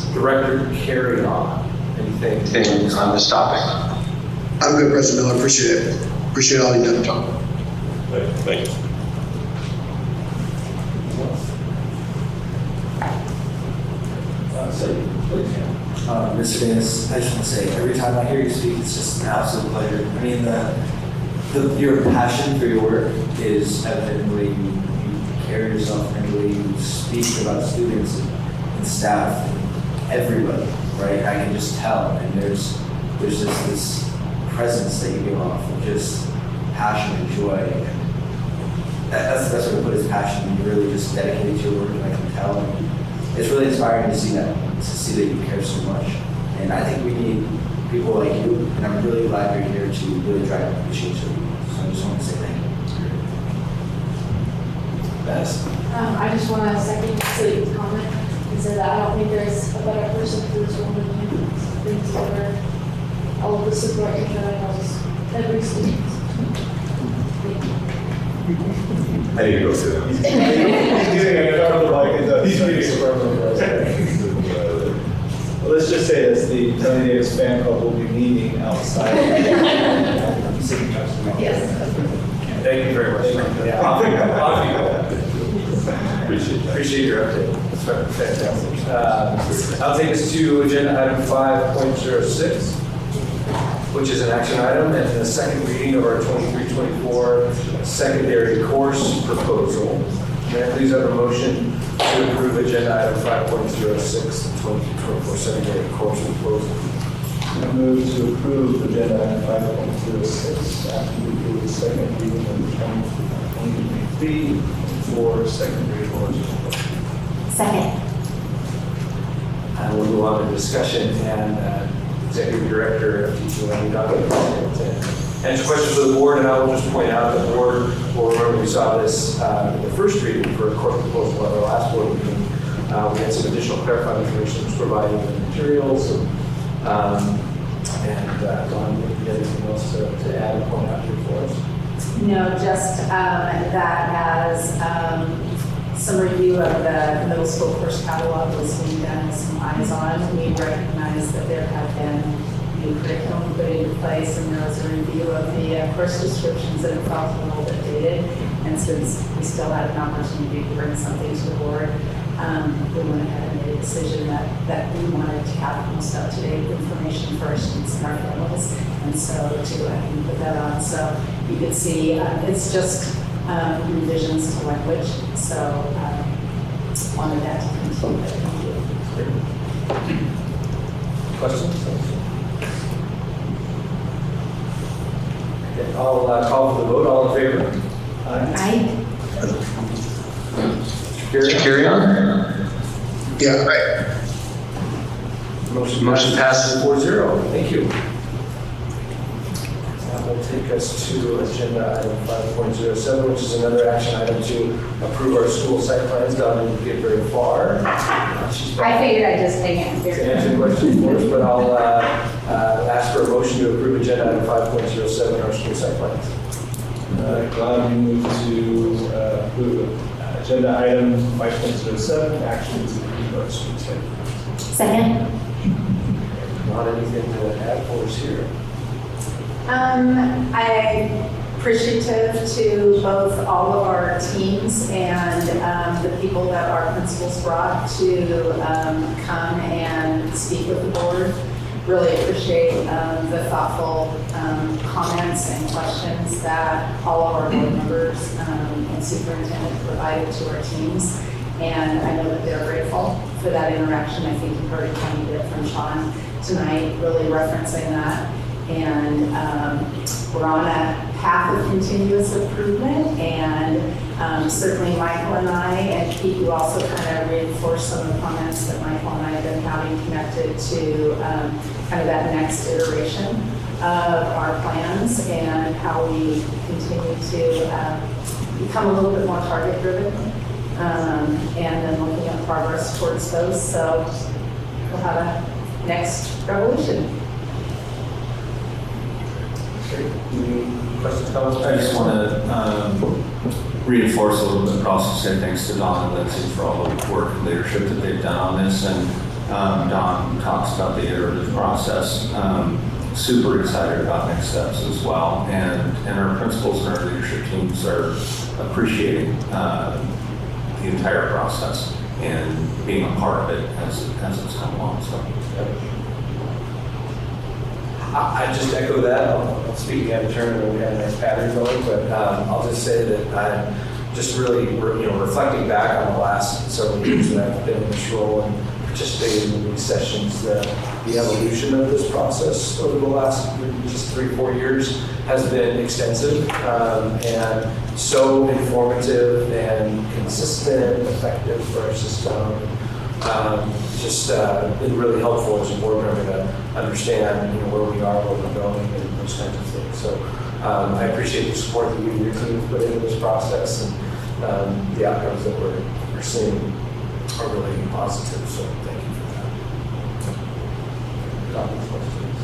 you. Director, carry on. Anything on this topic? I'm good, President Miller. Appreciate it. Appreciate all you've done, Tom. Thank you. Mr. Davis, I just want to say, every time I hear you speak, it's just an absolute pleasure. I mean, your passion for your work is evident in the way you carry yourself and the way you speak about students and staff, and everybody, right? I can just tell, and there's just this presence that you give off of just passion and joy. And that's the best way to put it, is passion. You're really just dedicated to your work, and I can tell. And it's really inspiring to see that you care so much. And I think we need people like you, and I'm really glad you're here to really drive the change that we want. So I just want to say thank you. Best. I just want to second Clayton's comment and say that I don't think there's a better person for this role than you. Brings together all of the support you provide us, every student. I need to go sit down. He's getting a front of the mic, and he's getting a front of the mic. Well, let's just say this, the Tony Davis fan club will be meeting outside. Yes. Thank you very much. Yeah, off you go. Appreciate your update. That's fantastic. I'll take us to agenda item 5.06, which is an action item and the second reading of our 23-24 secondary course proposal. May I please have a motion to approve agenda item 5.06, the 23-24 secondary course proposal? I move to approve agenda item 5.06 after we do the second reading of the 2023 for secondary courses. Second. We'll move on to discussion, and Executive Director of Teaching, Lenny Duncan, to answer questions of the board. And I will just point out that the board will remember we saw this in the first reading for a course proposal at our last board meeting. We had some additional clarifying information that was provided in the materials. Dawn, do you have anything else to add and point out here for us? No, just that as some review of the middle school course catalog was being done with some eyes on, we recognize that there have been new curriculum put into place, and there was a review of the course descriptions, and it felt a little bit dated. And since we still had an opportunity to bring something to the board, we went ahead and made a decision that we wanted to have most up-to-date information for our students and our families, and so to go ahead and put that on. So you can see it's just revisions to language, so wanted that to continue. Thank you. Questions? Okay, I'll call for the vote. All in favor? Aye. Carry on? Yeah, right. Motion passes. 4-0. Thank you. That will take us to agenda item 5.07, which is another action item to approve our school site plans. Dawn didn't get very far. I figured I'd just hang in here. To answer questions for us, but I'll ask for a motion to approve agenda item 5.07, our school site plans. Glad we moved to approve agenda item 5.07, action to approve our school site. Second. Not anything to add for us here. I appreciative to both all of our teams and the people that our principals brought to come and speak with the board. Really appreciate the thoughtful comments and questions that all of our board members and superintendent provided to our teams. And I know that they're grateful for that interaction. I think you've heard a tiny bit from Sean tonight, really referencing that. And we're on a path of continuous improvement, and certainly Michael and I, and Pete, you also kind of reinforced some of the comments that Michael and I have been having connected to kind of that next iteration of our plans and how we continue to become a little bit more target driven, and then looking at progress towards those. So we'll have a next revolution. Any questions, comments? I just want to reinforce a little bit, but also say thanks to Don and Lindsay for all the work and leadership that they've done on this. And Don talks about the iterative process. Super excited about next steps as well. And our principals and our leadership teams are appreciating the entire process and being a part of it as it's come along. So. I just echo that. I'll speak out of turn, and we had a nice pattern going, but I'll just say that I'm just really, reflecting back on the last several years that I've been in this role and participated in these sessions, the evolution of this process over the last just 3-4 years has been extensive and so informative and consistent and effective for our system. Just been really helpful as a board member to understand where we are, where we're going, and those kinds of things. So I appreciate the support that you and your team have put into this process, and the outcomes that we're seeing are really positive. So thank you for that. Comments, questions?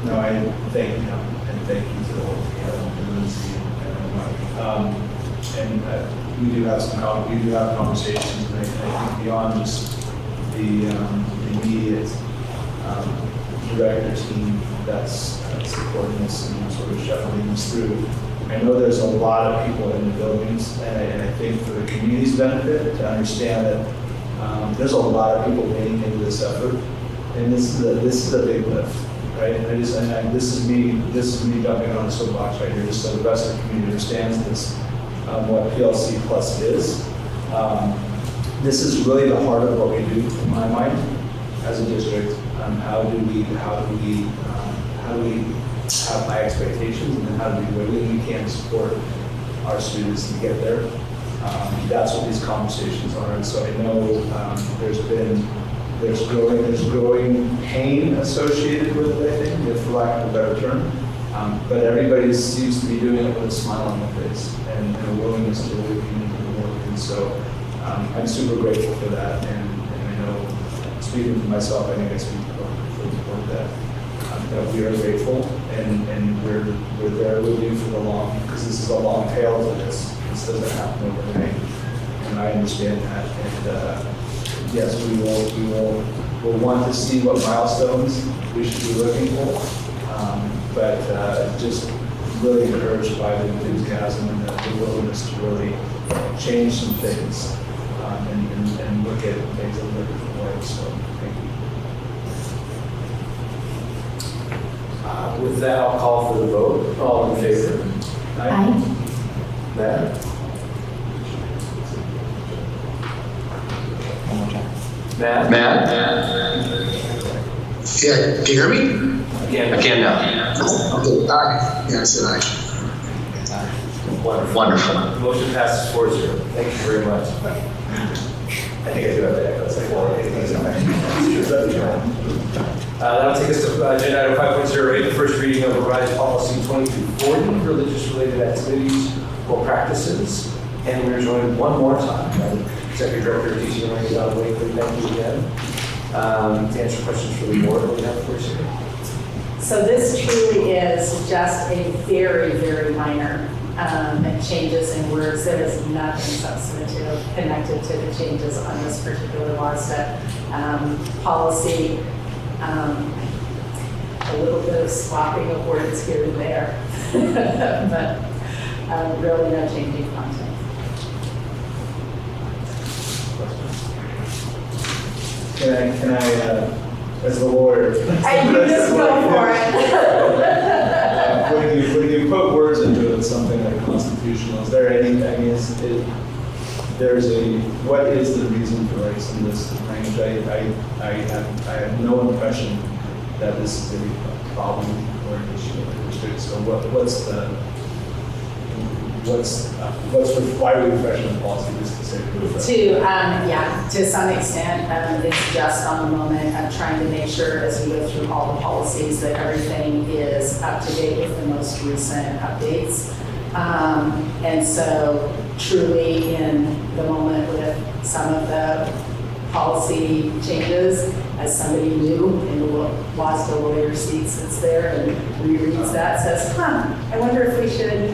No, I thank you, and thank you to the whole team, Lindsay and Mike. We do have conversations, and I think beyond just the immediate director team that's supporting us and sort of shuffling us through. I know there's a lot of people in the buildings, and I think for the community's benefit to understand that there's a lot of people leaning into this effort, and this is a big lift, right? This is me jumping on a soapbox right here, just so the rest of the community understands this. What PLC Plus is. This is really the heart of what we do, in my mind, as a district. How do we have high expectations, and then how do we do everything we can to support our students to get there? That's what these conversations are. And so I know there's growing pain associated with it, I think, for lack of a better term. But everybody seems to be doing it with a smile on their face and a willingness to really be into the work. And so I'm super grateful for that. And I know, speaking for myself, I think I speak for the board that we are grateful and we're there with you for the long, because this is a long tail to this. This doesn't happen overnight. And I understand that. And yes, we'll want to see what milestones we should be looking for. But just really encouraged by the enthusiasm and the willingness to really change some things and look at things in a different way. So thank you. With that, I'll call for the vote. All in favor? Aye. Matt? Yeah, can you hear me? Again. I can now. Okay, aye. Yeah, I said aye. Wonderful. Motion passes 4-0. Thank you very much. I think I do have to echo. It's like, that'll take us to agenda item 5.08, the first reading of revised policy 2240, religious related activities or practices. And we're joined one more time by the Executive Director of Teaching and Learning, Don Wakely. Thank you again. To answer questions for the board, what do you have for us here? So this truly is just a very, very minor changes in words. There is nothing substantive connected to the changes on this particular WASDA policy. A little bit of swapping of words here and there, but really no changing content. Can I as the lawyer? You just go for it. When you put words into it, something like constitutional, is there any, what is the reason for some of this language? I have no impression that this is a problem or an issue with the district. So why are we refreshing the policy just to say To some extent, it's just on the moment of trying to make sure as we go through all the policies that everything is up to date with the most recent updates. And so truly in the moment with some of the policy changes, as somebody new in the WASDA lawyer seat sits there and rereads that, says, I wonder if we should,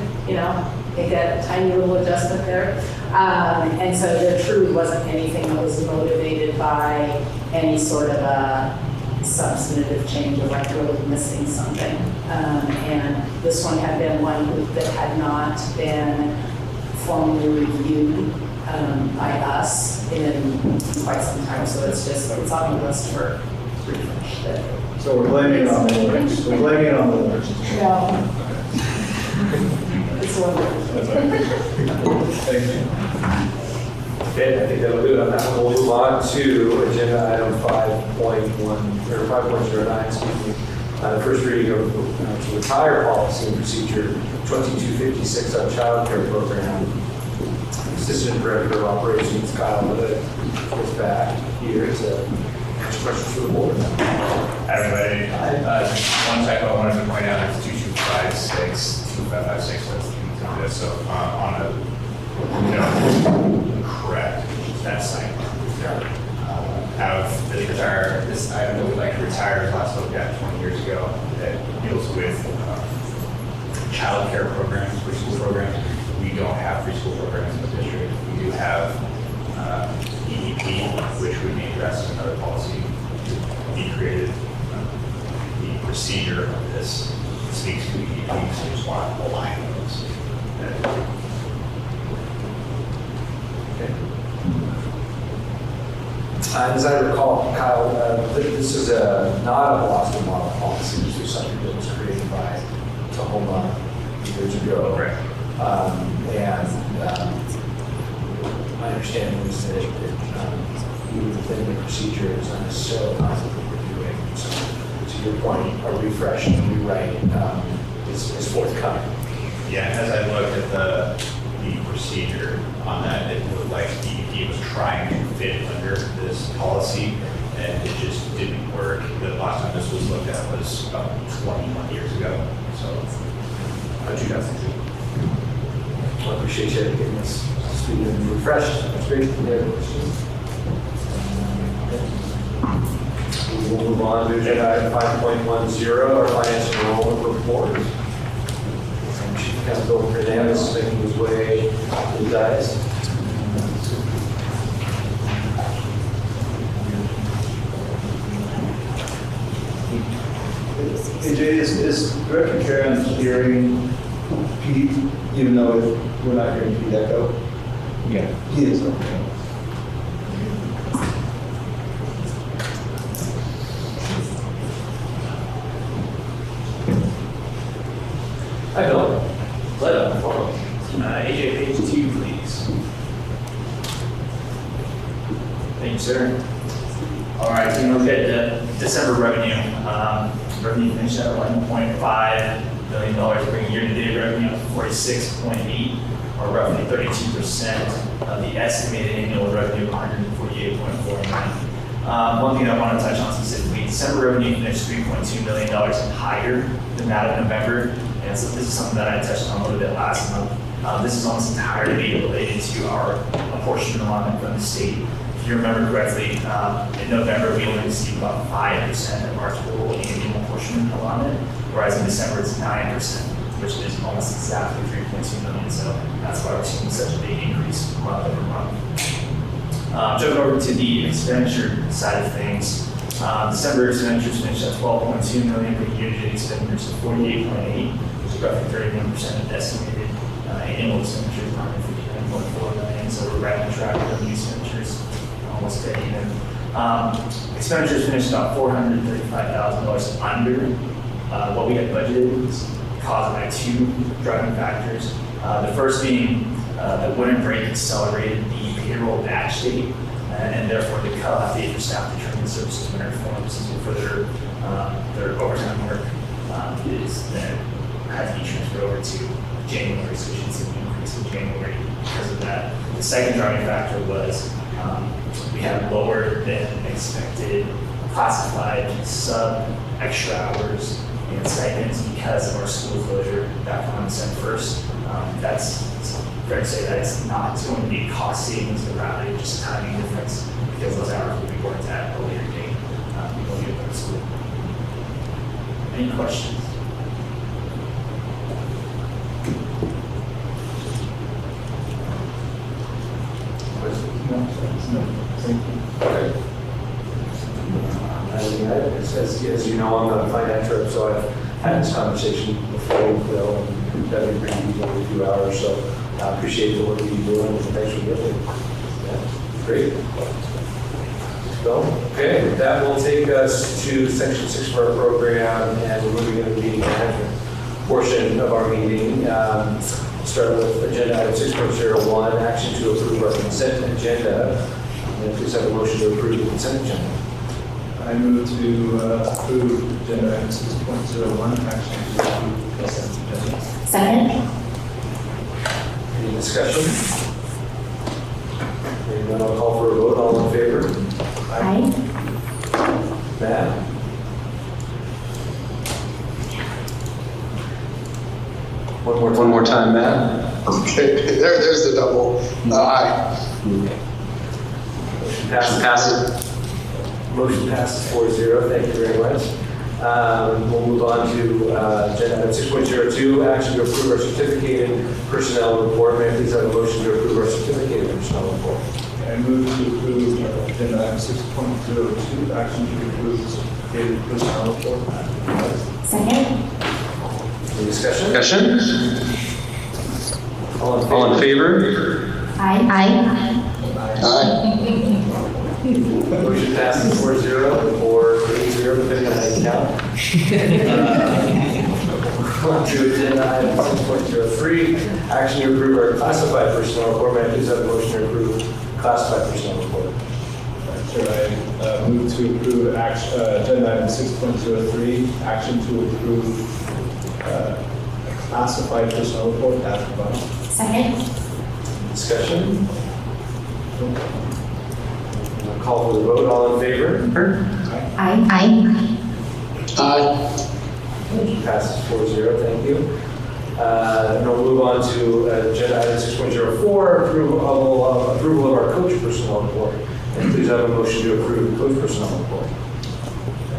make that tiny little adjustment there. And so there truly wasn't anything that was motivated by any sort of a substantive change of like really missing something. And this one had been one that had not been formally reviewed by us in quite some time. So it's on the list for refresh. So we're blaming it on the lawyers. We're blaming it on the lawyers. No. It's wonderful. Thank you. Okay, I think that'll do it on that one. We'll move on to agenda item 5.1, or 5.09, excuse me. The first reading of to retire policy and procedure 2256 on child care program. Assistant Director of Operations, Kyle Wood, is back here to answer questions for the board. Hi, everybody. One typo I wanted to point out is 2256, 2556, that's the this. So on a correct, that site. Have this item that we'd like to retire is last looked at 20 years ago that deals with child care programs, preschool programs. We don't have preschool programs in the district. We do have EEP, which would be addressed in another policy to be created. The procedure of this speaks to EEP, so just want to align those. Okay. As I recall, Kyle, this is not a Boston model policy. This was something that was created by Tahoma years ago. Right. My understanding is that even within the procedure is not necessarily not what we're doing. So to your point, a refresh and a rewrite is forthcoming. Yeah, as I looked at the procedure on that, it looked like DEP was trying to fit under this policy, and it just didn't work. The last time this was looked at was about 21 years ago. So, how'd you guys think? I appreciate you getting us speed and refreshed. That's great. We will move on to agenda item 5.10, our financial enrollment report. Chief Counsel Hernandez is making his way to the dais. Hey Jay, is Director Karen hearing Pete, even though we're not hearing Pete echo? Yeah. He is, okay. Hi, Bill. AJ, page 2, please. Thank you, sir. All right, so you look at the December revenue. Revenue finished at $11.5 million, bringing year-to-date revenue up to 46.8, or roughly 32% of the estimated annual revenue of $148.4 million. One thing I want to touch on specifically, December revenue finished $3.2 million higher than that of November. And so this is something that I touched on a little bit last month. This is almost entirely related to our apportionment allotment from the state. If you remember correctly, in November, we only received about 5% of our total annual apportionment allotment, whereas in December, it's 9%, which is almost exactly 3.2 million. So that's why we're seeing such a big increase month over month. Jumping over to the expenditure side of things, December expenditures finished at 12.2 million, but year-to-date expenditures of 48.8, which is roughly 31% of estimated annual expenditures, 159.4 million. So we're right on track with the expenditures, almost dead even. Expenditures finished about $435,000 under what we had budgeted, caused by two driving factors. The first being the winter break accelerated the payroll batch date, and therefore the cutoff date for staff to train services winter forms for their overtime work is then had to be transferred over to January, so you should see an increase in January because of that. The second driving factor was we had lower than expected classified sub extra hours and stipends because of our school closure back on December 1st. That's fair to say that it's not going to be cost savings, but rather just a timing difference because those hours will be worked at a later date, before you go to school. Any questions? Okay. As you know, I'm a finance rep, so I've had this conversation before with Bill, and that'd be pretty easy in a few hours, so I appreciate the work that you're doing, and thanks for giving. Yeah, great. So, okay, that will take us to section 6 of our program, and we're moving into the meeting management portion of our meeting. Start with agenda item 6.01, action to approve our consent agenda. And please have a motion to approve the consent agenda. I move to approve agenda item 6.01, action to approve consent agenda. Second? Any discussion? Hearing none, I'll call for a vote. All in favor? Aye. Matt? One more time, Matt. Okay, there's the double. Aye. Motion passes. Motion passes 4-0. Thank you very much. We'll move on to agenda item 6.02, action to approve our certificated personnel report. May I please have a motion to approve our certificated personnel report? I move to approve agenda item 6.02, action to approve certificated personnel report. Second? Any discussion? Discussion? All in favor? Aye. Aye. Motion passes 4-0 or 8-0, depending on how you count. On to agenda item 6.03, action to approve our classified personnel report. May I please have a motion to approve classified personnel report? Sure, I move to approve agenda item 6.03, action to approve classified personnel report as provided. Second? Discussion? I'll call for the vote. All in favor? Aye. Aye. Motion passes 4-0. Thank you. And we'll move on to agenda item 6.04, approval of our coach personnel report. And please have a motion to approve the coach personnel report.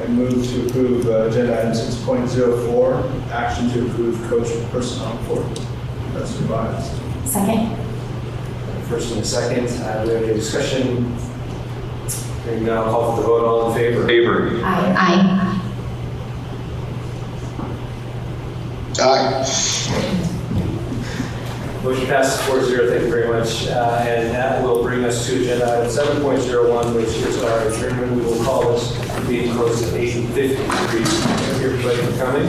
I move to approve agenda item 6.04, action to approve coach personnel report as revised. Second? First and a second. Do we have any discussion? Hearing none, I'll call for the vote. All in favor? Aye. Aye. Motion passes 4-0. Thank you very much. And that will bring us to agenda item 7.01, which is our adjournment. We will call this meeting closed at 8:50. Thank you everybody for coming.